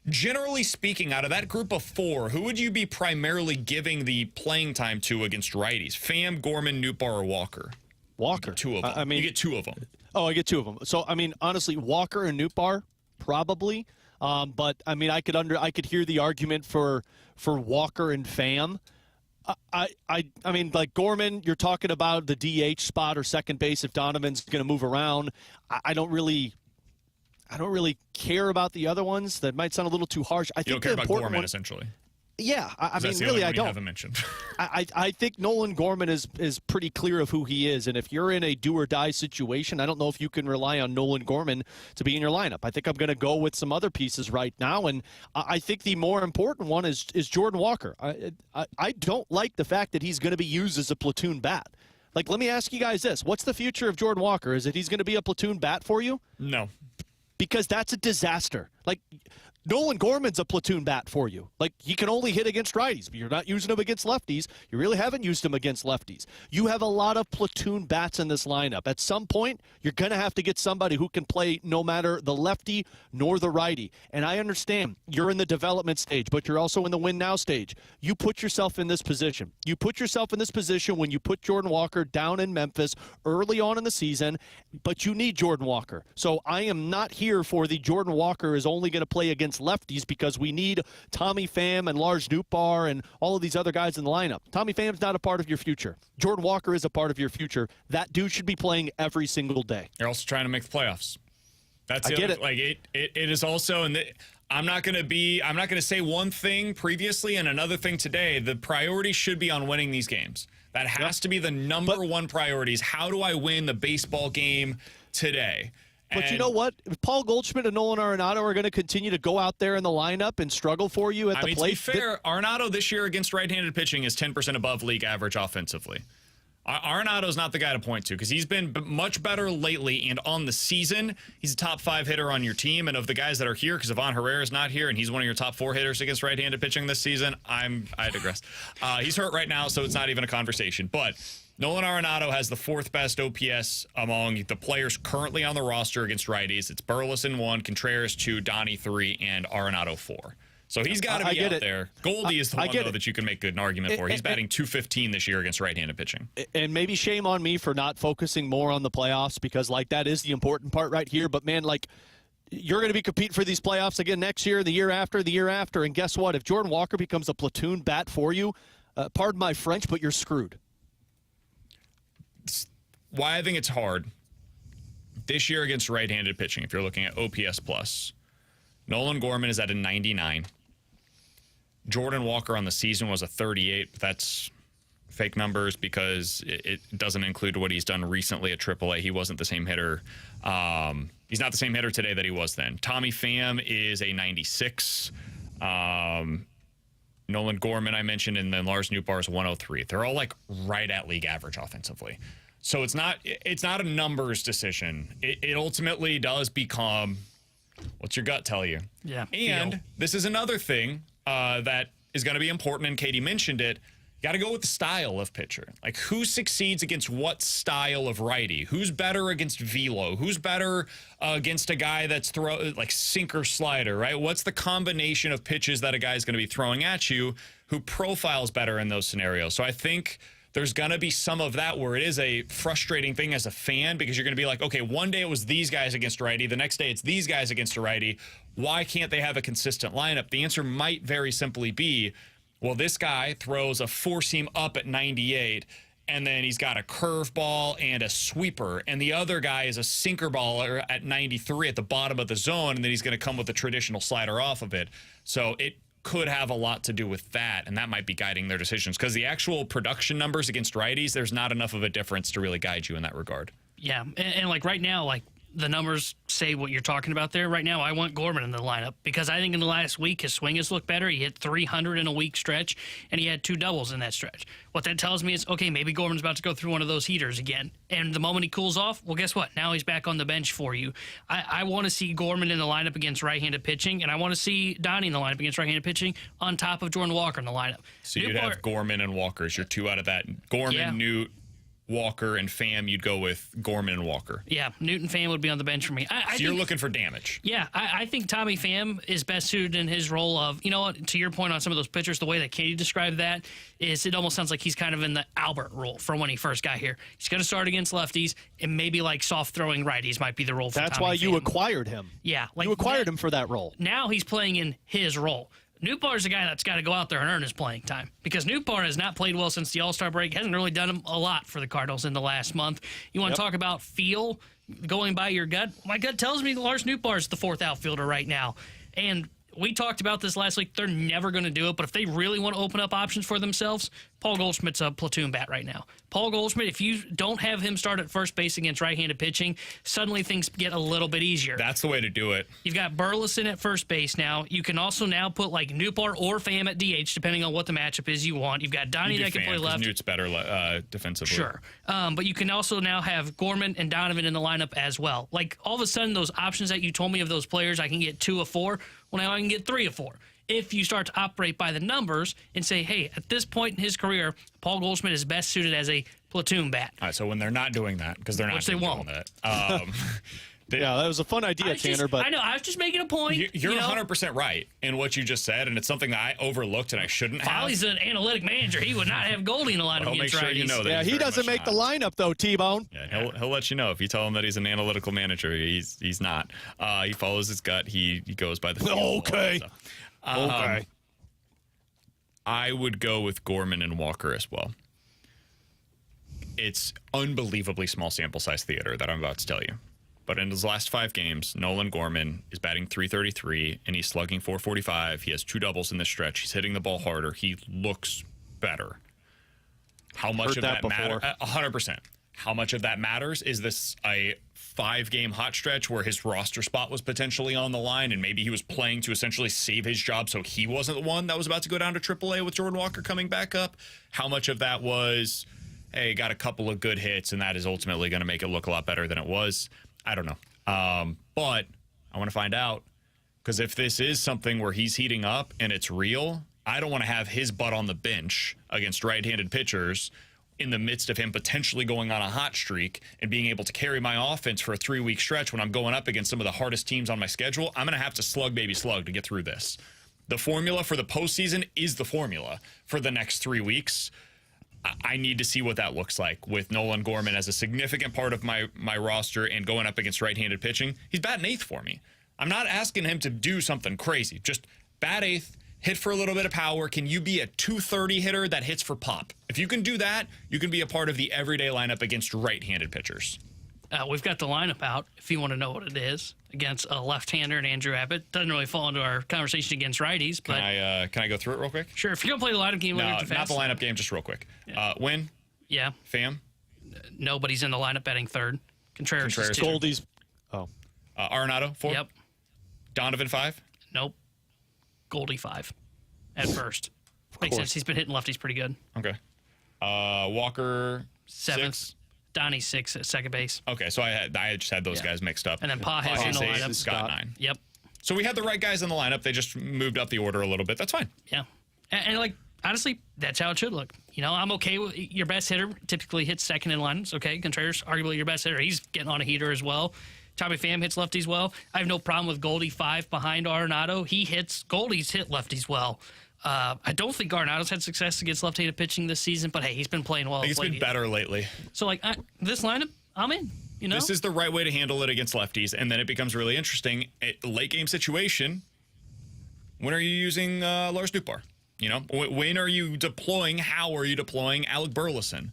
generally speaking, out of that group of 4, who would you be primarily giving the playing time to against righties? Pham, Gorman, Nootbaar, or Walker? Walker. You get 2 of them. You get 2 of them. Oh, I get 2 of them. So, honestly, Walker and Nootbaar, probably. But, I could hear the argument for Walker and Pham. Gorman, you're talking about the DH spot or second base if Donovan's going to move around. I don't really care about the other ones. That might sound a little too harsh. I think you don't care about Gorman, one, essentially. Yeah, I don't. You haven't mentioned. I think Nolan Gorman is pretty clear of who he is, and if you're in a do-or-die situation, I don't know if you can rely on Nolan Gorman to be in your lineup. I think I'm going to go with some other pieces right now, and I think the more important one is Jordan Walker. I don't like the fact that he's going to be used as a platoon bat. Let me ask you guys this. What's the future of Jordan Walker? Is it he's going to be a platoon bat for you? No. Because that's a disaster. Nolan Gorman's a platoon bat for you. He can only hit against righties, but you're not using him against lefties. You really haven't used him against lefties. You have a lot of platoon bats in this lineup. At some point, you're going to have to get somebody who can play no matter the lefty nor the righty. And I understand you're in the development stage, but you're also in the win now stage. You put yourself in this position. You put yourself in this position when you put Jordan Walker down in Memphis early on in the season, but you need Jordan Walker. So I am not here for the Jordan Walker is only going to play against lefties because we need Tommy Pham and Lars Nootbaar and all of these other guys in the lineup. Tommy Pham's not a part of your future. Jordan Walker is a part of your future. That dude should be playing every single day. You're also trying to make the playoffs. That's I get it. It is also, and I'm not going to say one thing previously and another thing today. The priority should be on winning these games. That has to be the number one priority is how do I win the baseball game today? But you know what? If Paul Goldschmidt and Nolan Arenado are going to continue to go out there in the lineup and struggle for you at the plate. To be fair, Arenado this year against right-handed pitching is 10% above league average offensively. Arenado's not the guy to point to because he's been much better lately, and on the season, he's a top 5 hitter on your team. And of the guys that are here, because Ivan Herrera's not here, and he's one of your top 4 hitters against right-handed pitching this season, I digress. He's hurt right now, so it's not even a conversation. But Nolan Arenado has the 4th best OPS among the players currently on the roster against righties. It's Burleson 1, Contreras 2, Donnie 3, and Arenado 4. So he's got to be out there. Goldie is the one, though, that you can make good an argument for. He's batting .215 this year against right-handed pitching. And maybe shame on me for not focusing more on the playoffs because, that is the important part right here. But, man, you're going to be competing for these playoffs again next year, the year after, the year after. And guess what? If Jordan Walker becomes a platoon bat for you, pardon my French, but you're screwed. Why I think it's hard this year against right-handed pitching, if you're looking at OPS plus, Nolan Gorman is at a 99. Jordan Walker on the season was a 38. But that's fake numbers because it doesn't include what he's done recently at AAA. He wasn't the same hitter. He's not the same hitter today that he was then. Tommy Pham is a 96. Nolan Gorman, I mentioned, and then Lars Nootbaar is 103. They're all like right at league average offensively. So it's not a numbers decision. It ultimately does become, what's your gut tell you? Yeah. And this is another thing that is going to be important, and Katie mentioned it. Got to go with the style of pitcher. Like, who succeeds against what style of righty? Who's better against velo? Who's better against a guy that's like sinker slider, right? What's the combination of pitches that a guy's going to be throwing at you who profiles better in those scenarios? So I think there's going to be some of that where it is a frustrating thing as a fan because you're going to be like, okay, one day it was these guys against a righty. The next day it's these guys against a righty. Why can't they have a consistent lineup? The answer might very simply be, well, this guy throws a four-seam up at 98, and then he's got a curveball and a sweeper, and the other guy is a sinker baller at 93 at the bottom of the zone, and then he's going to come with a traditional slider off of it. So it could have a lot to do with that, and that might be guiding their decisions because the actual production numbers against righties, there's not enough of a difference to really guide you in that regard. Yeah, and like right now, like the numbers say what you're talking about there. Right now, I want Gorman in the lineup because I think in the last week his swing has looked better. He hit 300 in a week stretch, and he had 2 doubles in that stretch. What that tells me is, okay, maybe Gorman's about to go through one of those heaters again. And the moment he cools off, well, guess what? Now he's back on the bench for you. I want to see Gorman in the lineup against right-handed pitching, and I want to see Donnie in the lineup against right-handed pitching on top of Jordan Walker in the lineup. So you'd have Gorman and Walker as your 2 out of that. Gorman, Newt, Walker, and Pham, you'd go with Gorman and Walker. Yeah, Newt and Pham would be on the bench for me. So you're looking for damage. Yeah, I think Tommy Pham is best suited in his role of, you know what, to your point on some of those pitchers, the way that Katie described that is it almost sounds like he's kind of in the Albert role from when he first got here. He's going to start against lefties, and maybe like soft-throwing righties might be the role for That's Tommy why Pham. you acquired him. Yeah. You acquired him for that role. Now he's playing in his role. Nootbaar's a guy that's got to go out there and earn his playing time because Nootbaar has not played well since the All-Star break. Hasn't really done a lot for the Cardinals in the last month. You want to talk about feel, going by your gut? My gut tells me Lars Nootbaar's the 4th outfielder right now. And we talked about this last week. They're never going to do it, but if they really want to open up options for themselves, Paul Goldschmidt's a platoon bat right now. Paul Goldschmidt, if you don't have him start at first base against right-handed pitching, suddenly things get a little bit easier. That's the way to do it. You've got Burleson at first base now. You can also now put like Nootbaar or Pham at DH, depending on what the matchup is you want. You've got Donnie that can play left. Newt's better defensively. Sure. But you can also now have Gorman and Donovan in the lineup as well. Like all of a sudden, those options that you told me of those players, I can get 2 of 4. Well, now I can get 3 of 4. If you start to operate by the numbers and say, hey, at this point in his career, Paul Goldschmidt is best suited as a platoon bat. All right, so when they're not doing that, because they're not doing that. Yeah, that was a fun idea, Tanner. But I know, I was just making a point. You're 100% right in what you just said, and it's something that I overlooked and I shouldn't have. Foley's an analytic manager. He would not have Goldie in the lineup against make sure you know that. Yeah, he doesn't make the lineup, though, T-Bone. Yeah, he'll let you know. If you tell him that he's an analytical manager, he's not. He follows his gut. He goes by the feel. Okay. Okay. I would go with Gorman and Walker as well. It's unbelievably small sample size theater that I'm about to tell you. But in his last 5 games, Nolan Gorman is batting .333, and he's slugging .445. He has 2 doubles in this stretch. He's hitting the ball harder. He looks better. How much of that matters? 100%. How much of that matters? Is this a 5-game hot stretch where his roster spot was potentially on the line and maybe he was playing to essentially save his job so he wasn't the one that was about to go down to AAA with Jordan Walker coming back up? How much of that was, hey, got a couple of good hits and that is ultimately going to make it look a lot better than it was? I don't know. But I want to find out because if this is something where he's heating up and it's real, I don't want to have his butt on the bench against right-handed pitchers in the midst of him potentially going on a hot streak and being able to carry my offense for a 3-week stretch when I'm going up against some of the hardest teams on my schedule. I'm going to have to slug, baby, slug to get through this. The formula for the postseason is the formula for the next 3 weeks. I need to see what that looks like with Nolan Gorman as a significant part of my roster and going up against right-handed pitching. He's batting 8th for me. I'm not asking him to do something crazy. Just bat 8th. Hit for a little bit of power. Can you be a .230 hitter that hits for pop? If you can do that, you can be a part of the everyday lineup against right-handed pitchers. We've got the lineup out, if you want to know what it is, against a left-hander and Andrew Abbott. Doesn't really fall into our conversation against righties. But Can I go through it real quick? Sure. If you're going to play the lineup game, not the lineup game, just real quick. Yeah. Win? Yeah. Pham? Nobody's in the lineup batting 3rd. Contreras is 2. Goldie's. Oh. Arenado, 4? Yep. Donovan, 5? Nope. Goldie 5 at first. Makes sense. He's been hitting lefties pretty good. Okay. Walker, 7th. 6. Donnie 6 at second base. Okay, so I just had those guys mixed up. And then Pages in the lineup. Scott 9. Yep. So we had the right guys in the lineup. They just moved up the order a little bit. That's fine. Yeah. And like, honestly, that's how it should look. You know, I'm okay with your best hitter typically hits second in lines. Okay. Contreras, arguably your best hitter. He's getting on a heater as well. Tommy Pham hits lefties well. I have no problem with Goldie 5 behind Arenado. Goldie's hit lefties well. I don't think Arenado's had success against left-handed pitching this season, but hey, he's been playing well. I think it's been better lately. So, like, this lineup, I'm in. You know, this is the right way to handle it against lefties, and then it becomes really interesting. Late game situation. When are you using Lars Nootbaar? You know, when are you deploying? How are you deploying Alec Burleson?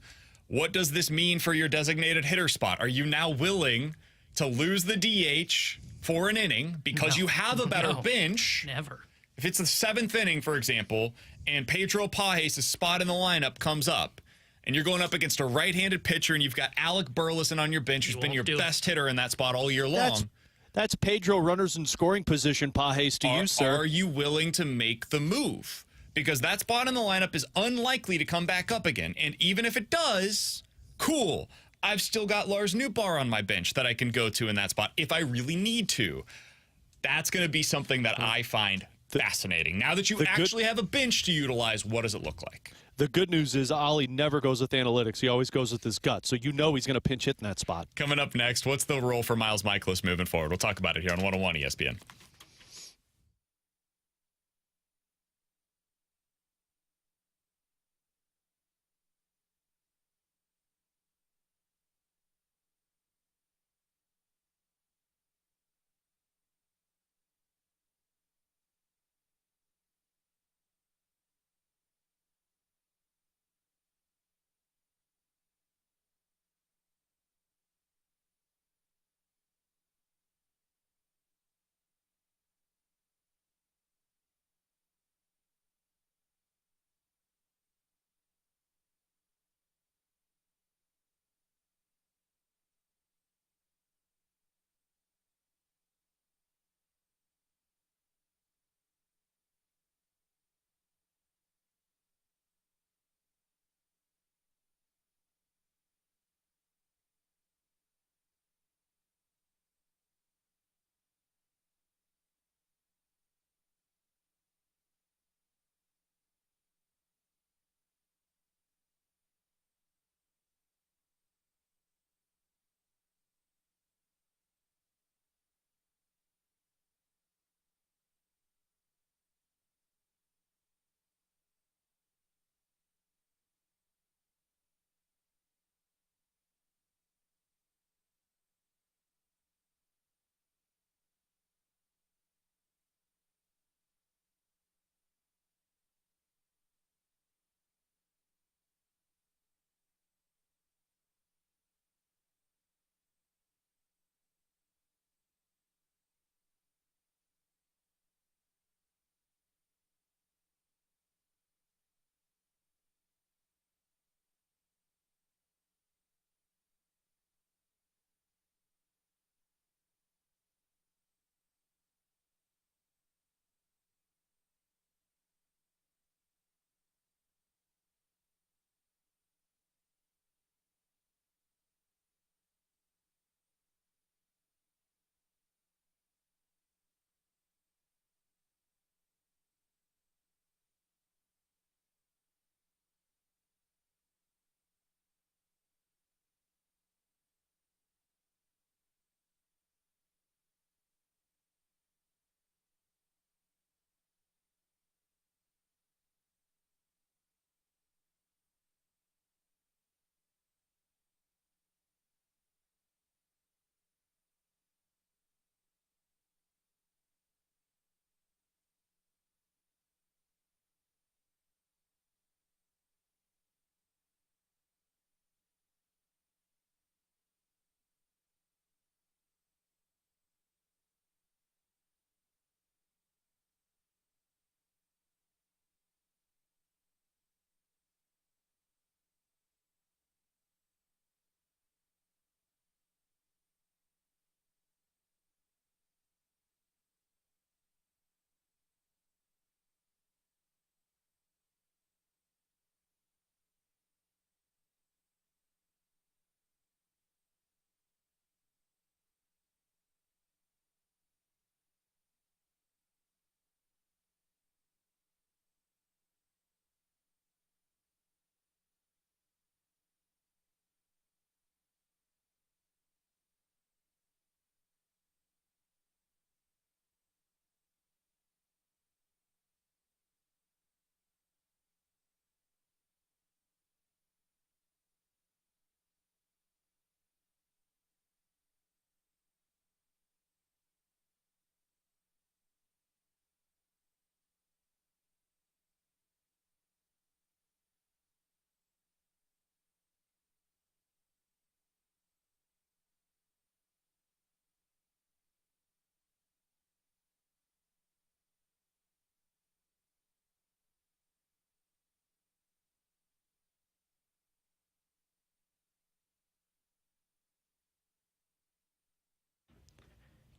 What does this mean for your designated hitter spot? Are you now willing to lose the DH for an inning because you have a better bench? Never. If it's the 7th inning, for example, and Pedro Pages' spot in the lineup comes up, and you're going up against a right-handed pitcher, and you've got Alec Burleson on your bench, who's been your best hitter in that spot all year long. That's Pedro runners in scoring position, Pages, to you, sir. Are you willing to make the move? Because that spot in the lineup is unlikely to come back up again. And even if it does, cool. I've still got Lars Nootbaar on my bench that I can go to in that spot if I really need to. That's going to be something that I find fascinating. Now that you actually have a bench to utilize, what does it look like? The good news is Ollie never goes with analytics. He always goes with his gut. So you know he's going to pinch hit in that spot. Coming up next, what's the role for Miles Mikolas moving forward? We'll talk about it here on 101 ESPN.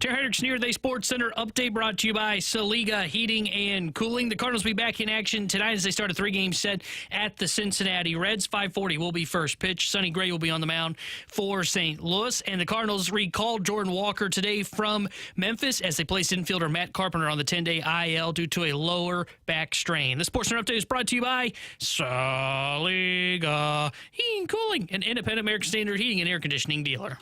Terry Hendricks Near Day Sports Center update brought to you by Saliga Heating and Cooling. The Cardinals will be back in action tonight as they start a 3-game set at the Cincinnati Reds. 5:40 will be first pitch. Sonny Gray will be on the mound for St. Louis. And the Cardinals recalled Jordan Walker today from Memphis as they placed infielder Matt Carpenter on the 10-day IL due to a lower back strain. The Sports Center update is brought to you by Saliga Heating and Cooling, an independent American Standard heating and air conditioning dealer.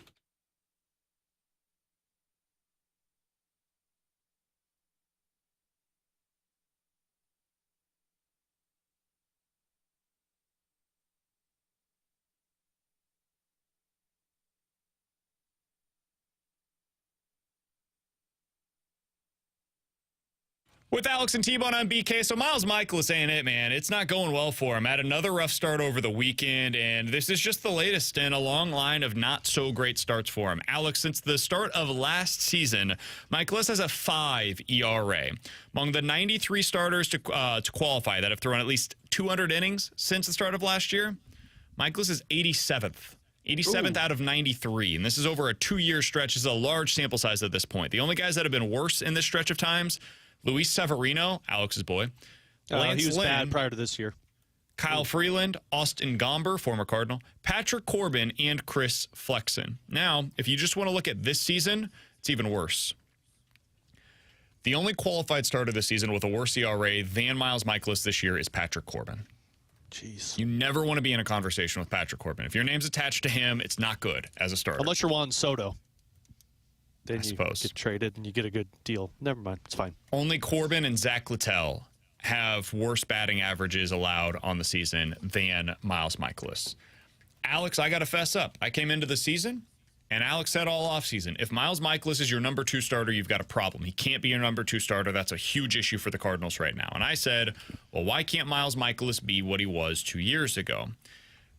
With Alex and T-Bone on BK, so Miles Mikolas ain't it, man. It's not going well for him. Had another rough start over the weekend, and this is just the latest in a long line of not-so-great starts for him. Alex, since the start of last season, Mikolas has a 5 ERA. Among the 93 starters to qualify that have thrown at least 200 innings since the start of last year, Mikolas is 87th. 87th out of 93, and this is over a 2-year stretch. This is a large sample size at this point. The only guys that have been worse in this stretch of times, Luis Severino, Alex's boy. Lance he was Lynn, bad prior to this year. Kyle Freeland, Austin Gomber, former Cardinal, Patrick Corbin, and Chris Flexen. Now, if you just want to look at this season, it's even worse. The only qualified starter this season with a worse ERA than Miles Mikolas this year is Patrick Corbin. Jeez. You never want to be in a conversation with Patrick Corbin. If your name's attached to him, it's not good as a starter. Unless you're Juan Soto. Then I suppose. Get traded and you get a good deal. Never mind. It's fine. Only Corbin and Zach Littell have worse batting averages allowed on the season than Miles Mikolas. Alex, I got to fess up. I came into the season, and Alex said all offseason, if Miles Mikolas is your number 2 starter, you've got a problem. He can't be your number 2 starter. That's a huge issue for the Cardinals right now. And I said, well, why can't Miles Mikolas be what he was 2 years ago?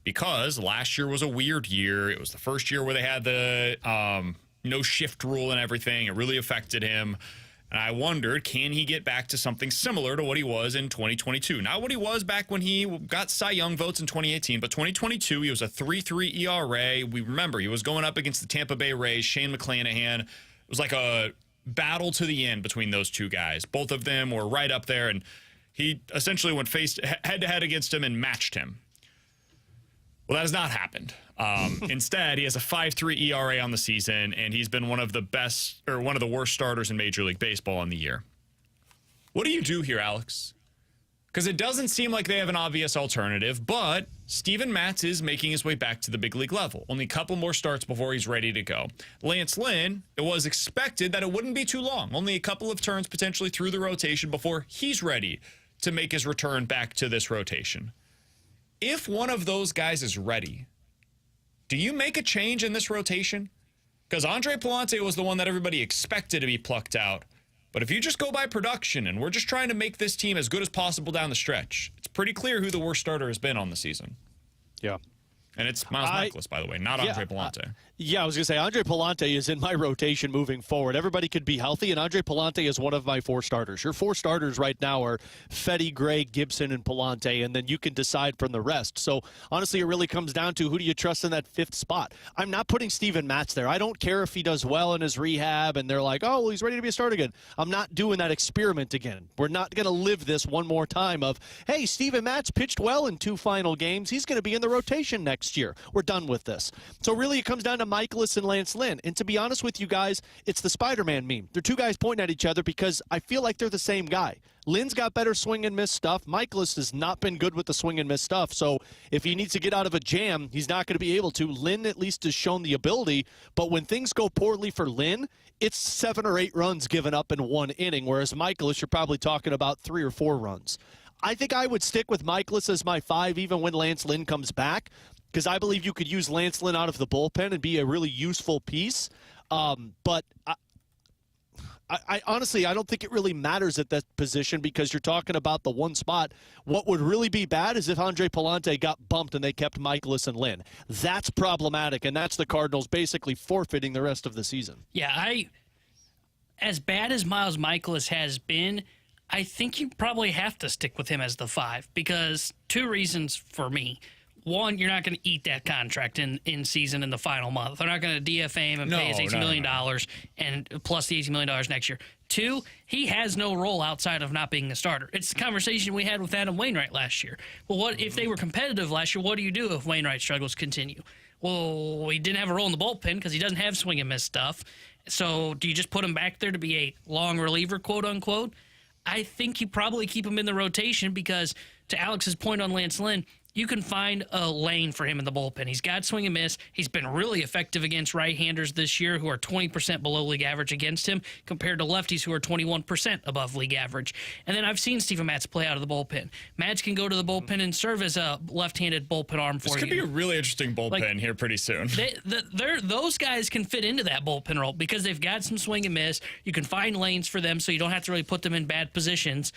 Because last year was a weird year. It was the first year where they had the no shift rule and everything. It really affected him. And I wondered, can he get back to something similar to what he was in 2022? Not what he was back when he got Cy Young votes in 2018, but 2022, he was a 3.3 ERA. We remember he was going up against the Tampa Bay Rays, Shane McClanahan. It was like a battle to the end between those two guys. Both of them were right up there, and he essentially went head-to-head against him and matched him. Well, that has not happened. Instead, he has a 5.3 ERA on the season, and he's been one of the best or one of the worst starters in Major League Baseball on the year. What do you do here, Alex? Because it doesn't seem like they have an obvious alternative, but Steven Matz is making his way back to the big league level. Only a couple more starts before he's ready to go. Lance Lynn, it was expected that it wouldn't be too long. Only a couple of turns potentially through the rotation before he's ready to make his return back to this rotation. If one of those guys is ready, do you make a change in this rotation? Because Andre Palante was the one that everybody expected to be plucked out. But if you just go by production, and we're just trying to make this team as good as possible down the stretch, it's pretty clear who the worst starter has been on the season. Yeah. And it's Miles Mikolas, by the way, not Andre Palante. I was going to say, Andre Palante is in my rotation moving forward. Everybody could be healthy, and Andre Palante is one of my 4 starters. Your 4 starters right now are Fetty, Gray, Gibson, and Palante, and then you can decide from the rest. So, honestly, it really comes down to who do you trust in that 5th spot. I'm not putting Steven Matz there. I don't care if he does well in his rehab, and they're like, oh, well, he's ready to be a starter again. I'm not doing that experiment again. We're not going to live this one more time of, hey, Steven Matz pitched well in 2 final games. He's going to be in the rotation next year. We're done with this. So really it comes down to Mikolas and Lance Lynn. And to be honest with you guys, it's the Spider-Man meme. They're 2 guys pointing at each other because I feel like they're the same guy. Lynn's got better swing and miss stuff. Mikolas has not been good with the swing and miss stuff. So if he needs to get out of a jam, he's not going to be able to. Lynn at least has shown the ability. But when things go poorly for Lynn, it's 7 or 8 runs given up in 1 inning. Whereas Mikolas, you're probably talking about 3 or 4 runs. I think I would stick with Mikolas as my 5 even when Lance Lynn comes back, because I believe you could use Lance Lynn out of the bullpen and be a really useful piece. But I honestly, I don't think it really matters at that position because you're talking about the 1 spot. What would really be bad is if Andre Palante got bumped and they kept Mikolas and Lynn. That's problematic, and that's the Cardinals basically forfeiting the rest of the season. Yeah, as bad as Miles Mikolas has been, I think you probably have to stick with him as the 5 because 2 reasons for me. one, you're not going to eat that contract in season in the final month. They're not going to DFA him and pay his $18 million and plus the $18 million next year. Two, he has no role outside of not being the starter. It's the conversation we had with Adam Wainwright last year. Well, what if they were competitive last year? What do you do if Wainwright struggles continue? Well, he didn't have a role in the bullpen because he doesn't have swing and miss stuff. So do you just put him back there to be a long reliever, quote unquote? I think you probably keep him in the rotation because, to Alex's point on Lance Lynn, you can find a lane for him in the bullpen. He's got swing and miss. He's been really effective against right-handers this year who are 20% below league average against him compared to lefties who are 21% above league average. And then I've seen Steven Matz play out of the bullpen. Matz can go to the bullpen and serve as a left-handed bullpen arm for you. This could be a really interesting bullpen here pretty soon. Those guys can fit into that bullpen role because they've got some swing and miss. You can find lanes for them so you don't have to really put them in bad positions.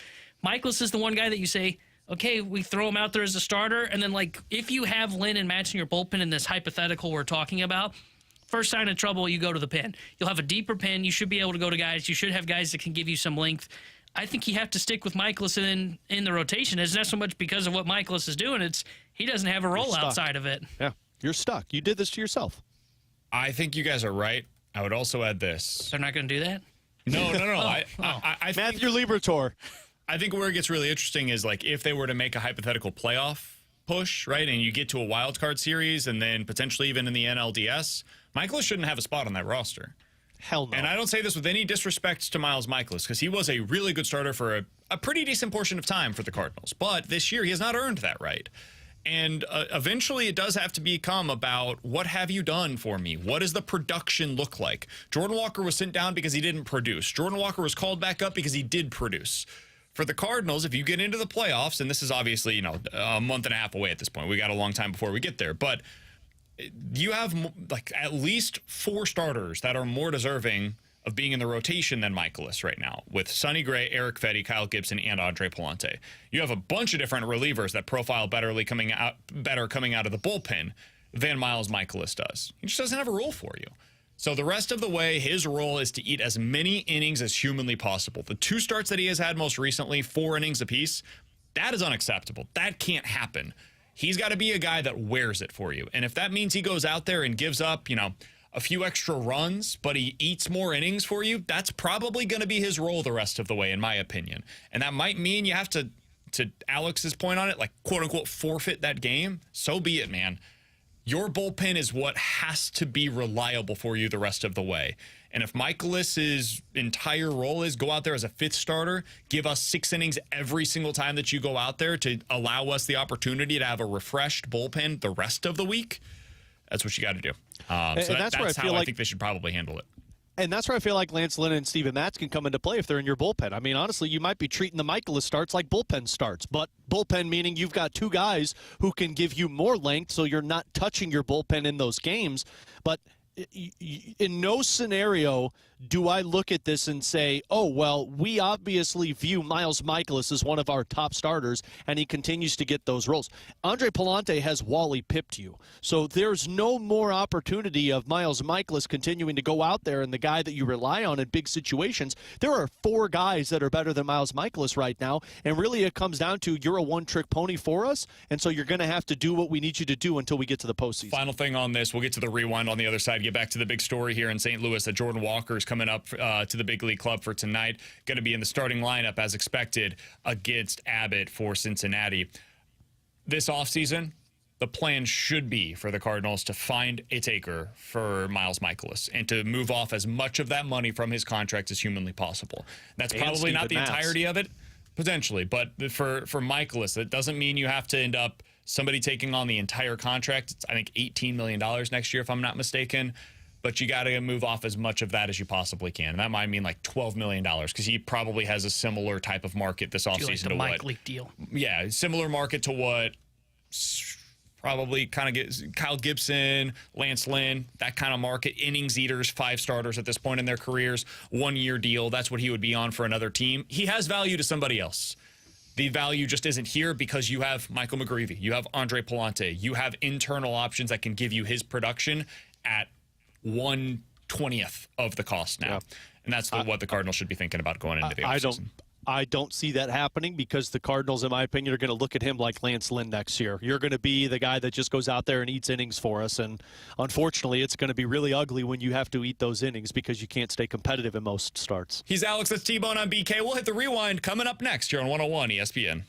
Mikolas is the one guy that you say, okay, we throw him out there as a starter, and then, like, if you have Lynn and Matz in your bullpen in this hypothetical we're talking about, first sign of trouble, you go to the pen. You'll have a deeper pen. You should be able to go to guys. You should have guys that can give you some length. I think you have to stick with Mikolas in the rotation. It's not so much because of what Mikolas is doing. It's he doesn't have a role outside of it. Yeah, you're stuck. You did this to yourself. I think you guys are right. I would also add this. They're not going to do that? No. I Matthew Liberatore. I think where it gets really interesting is, like, if they were to make a hypothetical playoff push, right, and you get to a wild card series and then potentially even in the NLDS, Mikolas shouldn't have a spot on that roster. Hell no. And I don't say this with any disrespect to Miles Mikolas because he was a really good starter for a pretty decent portion of time for the Cardinals. But this year he has not earned that right. And eventually it does have to become about what have you done for me? What does the production look like? Jordan Walker was sent down because he didn't produce. Jordan Walker was called back up because he did produce. For the Cardinals, if you get into the playoffs, and this is obviously, a month and a half away at this point. We got a long time before we get there. But you have, like, at least 4 starters that are more deserving of being in the rotation than Mikolas right now, with Sonny Gray, Eric Fetty, Kyle Gibson, and Andre Palante. You have a bunch of different relievers that profile better coming out of the bullpen than Miles Mikolas does. He just doesn't have a role for you. So the rest of the way, his role is to eat as many innings as humanly possible. The 2 starts that he has had most recently, 4 innings apiece, that is unacceptable. That can't happen. He's got to be a guy that wears it for you. And if that means he goes out there and gives up, a few extra runs, but he eats more innings for you, that's probably going to be his role the rest of the way, in my opinion. And that might mean you have to Alex's point on it, like, quote-unquote, forfeit that game. So be it, man. Your bullpen is what has to be reliable for you the rest of the way. And if Mikolas' entire role is go out there as a 5th starter, give us 6 innings every single time that you go out there to allow us the opportunity to have a refreshed bullpen the rest of the week, that's what you got to do. So that's how I think they should probably handle it. And that's where I feel like Lance Lynn and Steven Matz can come into play if they're in your bullpen. I mean, honestly, you might be treating the Mikolas starts like bullpen starts, but bullpen meaning you've got 2 guys who can give you more length, so you're not touching your bullpen in those games. But in no scenario do I look at this and say, oh, well, we obviously view Miles Mikolas as one of our top starters, and he continues to get those roles. Andre Palante has Wally pipped you. So there's no more opportunity of Miles Mikolas continuing to go out there and the guy that you rely on in big situations. There are 4 guys that are better than Miles Mikolas right now, and really it comes down to you're a one-trick pony for us, and so you're going to have to do what we need you to do until we get to the postseason. Final thing on this, we'll get to the rewind on the other side, get back to the big story here in St. Louis that Jordan Walker is coming up to the big league club for tonight. Going to be in the starting lineup as expected against Abbott for Cincinnati. This offseason, the plan should be for the Cardinals to find a taker for Miles Mikolas and to move off as much of that money from his contract as humanly possible. That's probably not the entirety of it, potentially, but for Mikolas, that doesn't mean you have to end up somebody taking on the entire contract. It's, I think, $18 million next year, if I'm not mistaken. But you got to move off as much of that as you possibly can. And that might mean like $12 million because he probably has a similar type of market this offseason like the Mike Leake deal. Yeah, similar market to what probably kind of gets Kyle Gibson, Lance Lynn, that kind of market. Innings eaters, 5 starters at this point in their careers, 1-year deal. That's what he would be on for another team. He has value to somebody else. The value just isn't here because you have Michael McGreevy, you have Andre Palante, you have internal options that can give you his production at 1/20th of the cost now. Yep. And that's what the Cardinals should be thinking about going into the offseason. I don't see that happening because the Cardinals, in my opinion, are going to look at him like Lance Lynn next year. You're going to be the guy that just goes out there and eats innings for us. And unfortunately, it's going to be really ugly when you have to eat those innings because you can't stay competitive in most starts. He's Alex. That's T-Bone on BK. We'll hit the rewind coming up next here on 101 ESPN.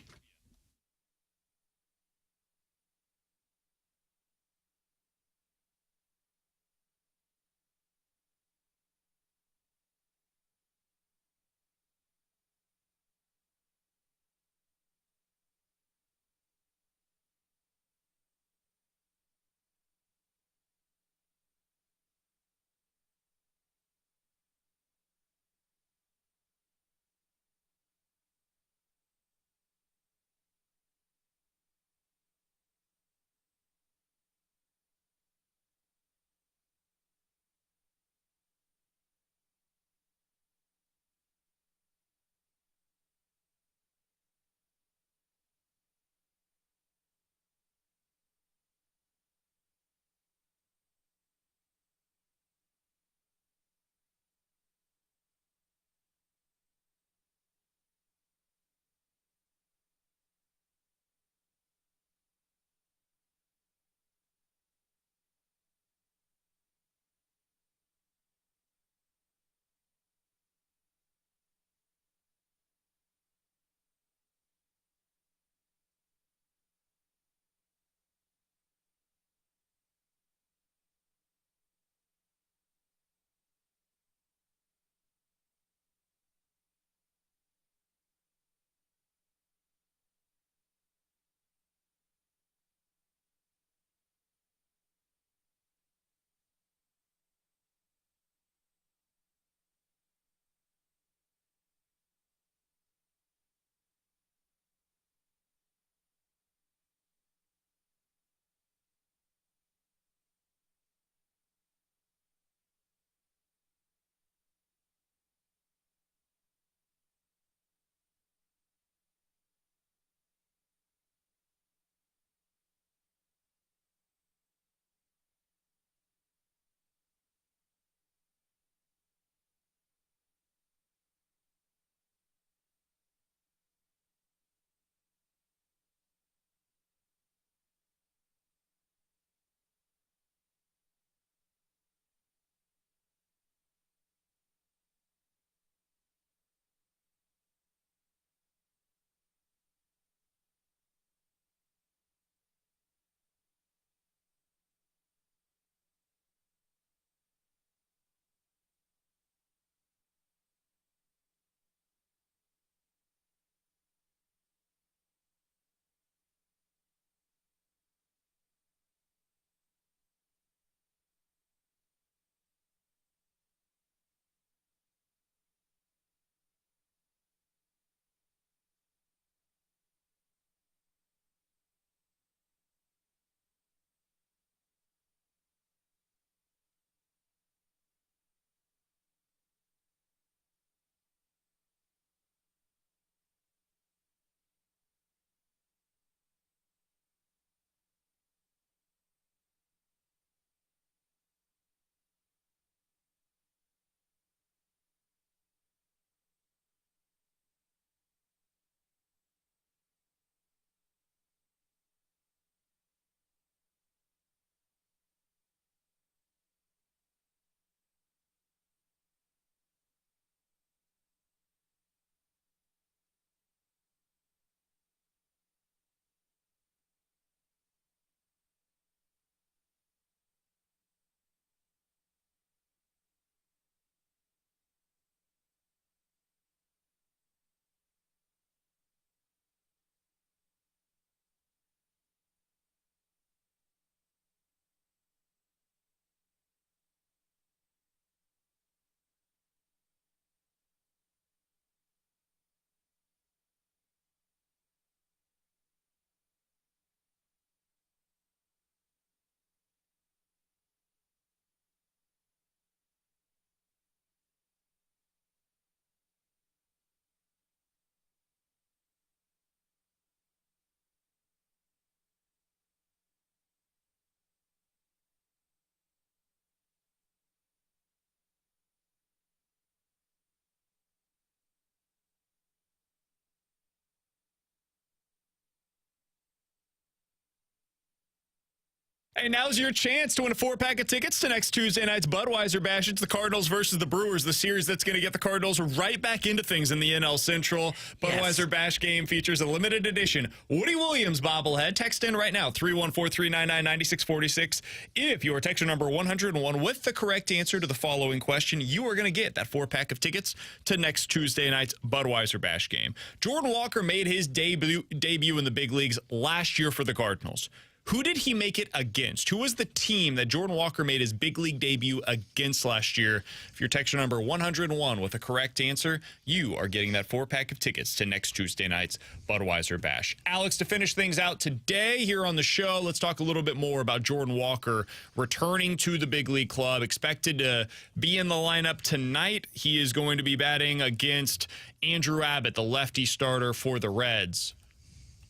Hey, now's your chance to win a 4-pack of tickets to next Tuesday night's Budweiser Bash. It's the Cardinals versus the Brewers, the series that's going to get the Cardinals right back into things in the NL Central. Budweiser Bash game features a limited edition Woody Williams bobblehead. Text in right now, 314-399-9646. If you are texter number 101 with the correct answer to the following question, you are going to get that 4-pack of tickets to next Tuesday night's Budweiser Bash game. Jordan Walker made his debut in the big leagues last year for the Cardinals. Who did he make it against? Who was the team that Jordan Walker made his big league debut against last year? If you're texture number 101 with a correct answer, you are getting that 4-pack of tickets to next Tuesday night's Budweiser Bash. Alex, to finish things out today here on the show, let's talk a little bit more about Jordan Walker returning to the big league club. Expected to be in the lineup tonight. He is going to be batting against Andrew Abbott, the lefty starter for the Reds.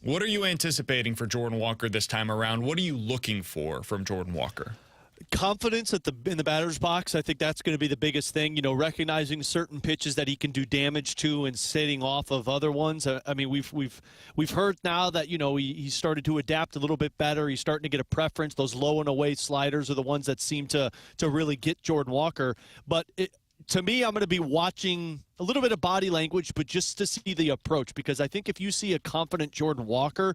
What are you anticipating for Jordan Walker this time around? What are you looking for from Jordan Walker? Confidence in the batter's box. I think that's going to be the biggest thing. You know, recognizing certain pitches that he can do damage to and setting off of other ones. I mean, we've heard now that he's started to adapt a little bit better. He's starting to get a preference. Those low and away sliders are the ones that seem to really get Jordan Walker. But to me, I'm going to be watching a little bit of body language, but just to see the approach, because I think if you see a confident Jordan Walker,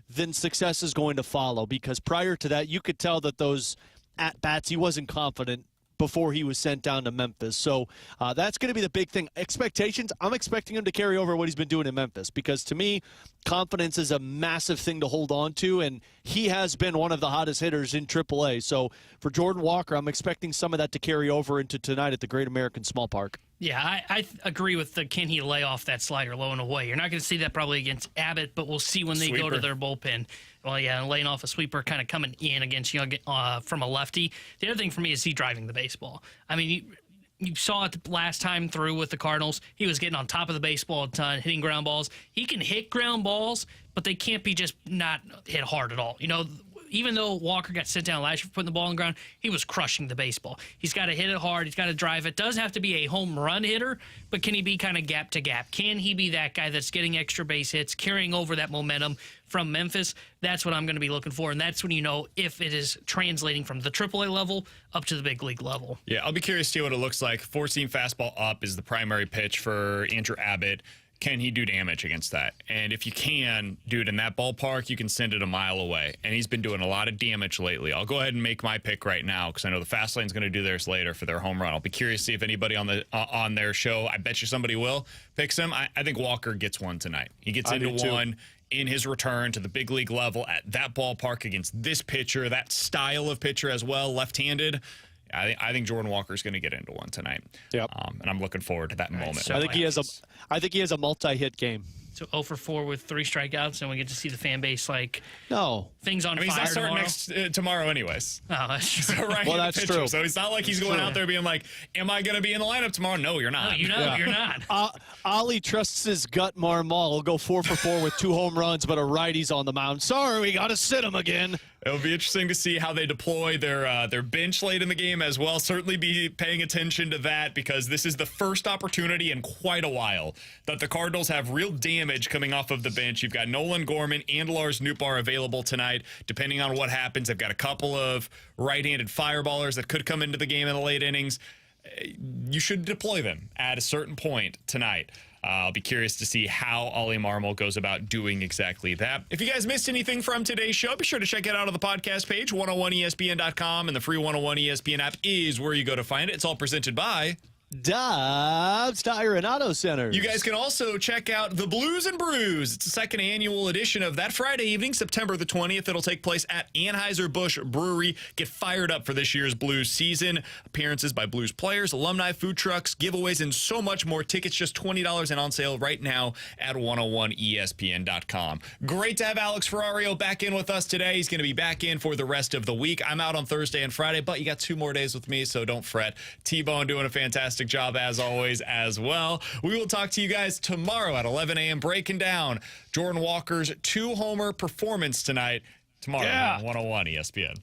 then success is going to follow. Because prior to that, you could tell that those at-bats, he wasn't confident before he was sent down to Memphis. So that's going to be the big thing. Expectations, I'm expecting him to carry over what he's been doing in Memphis, because to me, confidence is a massive thing to hold on to, and he has been one of the hottest hitters in AAA. So for Jordan Walker, I'm expecting some of that to carry over into tonight at the Great American Small Park. Yeah, I agree with can he lay off that slider low and away. You're not going to see that probably against Abbott, but we'll see when they go to their bullpen. Well, yeah, laying off a sweeper, kind of coming in against from a lefty. The other thing for me is he driving the baseball. I mean, you saw it last time through with the Cardinals. He was getting on top of the baseball a ton, hitting ground balls. He can hit ground balls, but they can't be just not hit hard at all. Even though Walker got sent down last year for putting the ball on the ground, he was crushing the baseball. He's got to hit it hard. He's got to drive it. Doesn't have to be a home run hitter, but can he be kind of gap to gap? Can he be that guy that's getting extra base hits, carrying over that momentum from Memphis? That's what I'm going to be looking for, and that's when you know if it is translating from the AAA level up to the big league level. Yeah, I'll be curious to see what it looks like. 4-seam fastball up is the primary pitch for Andrew Abbott. Can he do damage against that? And if you can, dude, in that ballpark, you can send it a mile away. And he's been doing a lot of damage lately. I'll go ahead and make my pick right now because I know the Fast Lane's going to do theirs later for their home run. I'll be curious to see if anybody on their show, I bet you somebody will, picks him. I think Walker gets one tonight. He gets into one in his return to the big league level at that ballpark against this pitcher, that style of pitcher as well, left-handed. I think Jordan Walker's going to get into one tonight. Yep. And I'm looking forward to that moment. So I think he has a multi-hit game. So 0 for 4 with 3 strikeouts, and we get to see the fan base things on fire. He's not starting tomorrow. tomorrow anyways. Oh, that's true. So well, that's true. So it's not like he's going out there being like, am I going to be in the lineup tomorrow? No, you're not. No, you're not. Ollie trusts his gut. Marmol will go 4 for 4 with 2 home runs, but a righty's on the mound. Sorry, we got to sit him again. It'll be interesting to see how they deploy their bench late in the game as well. Certainly be paying attention to that because this is the first opportunity in quite a while that the Cardinals have real damage coming off of the bench. You've got Nolan Gorman and Lars Nootbaar available tonight. Depending on what happens, they've got a couple of right-handed fireballers that could come into the game in the late innings. You should deploy them at a certain point tonight. I'll be curious to see how Ollie Marmol goes about doing exactly that. If you guys missed anything from today's show, be sure to check it out on the podcast page, 101ESPN.com, and the free 101 ESPN app is where you go to find it. It's all presented by Dobbs Tire and Auto Centers. You guys can also check out the Blues and Brews. It's the second annual edition of that Friday evening, September the 20th. It'll take place at Anheuser-Busch Brewery. Get fired up for this year's Blues season. Appearances by Blues players, alumni, food trucks, giveaways, and so much more. Tickets just $20 and on sale right now at 101ESPN.com. Great to have Alex Ferrario back in with us today. He's going to be back in for the rest of the week. I'm out on Thursday and Friday, but you got 2 more days with me, so don't fret. T-Bone doing a fantastic job as always as well. We will talk to you guys tomorrow at 11 a.m. breaking down Jordan Walker's 2-homer performance tonight. Tomorrow on 101 ESPN.